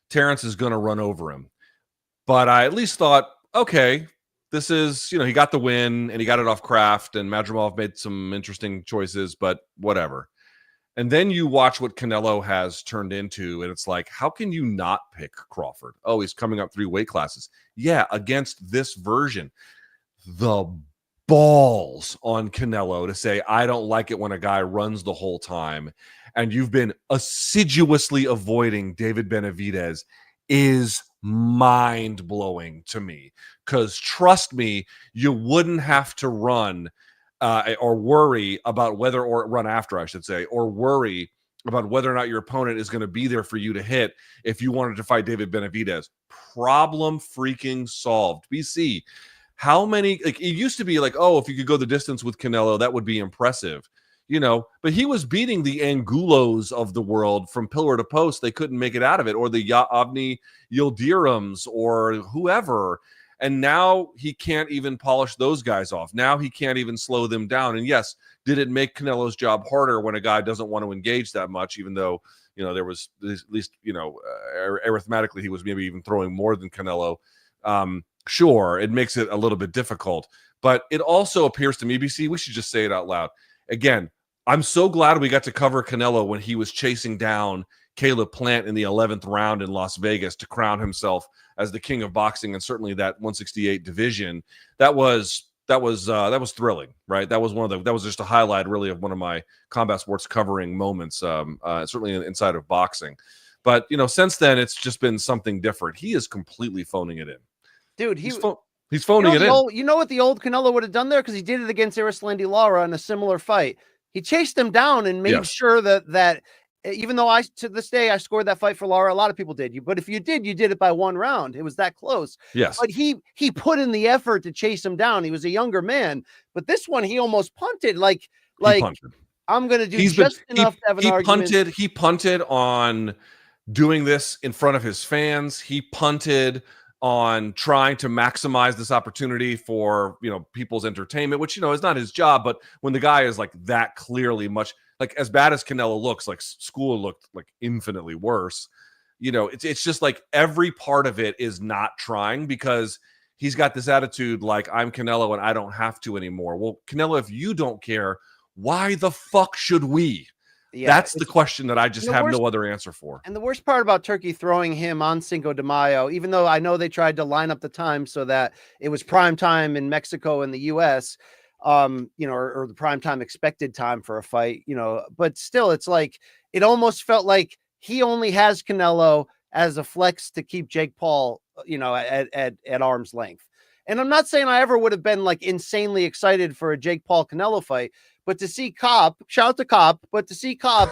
Terrence is going to run over him. But I at least thought, okay, this is, he got the win and he got it off craft, and Madrimov made some interesting choices, but whatever. And then you watch what Canelo has turned into, and it's like, how can you not pick Crawford? Oh, he's coming up 3 weight classes. Yeah, against this version. The balls on Canelo to say, I don't like it when a guy runs the whole time, and you've been assiduously avoiding David Benavidez, is mind-blowing to me. Because trust me, you wouldn't have to run or worry about whether, or run after, I should say, or worry about whether or not your opponent is going to be there for you to hit if you wanted to fight David Benavidez. Problem freaking solved. BC, how many, like, it used to be like, oh, if you could go the distance with Canelo, that would be impressive, but he was beating the Angulos of the world from pillar to post. They couldn't make it out of it, or the Avni Yildirams or whoever. And now he can't even polish those guys off. Now he can't even slow them down. And yes, did it make Canelo's job harder when a guy doesn't want to engage that much, even though, there was at least, arithmetically, he was maybe even throwing more than Canelo. Sure, it makes it a little bit difficult. But it also appears to me, BC, we should just say it out loud. Again, I'm so glad we got to cover Canelo when he was chasing down Caleb Plant in the 11th round in Las Vegas to crown himself as the king of boxing, and certainly that 168 division. That was thrilling, right? That was just a highlight, really, of one of my combat sports covering moments, certainly inside of boxing. But since then, it's just been something different. He is completely phoning it in, dude. He's phoning it in. You know what the old Canelo would have done there, because he did it against Erislandy Lara in a similar fight. He chased him down and made sure that even though to this day I scored that fight for Lara, a lot of people did. But if you did it by 1 round. It was that close. Yes. But he put in the effort to chase him down. He was a younger man, but this one he almost punted. Like I'm going to do enough to have an argument. He punted on doing this in front of his fans. He punted on trying to maximize this opportunity for, people's entertainment, which, is not his job. But when the guy is like that clearly much, like, as bad as Canelo looks, like School looked like infinitely worse. It's just like every part of it is not trying, because he's got this attitude like, I'm Canelo and I don't have to anymore. Well, Canelo, if you don't care, why the fuck should we? Yeah, that's the question that I just have no other answer for. And the worst part about Turkey throwing him on Cinco de Mayo, even though I know they tried to line up the time so that it was prime time in Mexico and the US, or the prime time expected time for a fight, but still, it's like, it almost felt like he only has Canelo as a flex to keep Jake Paul, at arm's length. And I'm not saying I ever would have been like insanely excited for a Jake Paul Canelo fight, but to see Cop, shout out to Cop, but to see Cop,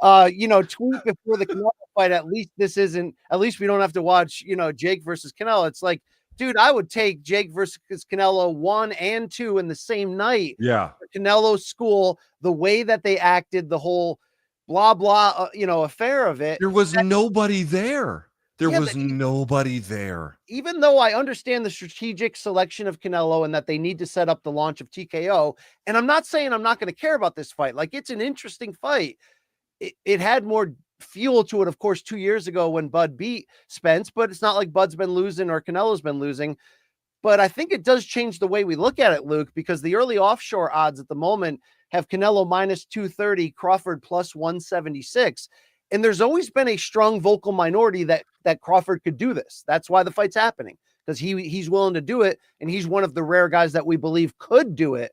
tweet before the Canelo fight, at least we don't have to watch, Jake versus Canelo. It's like, dude, I would take Jake versus Canelo 1 and 2 in the same night. Yeah. Canelo's School, the way that they acted, the whole blah, blah, affair of it. There was nobody there. There was nobody there. Even though I understand the strategic selection of Canelo and that they need to set up the launch of TKO, and I'm not saying I'm not going to care about this fight. Like, it's an interesting fight. It had more fuel to it, of course, 2 years ago when Bud beat Spence, but it's not like Bud's been losing or Canelo's been losing. But I think it does change the way we look at it, Luke, because the early offshore odds at the moment have Canelo minus 230, Crawford plus 176. And there's always been a strong vocal minority that Crawford could do this. That's why the fight's happening, because he's willing to do it, and he's one of the rare guys that we believe could do it.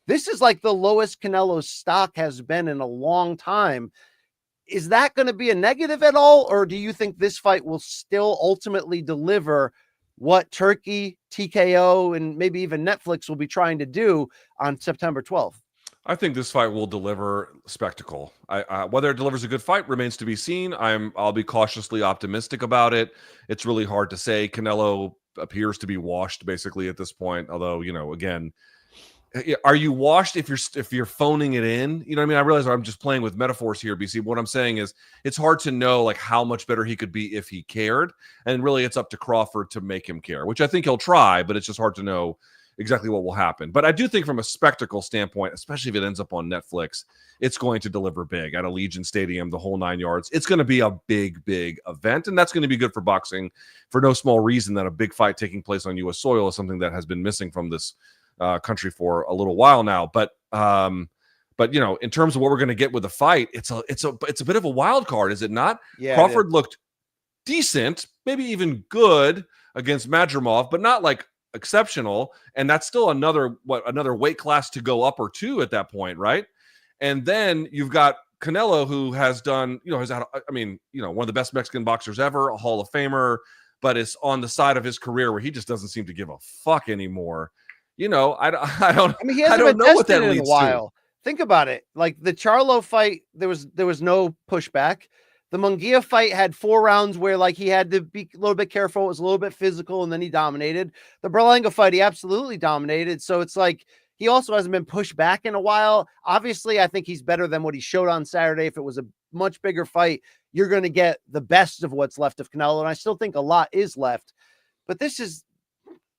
This is like the lowest Canelo's stock has been in a long time. Is that going to be a negative at all, or do you think this fight will still ultimately deliver what Turkey, TKO, and maybe even Netflix will be trying to do on September 12th? I think this fight will deliver spectacle. Whether it delivers a good fight remains to be seen. I'll be cautiously optimistic about it. It's really hard to say. Canelo appears to be washed basically at this point. Although, again, are you washed if you're phoning it in? You know what I mean? I realize I'm just playing with metaphors here, BC. What I'm saying is it's hard to know like how much better he could be if he cared. And really it's up to Crawford to make him care, which I think he'll try, but it's just hard to know exactly what will happen. But I do think from a spectacle standpoint, especially if it ends up on Netflix, it's going to deliver big at Allegiant Stadium, the whole 9 yards. It's going to be a big, big event, and that's going to be good for boxing for no small reason that a big fight taking place on U.S. soil is something that has been missing from this country for a little while now. But in terms of what we're going to get with the fight, it's a bit of a wild card, is it not? Yeah, Crawford looked decent, maybe even good against Madrimov, but not like exceptional, and that's still another weight class to go up or two at that point, right? And then you've got Canelo, who has done, has had, one of the best Mexican boxers ever, a Hall of Famer, but is on the side of his career where he just doesn't seem to give a fuck anymore. He hasn't been tested in a while. Think about it. Like the Charlo fight, there was no pushback. The Munguia fight had 4 rounds where like he had to be a little bit careful. It was a little bit physical, and then he dominated. The Berlanga fight, he absolutely dominated. So it's like he also hasn't been pushed back in a while. Obviously, I think he's better than what he showed on Saturday. If it was a much bigger fight, you're going to get the best of what's left of Canelo, and I still think a lot is left. But this has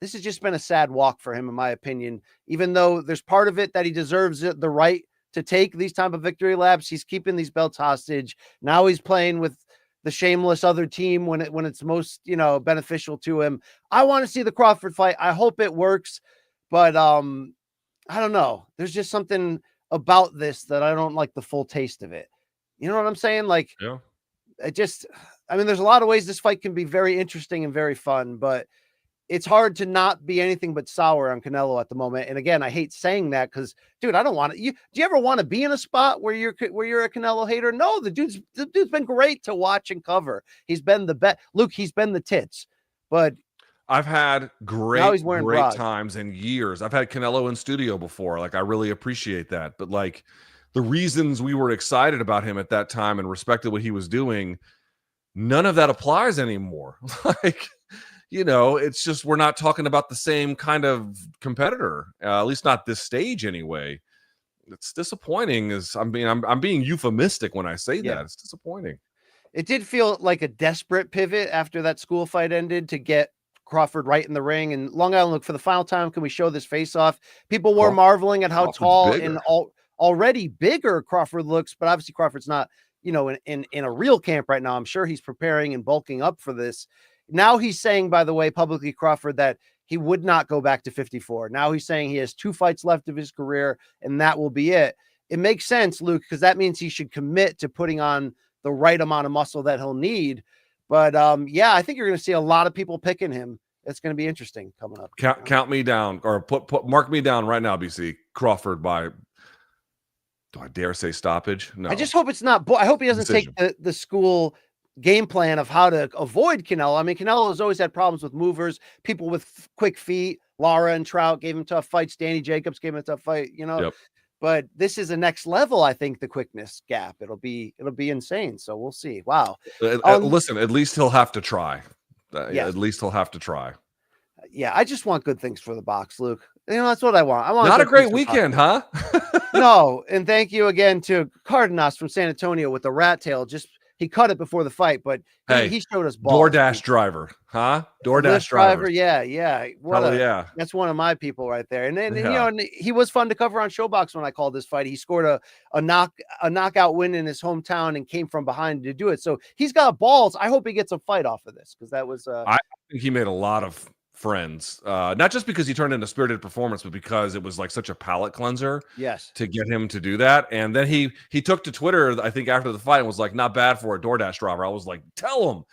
just been a sad walk for him, in my opinion. Even though there's part of it that he deserves the right to take these type of victory laps, he's keeping these belts hostage. Now he's playing with the shameless other team when it's most beneficial to him. I want to see the Crawford fight. I hope it works, but I don't know. There's just something about this that I don't like the full taste of it. You know what I'm saying? Like, yeah. There's a lot of ways this fight can be very interesting and very fun, but it's hard to not be anything but sour on Canelo at the moment. And again, I hate saying that because, dude, I don't want to. Do you ever want to be in a spot where you're a Canelo hater? No, the dude's been great to watch and cover. He's been the best. Luke, he's been the tits. But I've had great bras. times and years. I've had Canelo in studio before. Like, I really appreciate that. But like the reasons we were excited about him at that time and respected what he was doing, none of that applies anymore. It's just we're not talking about the same kind of competitor, at least not this stage anyway. It's disappointing. I'm being euphemistic when I say that. It's disappointing. It did feel like a desperate pivot after that school fight ended to get Crawford right in the ring. And Long Island, look, for the final time, can we show this face-off? People were marveling at how tall and already bigger Crawford looks, but obviously Crawford's not, in a real camp right now. I'm sure he's preparing and bulking up for this. Now he's saying, by the way, publicly, Crawford, that he would not go back to 54. Now he's saying he has 2 fights left of his career, and that will be it. It makes sense, Luke, because that means he should commit to putting on the right amount of muscle that he'll need. But I think you're going to see a lot of people picking him. It's going to be interesting coming up. Count me down, or mark me down right now, BC. Crawford by, do I dare say stoppage? No. I just hope it's not. I hope he doesn't take the school game plan of how to avoid Canelo. I mean, Canelo has always had problems with movers, people with quick feet. Lara and Trout gave him tough fights. Danny Jacobs gave him a tough fight, Yep. But this is the next level. I think the quickness gap, it'll be insane. So we'll see. Wow. Listen, at least he'll have to try. At least he'll have to try. Yeah. I just want good things for the box, Luke. That's what I want. I want not a great weekend, huh? No. And thank you again to Cardenas from San Antonio with the rat tail. Just he cut it before the fight, but he showed us balls. DoorDash driver, huh? DoorDash driver. Yeah. Yeah. That's one of my people right there. And then, you know, and he was fun to cover on Showbox when I called this fight. He scored a knockout win in his hometown and came from behind to do it. So he's got balls. I hope he gets a fight off of this, because that was, I think he made a lot of friends, not just because he turned into Spirited Performance, but because it was like such a palate cleanser to get him to do that. And then he took to Twitter, I think, after the fight and was like, not bad for a DoorDash driver. I was like, tell him,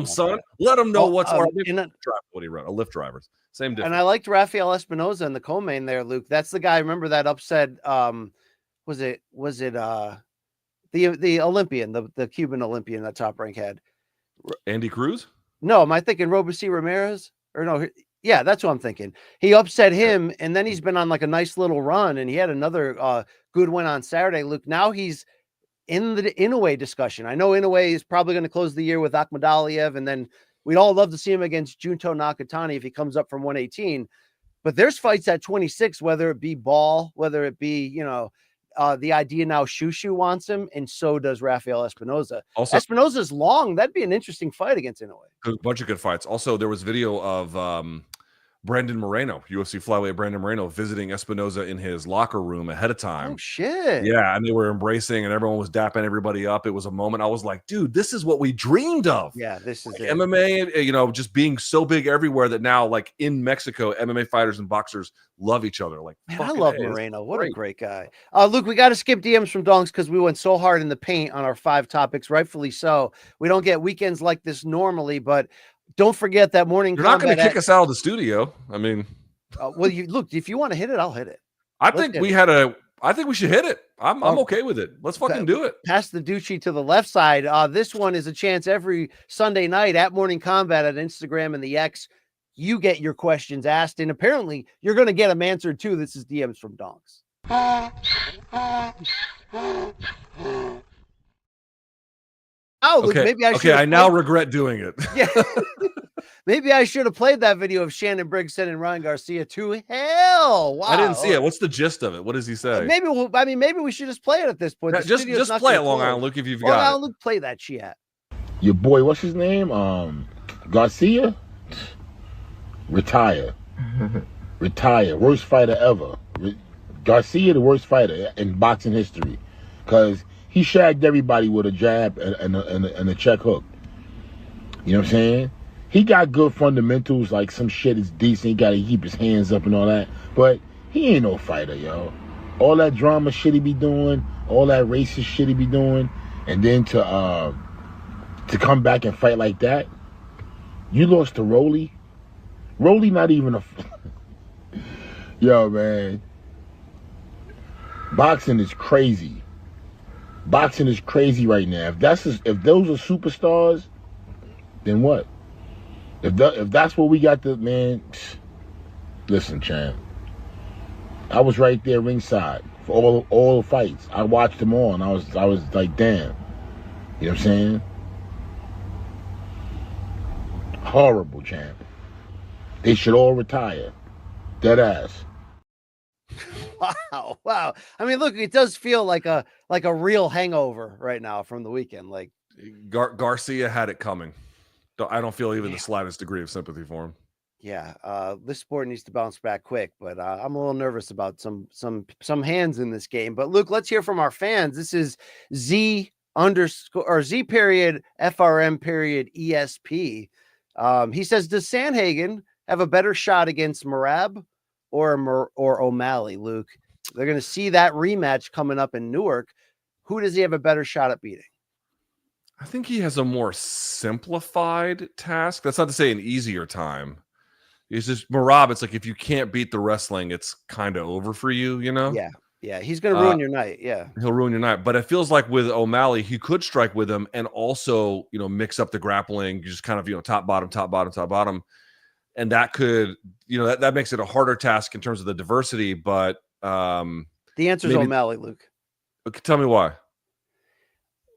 son, let him know what's what he wrote. A Lyft driver, same difference. And I liked Rafael Espinoza in the co-main there, Luke. That's the guy. Remember that upset? Was it the Olympian, the Cuban Olympian that Top Rank had? Andy Cruz? No, am I thinking Jose Ramirez? Or no, yeah, that's what I'm thinking. He upset him, and then he's been on like a nice little run, and he had another good win on Saturday. Luke, now he's in the Inoue discussion. I know Inoue is probably going to close the year with Akhmadaliev, and then we'd all love to see him against Junto Nakatani if he comes up from 118. But there's fights at 26, whether it be Ball, whether it be, you know, the idea now Shushu wants him, and so does Rafael Espinoza. Also, Espinoza's long. That'd be an interesting fight against Inoue. A bunch of good fights. Also, there was video of Brandon Moreno, UFC flyweight Brandon Moreno, visiting Espinoza in his locker room ahead of time. Oh, shit. Yeah, and they were embracing, and everyone was dapping everybody up. It was a moment. I was like, dude, this is what we dreamed of. Yeah, this is like MMA, you know, just being so big everywhere that now, like in Mexico, MMA fighters and boxers love each other. Like, man, I love Moreno. What a great guy. Luke, we got to skip DMs from Donks because we went so hard in the paint on our 5 topics, rightfully so. We don't get weekends like this normally, but don't forget that Morning You're not going to kick us out of the studio. I mean, well, you look, if you want to hit it, I'll hit it. I think we should hit it. I'm okay with it. Let's fucking do it. Pass the Ducci to the left side. This one is a chance every Sunday night at Morning Kombat at Instagram and the X. You get your questions asked, and apparently you're going to get them answered too. This is DMs from Donks. Oh, okay. Maybe I should. Okay, I now regret doing it. Yeah. Maybe I should have played that video of Shannon Briggs sending Ryan Garcia to hell. Wow. I didn't see it. What's the gist of it? What does he say? Maybe we should just play it at this point. Yeah, just play it, Long Island Luke, if you've got it. Luke, play that shit. Your boy, what's his name? Garcia? Retire. Retire. Worst fighter ever. Garcia, the worst fighter in boxing history. Because he shagged everybody with a jab and a check hook. You know what I'm saying? He got good fundamentals, like some shit is decent. He got to keep his hands up and all that. But he ain't no fighter, yo. All that drama shit he be doing, all that racist shit he be doing, and then to come back and fight like that. You lost to Rolly. Rolly not even a... Yo, man. Boxing is crazy. Boxing is crazy right now. If those are superstars, then what? If that's what we got to, man, listen, champ. I was right there ringside for all the fights. I watched them all, and I was like, damn. You know what I'm saying? Horrible, champ. They should all retire. Dead ass. Wow. I mean, look, it does feel like a real hangover right now from the weekend. Like Garcia had it coming. I don't feel even the slightest degree of sympathy for him. Yeah, this sport needs to bounce back quick, but I'm a little nervous about some hands in this game. But Luke, let's hear from our fans. This is Z_Z period FRM period ESP. He says, does Sandhagen have a better shot against Merab or O'Malley, Luke? They're going to see that rematch coming up in Newark. Who does he have a better shot at beating? I think he has a more simplified task. That's not to say an easier time. It's just Merab. It's like if you can't beat the wrestling, it's kind of over for you, you know? Yeah. He's going to ruin your night. Yeah. He'll ruin your night. But it feels like with O'Malley, he could strike with him and also, you know, mix up the grappling, just kind of, you know, top, bottom. And that could, you know, that makes it a harder task in terms of the diversity. But the answer is O'Malley, Luke. Okay, tell me why.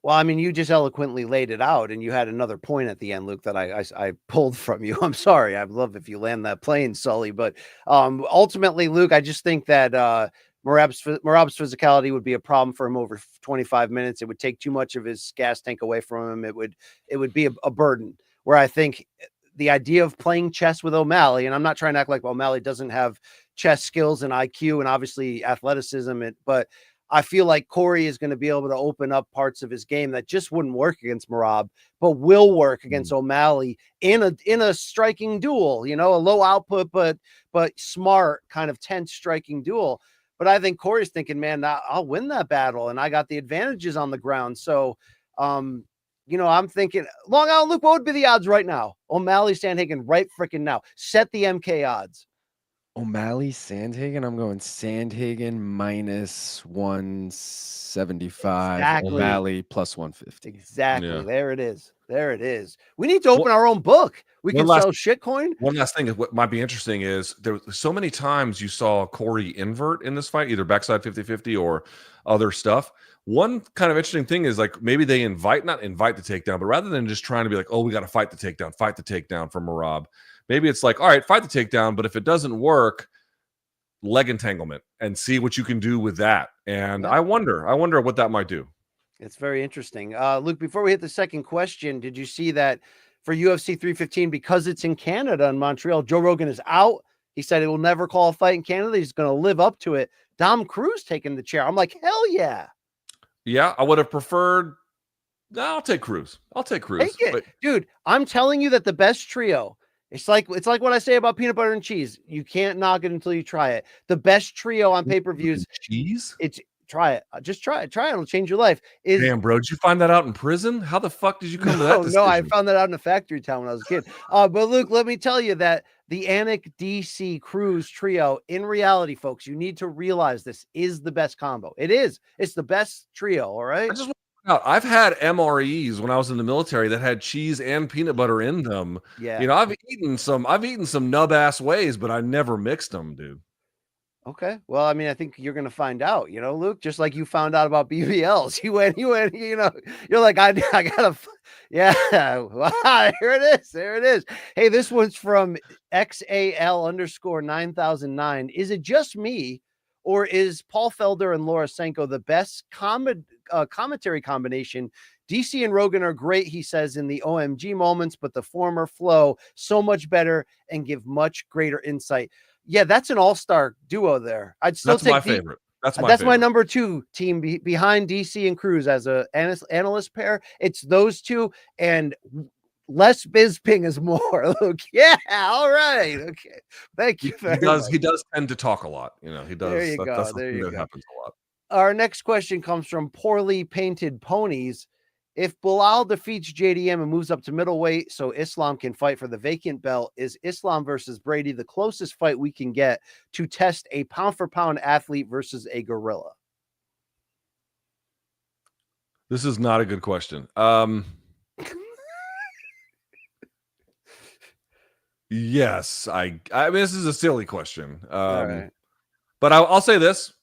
Well, I mean, you just eloquently laid it out, and you had another point at the end, Luke, that I pulled from you. I'm sorry. I'd love if you land that plane, Sully. But ultimately, Luke, I just think that Merab's physicality would be a problem for him over 25 minutes. It would take too much of his gas tank away from him. It would be a burden. Where I think the idea of playing chess with O'Malley, and I'm not trying to act like O'Malley doesn't have chess skills and IQ and obviously athleticism, but I feel like Corey is going to be able to open up parts of his game that just wouldn't work against Merab, but will work against O'Malley in a striking duel, a low output, but smart kind of tense striking duel. But I think Corey's thinking, man, I'll win that battle. And I got the advantages on the ground. So, I'm thinking Long Island, Luke, what would be the odds right now? O'Malley, Sandhagen right freaking now. Set the MK odds. O'Malley, Sandhagen. I'm going Sandhagen minus 175. Exactly. O'Malley plus 150. Exactly. Yeah. There it is. We need to open our own book. We can sell shitcoin. One last thing, what might be interesting is there so many times you saw Corey invert in this fight, either backside 50-50 or other stuff. One kind of interesting thing is like maybe they not invite the takedown, but rather than just trying to be like, oh, we got to fight the takedown from Merab. Maybe it's like, all right, fight the takedown, but if it doesn't work, leg entanglement and see what you can do with that. And I wonder what that might do. It's very interesting. Luke, before we hit the second question, did you see that for UFC 315, because it's in Canada and Montreal, Joe Rogan is out. He said he will never call a fight in Canada. He's going to live up to it. Dom Cruz taking the chair. I'm like, hell yeah. Yeah, I would have preferred. No, I'll take Cruz. Take it. Dude, I'm telling you that the best trio, it's like what I say about peanut butter and cheese. You can't knock it until you try it. The best trio on pay-per-views. Cheese? Try it. Just try it. It'll change your life. Damn, bro. Did you find that out in prison? How the fuck did you come to that decision? No, I found that out in a factory town when I was a kid. But Luke, let me tell you that the Anik DC Cruz trio, in reality, folks, you need to realize this is the best combo. It is. It's the best trio. All right. I just want to point out, I've had MREs when I was in the military that had cheese and peanut butter in them. Yeah. I've eaten some nub ass ways, but I never mixed them, dude. Okay. Well, I mean, I think you're going to find out, Luke, just like you found out about BBLs. You went, you're like, I gotta, yeah. Wow, here it is. Hey, this one's from XAL_9009. Is it just me, or is Paul Felder and Laura Senko the best commentary combination? DC and Rogan are great, he says, in the OMG moments, but the former flow so much better and give much greater insight. Yeah, that's an all-star duo there. I'd still take my favorite. That's my number two team behind DC and Cruz as a analyst pair. It's those two, and less Bisping is more. Luke, yeah, all right, okay. Thank you. He does tend to talk a lot. He does. There you go. That's there you that go. happens a lot. Our next question comes from Poorly Painted Ponies. If Bilal defeats JDM and moves up to middleweight so Islam can fight for the vacant belt, is Islam versus Brady the closest fight we can get to test a pound-for-pound athlete versus a gorilla? This is not a good question. Yes, I mean, this is a silly question. All right. But I'll say this.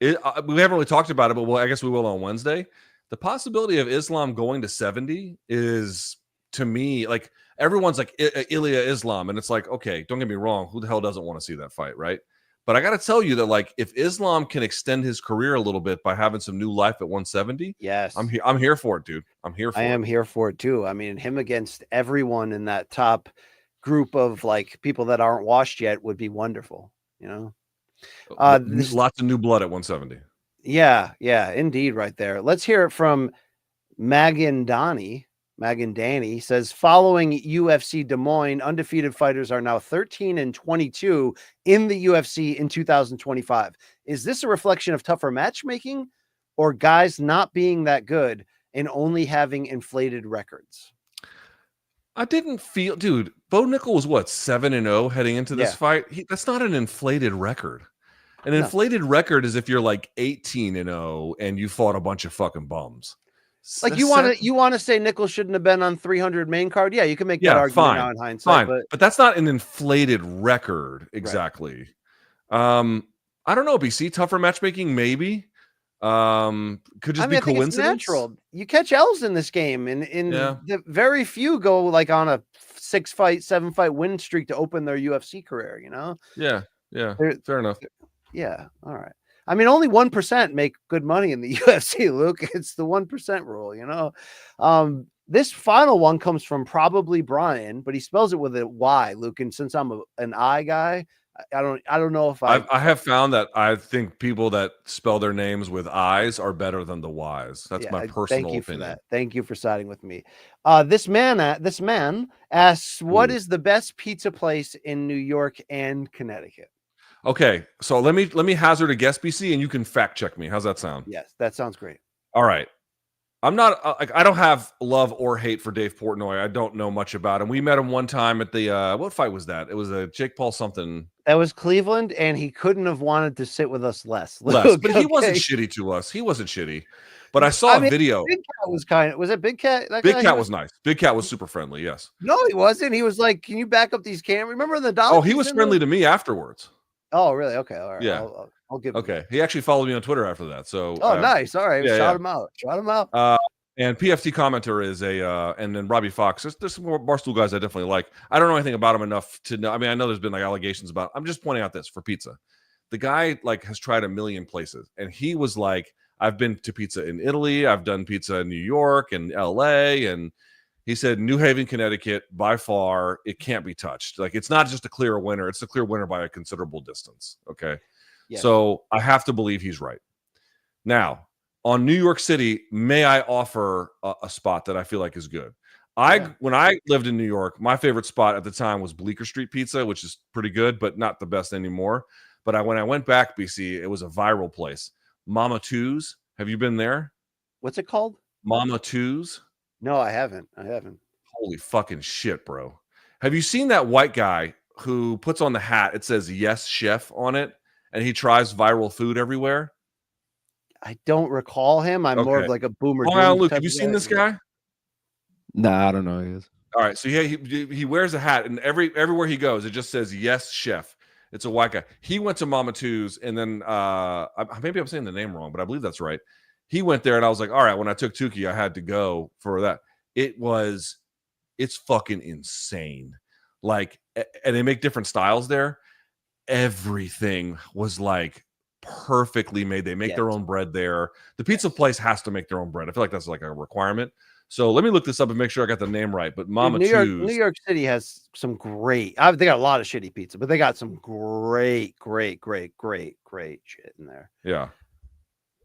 We haven't really talked about it, but I guess we will on Wednesday. The possibility of Islam going to 70 is, to me, like everyone's like Ilya Islam. And it's like, okay, don't get me wrong. Who the hell doesn't want to see that fight, right? But I got to tell you that, like, if Islam can extend his career a little bit by having some new life at 170, yes, I'm here for it, dude. I'm here for it. I am here for it too. I mean, him against everyone in that top group of like people that aren't washed yet would be wonderful, Lots of new blood at 170. Yeah, indeed, right there. Let's hear it from Magan Danny. Says, following UFC Des Moines, undefeated fighters are now 13-22 in the UFC in 2025. Is this a reflection of tougher matchmaking or guys not being that good and only having inflated records? I didn't feel, dude, Bo Nickal was what, 7-0 heading into this fight? That's not an inflated record. An inflated record is if you're like 18-0 and you fought a bunch of fucking bums. Like you want to say Nickal shouldn't have been on 300 main card? Yeah, you can make that argument now in hindsight. But that's not an inflated record exactly. Right. I don't know, BC, tougher matchmaking maybe. Could just be coincidence. It's natural. You catch L's in this game, and the very few go like on a 6-fight, 7-fight win streak to open their UFC career. Yeah. Fair enough. Yeah. All right. I mean, only 1% make good money in the UFC, Luke. It's the 1% rule, you know. This final one comes from probably Brian, but he spells it with a Y, Luke. And since I'm an I guy, I don't know if I have found that I think people that spell their names with I's are better than the Y's. That's my personal thank you opinion. for that. Thank you for siding with me. This man asks, what is the best pizza place in New York and Connecticut? Okay, so let me hazard a guess, BC, and you can fact check me. How's that sound? Yes, that sounds great. All right. I'm not like I don't have love or hate for Dave Portnoy. I don't know much about him. We met him one time at the what fight was that? It was a Jake Paul something. That was Cleveland, and he couldn't have wanted to sit with us less. But he wasn't shitty to us. He wasn't shitty. But I saw a video. Big Cat was was it Big Cat? Big Cat was nice. Big Cat was super friendly. Yes. No, he wasn't. He was like, "Can you back up these cameras?" Remember the dog? Oh, he was friendly to me afterwards. Oh, really? Okay. All right. Yeah. I'll give him okay. He actually followed me on Twitter after that. So nice. All right. Yeah, Shout him out. Shout him out. And PFT commenter is and then Robbie Fox. There's some more Barstool guys I definitely like. I don't know anything about him enough to know. I mean, I know there's been like allegations about. I'm just pointing out this for pizza. The guy like has tried a million places, and he was like, I've been to pizza in Italy. I've done pizza in New York and LA, and he said New Haven, Connecticut, by far, it can't be touched. Like it's not just a clear winner; it's a clear winner by a considerable distance. Okay, so I have to believe he's right. Now, on New York City, may I offer a spot that I feel like is good? When I lived in New York, my favorite spot at the time was Bleecker Street Pizza, which is pretty good, but not the best anymore. But when I went back, BC, it was a viral place. Mama Two's. Have you been there? What's it called? Mama Two's. No, I haven't. Holy fucking shit, bro. Have you seen that white guy who puts on the hat? It says "Yes, Chef" on it, and he tries viral food everywhere. I don't recall him. I'm more of like a boomer. Luke, have you seen this guy? Nah, I don't know who he is. All right, so he wears a hat, and everywhere he goes, it just says "Yes, Chef." It's a white guy. He went to Mama Two's, and then maybe I'm saying the name wrong, but I believe that's right. He went there, and I was like, all right. When I took Tukey, I had to go for that. It's fucking insane. Like, and they make different styles there. Everything was like perfectly made. They make their own bread there. The pizza place has to make their own bread. I feel like that's like a requirement. So let me look this up and make sure I got the name right. But Mama Two's. New York City has some great. They got a lot of shitty pizza, but they got some great shit in there. Yeah.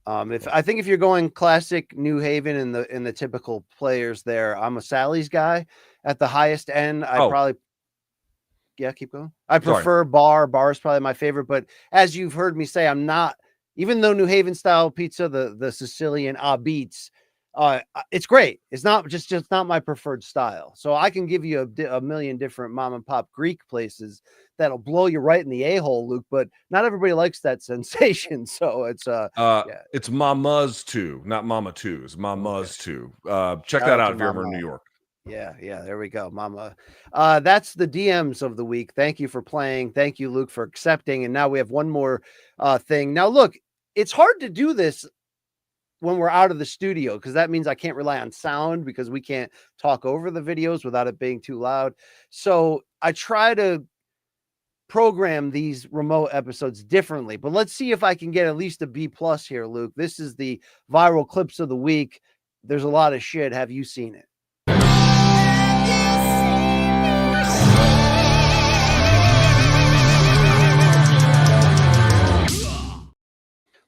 If you're going classic New Haven in the typical players there, I'm a Sally's guy. At the highest end, keep going. I prefer bar. Bar is probably my favorite, but as you've heard me say, I'm not. Even though New Haven style pizza, the Sicilian beats. It's great. It's not just not my preferred style. So I can give you a million different mom and pop Greek places that'll blow you right in the a-hole, Luke. But not everybody likes that sensation. So it's it's Mama's Two, not Mama Two's. Mama's Two. Check that out if you're ever in New York. Yeah, there we go, Mama. That's the DMs of the week. Thank you for playing. Thank you, Luke, for accepting. And now we have one more thing. Now, look, it's hard to do this when we're out of the studio, because that means I can't rely on sound because we can't talk over the videos without it being too loud. So I try to program these remote episodes differently, but let's see if I can get at least a B+ here, Luke. This is the viral clips of the week. There's a lot of shit. Have you seen it?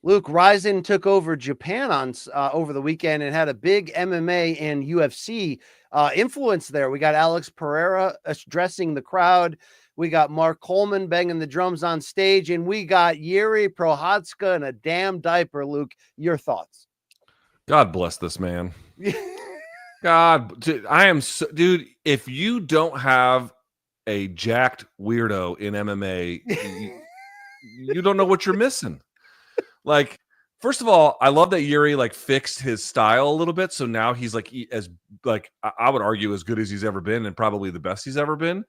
Luke, Ryzen took over Japan over the weekend and had a big MMA and UFC influence there. We got Alex Pereira addressing the crowd. We got Mark Coleman banging the drums on stage, and we got Yuri Prochazka in a damn diaper. Luke, your thoughts? God bless this man. God, dude, dude, if you don't have a jacked weirdo in MMA, you don't know what you're missing. Like, first of all, I love that Yuri like fixed his style a little bit, so now he's like I would argue as good as he's ever been, and probably the best he's ever been.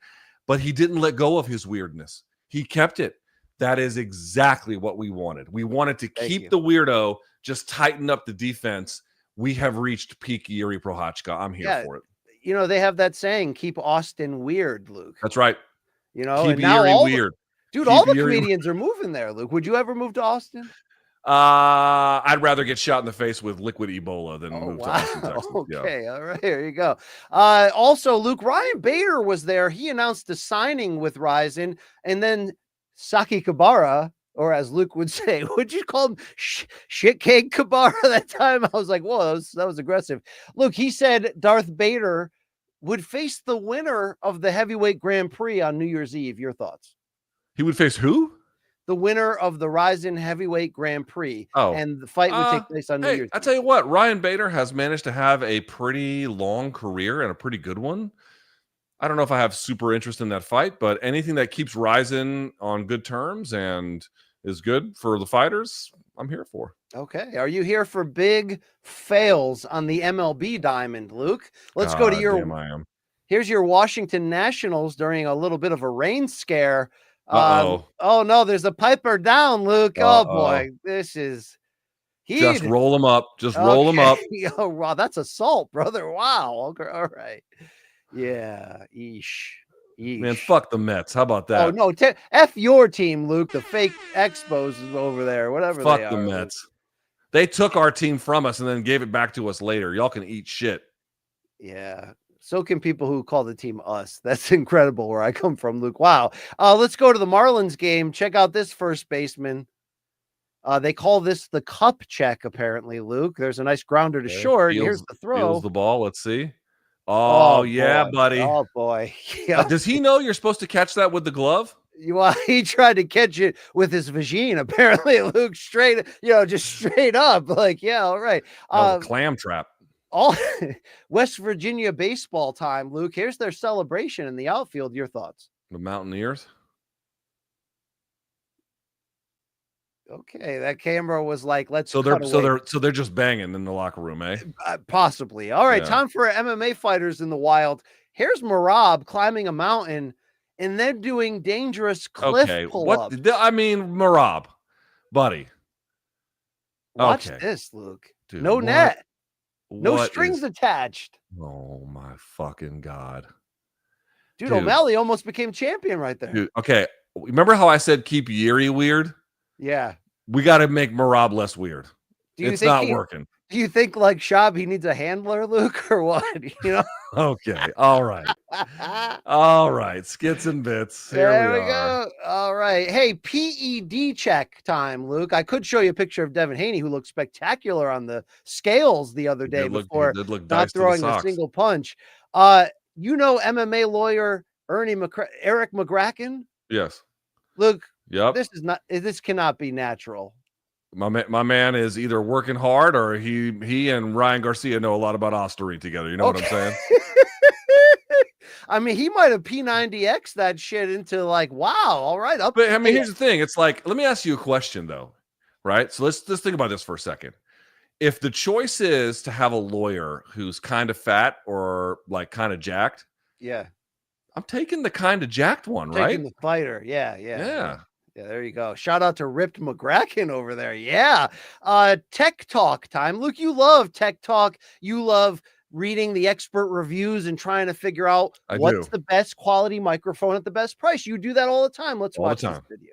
But he didn't let go of his weirdness. He kept it. That is exactly what we wanted. We wanted to keep the weirdo, just tighten up the defense. We have reached peak Yuri Prochazka. I'm here for it. You know, they have that saying, keep Austin weird, Luke. That's right. You know, keep and now Yuri weird. Dude, all the comedians are moving there, Luke. Would you ever move to Austin? I'd rather get shot in the face with liquid Ebola than move to Austin, Texas. Okay, all right, here you go. Also, Luke, Ryan Bader was there. He announced a signing with Ryzen, and then Saki Kabara, or as Luke would say, would you call him shit cake Kabara that time? I was like, whoa, that was aggressive. Luke, he said Darth Bader would face the winner of the heavyweight Grand Prix on New Year's Eve. Your thoughts? He would face who? The winner of the Ryzen heavyweight Grand Prix. And the fight would take place on New Year's Eve. I tell you what, Ryan Bader has managed to have a pretty long career and a pretty good one. I don't know if I have super interest in that fight, but anything that keeps Ryzen on good terms and is good for the fighters, I'm here for. Okay. Are you here for big fails on the MLB diamond, Luke? Let's go to your. Damn, I am. Here's your Washington Nationals during a little bit of a rain scare. Oh no, there's a piper down, Luke. Oh boy, this is just roll them up. Just roll them up. Oh wow, that's assault, brother. Wow. Okay, all right. Yeah. Eesh. Man, fuck the Mets. How about that? Oh no, F your team, Luke. The fake Expos is over there. Whatever. Fuck they the are. Mets. They took our team from us and then gave it back to us later. Y'all can eat shit. Yeah. So can people who call the team us. That's incredible where I come from, Luke. Wow. Let's go to the Marlins game. Check out this first baseman. They call this the cup check, apparently, Luke. There's a nice grounder to short. Here's the throw. Feels the ball. Let's see. Oh yeah, boy. buddy. Oh, boy. Yeah. Does he know you're supposed to catch that with the glove? He tried to catch it with his vagine, apparently, Luke. Just straight up. Like, yeah, all right. Clam trap. All West Virginia baseball time, Luke. Here's their celebration in the outfield. Your thoughts? The Mountaineers. Okay, that camera was like, let's. So they're just banging in the locker room, eh? Possibly. All right, Yeah. time for MMA fighters in the wild. Here's Merab climbing a mountain, and then doing dangerous cliff pull-ups. Merab, buddy. Watch Okay. this, Luke. Dude, no what- net. No what strings is- attached. Oh my fucking God. Dude, O'Malley almost became champion right there. Dude, okay. Remember how I said keep Yuri weird? Yeah. We got to make Merab less weird. Do you It's think not working. Do you think like Shab, he needs a handler, Luke, or what? Okay. All right. All right. Skits and bits. There we are. go. All right. Hey, PED check time, Luke. I could show you a picture of Devin Haney, who looked spectacular on the scales the other day before did look not diced to the throwing a socks. single punch. MMA lawyer Eric McGracken. Yes. Luke, Yep. This cannot be natural. My man is either working hard or he and Ryan Garcia know a lot about Osterine together. You know what I'm saying? I mean, he might have P90X that shit into like, wow, all right. But I mean, here's the thing. It's like, let me ask you a question though, right? So let's think about this for a second. If the choice is to have a lawyer who's kind of fat or like kind of jacked, yeah, I'm taking the kind of jacked one, right? Taking the fighter. Yeah. Yeah, there you go. Shout out to Ripped McGracken over there. Yeah. Tech talk time. Luke, you love tech talk. You love reading the expert reviews and trying to figure out what's the best quality microphone at the best price. You do that all the time. Let's watch this video.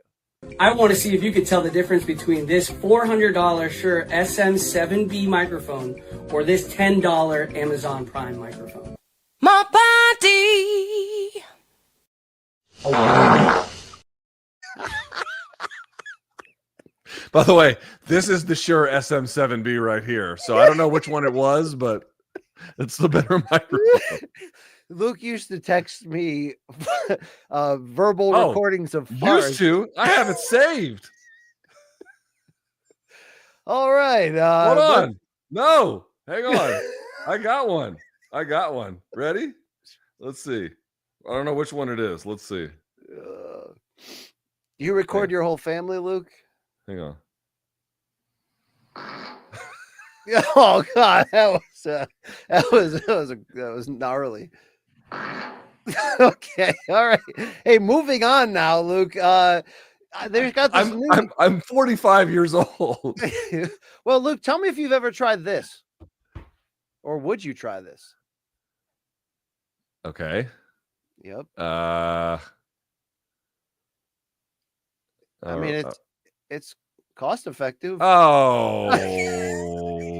I want to see if you could tell the difference between this $400 Shure SM7B microphone or this $10 Amazon Prime microphone. My body. By the way, this is the Shure SM7B right here. So I don't know which one it was, but it's the better microphone. Luke used to text me verbal recordings of farts. Used to? I have it saved. All right. Hold on. No, hang on. I got one. Ready? Let's see. I don't know which one it is. Let's see. You record your whole family, Luke? Hang on. Oh God, that was gnarly. Okay, all right. Hey, moving on now, Luke. There's got this I'm 45 years old. Well, Luke, tell me if you've ever tried this, or would you try this? Okay. Yep. I mean, it's cost effective. Oh,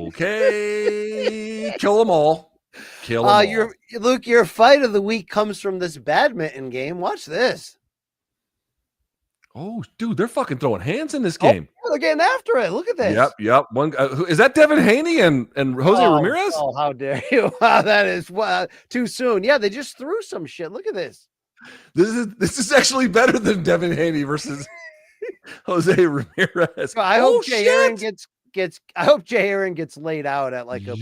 okay. Kill them all. Kill them all. Luke, your fight of the week comes from this badminton game. Watch this. Oh, dude, they're fucking throwing hands in this game. Oh, they're getting after it. Look at this. Yep. One is that Devin Haney and Jose Ramirez? Oh, how dare you! Wow, that is too soon. Yeah, they just threw some shit. Look at this. This is actually better than Devin Haney versus Jose Ramirez. I hope Jay Aaron gets. I hope Jay Aaron gets laid out at like a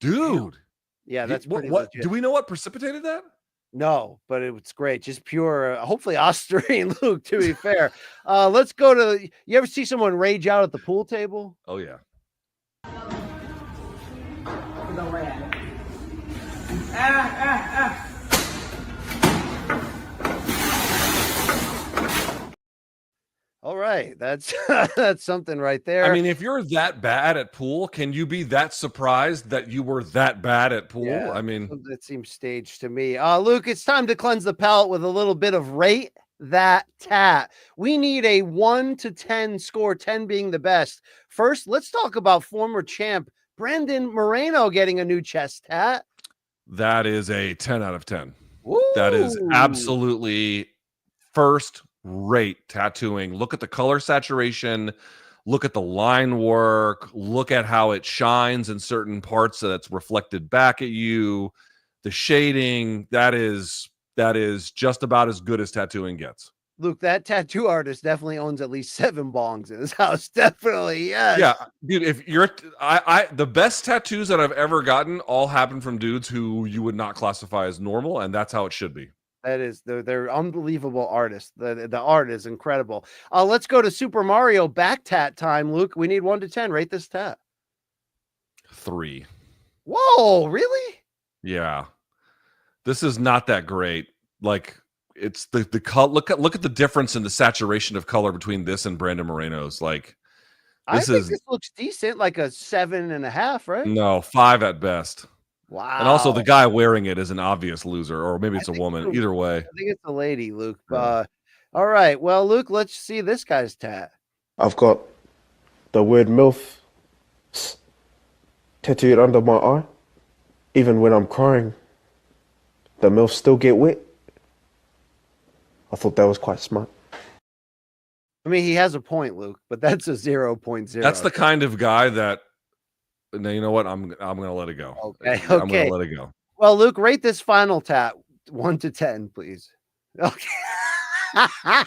dude. Yeah, that's pretty what? legit. Do we know what precipitated that? No, but it's great. Just pure, hopefully Austrian, Luke, to be fair. Let's go to, you ever see someone rage out at the pool table? Oh, yeah. All right. That's that's something right there. I mean, if you're that bad at pool, can you be that surprised that you were that bad at pool? Yeah, I mean, that seems staged to me. Luke, it's time to cleanse the palate with a little bit of rate that tat. We need a 1 to 10 score, 10 being the best. First, let's talk about former champ Brandon Moreno getting a new chest tat. that is a 10 out of 10. Woo! That is absolutely first rate tattooing. Look at the color saturation. Look at the line work. Look at how it shines in certain parts that's reflected back at you. The shading, that is just about as good as tattooing gets. Luke, that tattoo artist definitely owns at least 7 bongs in his house. Definitely, yes. Yeah, dude. If you're, the best tattoos that I've ever gotten all happen from dudes who you would not classify as normal, and that's how it should be. That is, they're unbelievable artists. The art is incredible. Let's go to Super Mario back tat time, Luke. We need 1 to 10. Rate this tat. 3. Whoa, really? Yeah, this is not that great. Like, it's the color. Look at the difference in the saturation of color between this and Brandon Moreno's. Like, I think this looks decent, like a 7.5, right? no, 5 at best. Wow. And also, the guy wearing it is an obvious loser, or maybe it's a woman. Either way, I think it's a lady, Luke. All right. Well, Luke, let's see this guy's tat. I've got the word MILF tattooed under my eye. Even when I'm crying, the MILF still get wet. I thought that was quite smart. I mean, he has a point, Luke, but that's a 0.0. that's the kind of guy that. No, you know what? I'm gonna let it go. Okay. I'm gonna let it go. Well, Luke, rate this final tat 1 to 10, please. Okay. I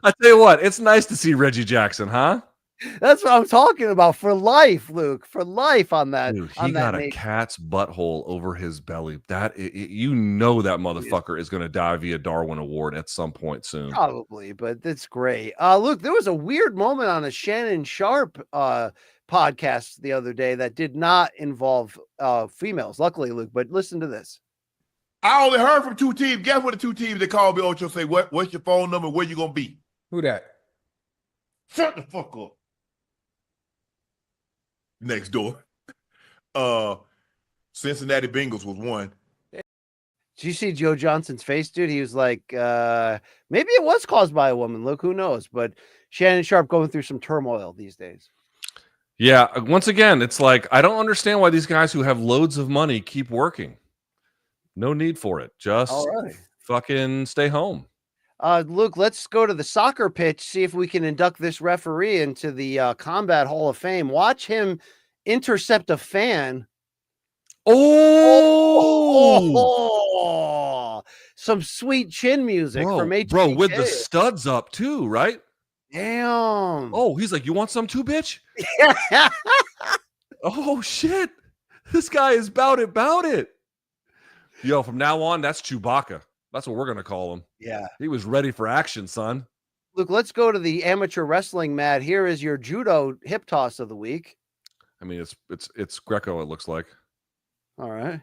tell you what, it's nice to see Reggie Jackson, huh? That's what I'm talking about. For life, Luke. For life on that. Dude, he got a cat's butthole over his belly. That you know that motherfucker is going to die via Darwin Award at some point soon. Probably, but that's great. Luke, there was a weird moment on a Shannon Sharp podcast the other day that did not involve females. Luckily, Luke, but listen to this. I only heard from 2 teams. Guess what the 2 teams that called me, Ocho, say, what's your phone number? Where you going to be? Who that? Shut the fuck up. Next door. Cincinnati Bengals was one. Did you see Joe Johnson's face, dude? He was like, maybe it was caused by a woman. Look, who knows? But Shannon Sharp going through some turmoil these days. Yeah. Once again, it's like, I don't understand why these guys who have loads of money keep working. No need for it. Just fucking stay home. Luke, let's go to the soccer pitch, see if we can induct this referee into the Combat Hall of Fame. Watch him intercept a fan. Oh! Some sweet chin music from HBK. Bro, with the studs up too, right? Damn. Oh, he's like, you want some too, bitch? Oh, shit. This guy is bout it. Yo, from now on, that's Chewbacca. That's what we're going to call him. Yeah. He was ready for action, son. Luke, let's go to the amateur wrestling mat. Here is your judo hip toss of the week. I mean, it's Greco, it looks like. All right.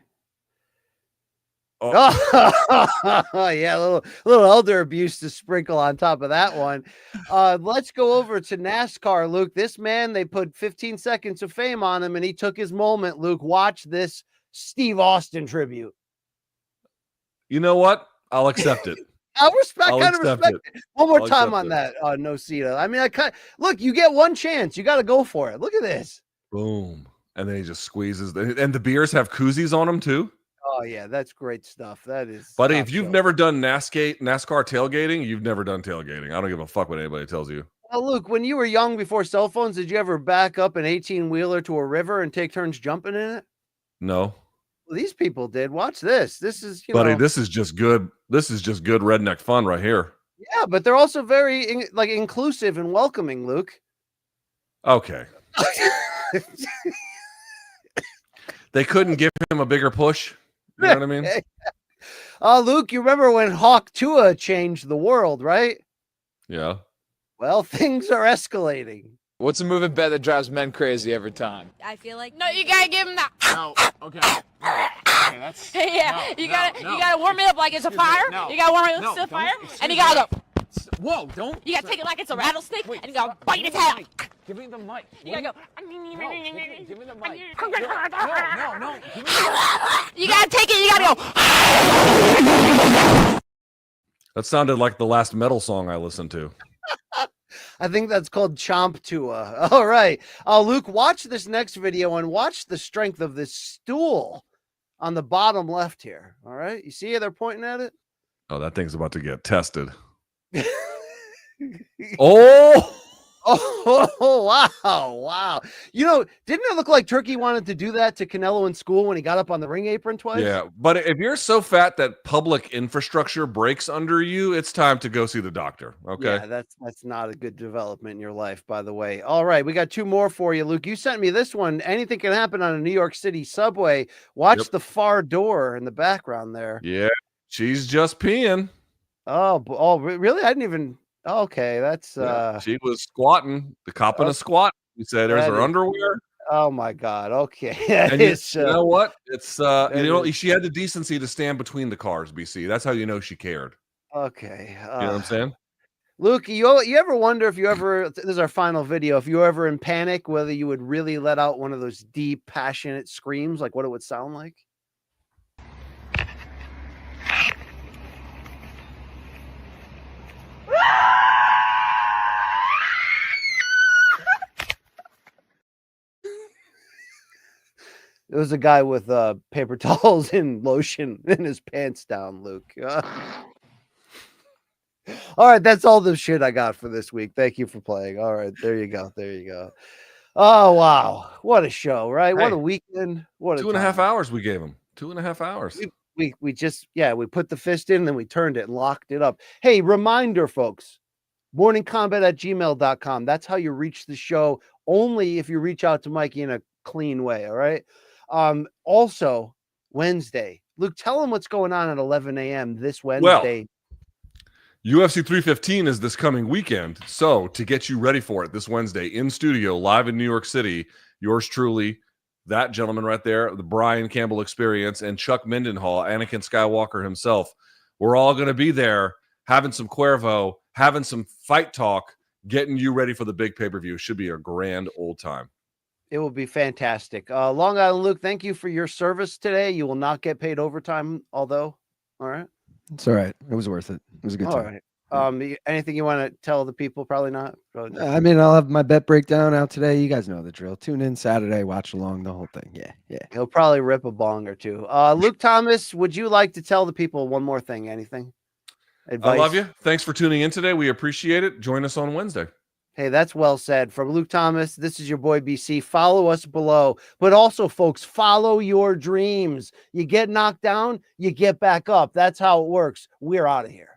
Oh. Yeah, a little elder abuse to sprinkle on top of that one. Let's go over to NASCAR, Luke. This man, they put 15 seconds of fame on him, and he took his moment. Luke, watch this Steve Austin tribute. You know what? I'll accept it. I I'll kind of accept respect it. One more I'll time accept on it. that, Nocita. I mean, look, you get one chance. You got to go for it. Look at this. Boom. And then he just squeezes. And the beers have koozies on them too. Oh, yeah, that's great stuff. That is. Buddy, top if you've shelf. never done NASCAR tailgating, you've never done tailgating. I don't give a fuck what anybody tells you. Well, Luke, when you were young before cell phones, did you ever back up an 18-wheeler to a river and take turns jumping in it? No. Well, these people did. Watch this. This is, Buddy, this is just good. This is just good redneck fun right here. Yeah, but they're also very inclusive and welcoming, Luke. Okay. They couldn't give him a bigger push. You know what I mean? Luke, you remember when Hawk Tua changed the world, right? Yeah. Well, things are escalating. What's a moving bet that drives men crazy every time? I feel like no, you gotta give him that. No, okay. Okay, that's You gotta warm it up like it's a fire. You gotta warm it up to a fire, and you gotta go. Whoa! Don't. You gotta take it like it's a rattlesnake, and you gotta bite its head. Give me the mic. You gotta go. Give me the mic. No. Give me the You gotta take it. You gotta go. That sounded like the last metal song I listened to. I think that's called Chomp Tua. All right. Luke, watch this next video and watch the strength of this stool on the bottom left here. All right. You see they're pointing at it? Oh, that thing's about to get tested. Oh! Oh, wow. You know, didn't it look like Turkey wanted to do that to Canelo in school when he got up on the ring apron twice? Yeah, but if you're so fat that public infrastructure breaks under you, it's time to go see the doctor. Okay. Yeah, that's not a good development in your life, by the way. All right, we got two more for you, Luke. You sent me this one. Anything can happen on a New York City subway. Watch the far door in the background there. Yeah, she's just peeing. Oh, really? I didn't even. Okay, that's she was squatting. The cop in a squat. He said, "There's her underwear." Oh my God. Okay. And you know what? It's she had the decency to stand between the cars, BC. That's how you know she cared. Okay. You know what I'm saying? Luke, you ever wonder if this is our final video, if you were ever in panic, whether you would really let out one of those deep, passionate screams, like what it would sound like? It was a guy with paper towels and lotion in his pants down, Luke. All right, that's all the shit I got for this week. Thank you for playing. All right, there you go. There you go. Oh, wow. What a show, right? What a weekend. What a 2.5 hours we gave him. 2.5 hours. We just, we put the fist in, then we turned it and locked it up. Hey, reminder, folks, morningkombat@gmail.com. That's how you reach the show. Only if you reach out to Mikey in a clean way, all right? Also, Wednesday. Luke, tell them what's going on at 11 a.m. this Wednesday. Well, UFC 315 is this coming weekend. So to get you ready for it this Wednesday in studio, live in New York City, yours truly, that gentleman right there, the Brian Campbell Experience, and Chuck Mindenhall, Anakin Skywalker himself. We're all going to be there having some Cuervo, having some fight talk, getting you ready for the big pay-per-view. Should be a grand old time. It will be fantastic. Long Island Luke, thank you for your service today. You will not get paid overtime, although. All right. It's all right. It was worth it. It was a good All time. right. Anything you want to tell the people? Probably not. I mean, I'll have my bet breakdown out today. You guys know the drill. Tune in Saturday, watch along the whole thing. Yeah. He'll probably rip a bong or two. Luke Thomas, would you like to tell the people one more thing? Anything? Advice? I love you. Thanks for tuning in today. We appreciate it. Join us on Wednesday. Hey, that's well said. From Luke Thomas, this is your boy BC. Follow us below. But also, folks, follow your dreams. You get knocked down, you get back up. That's how it works. We're out of here.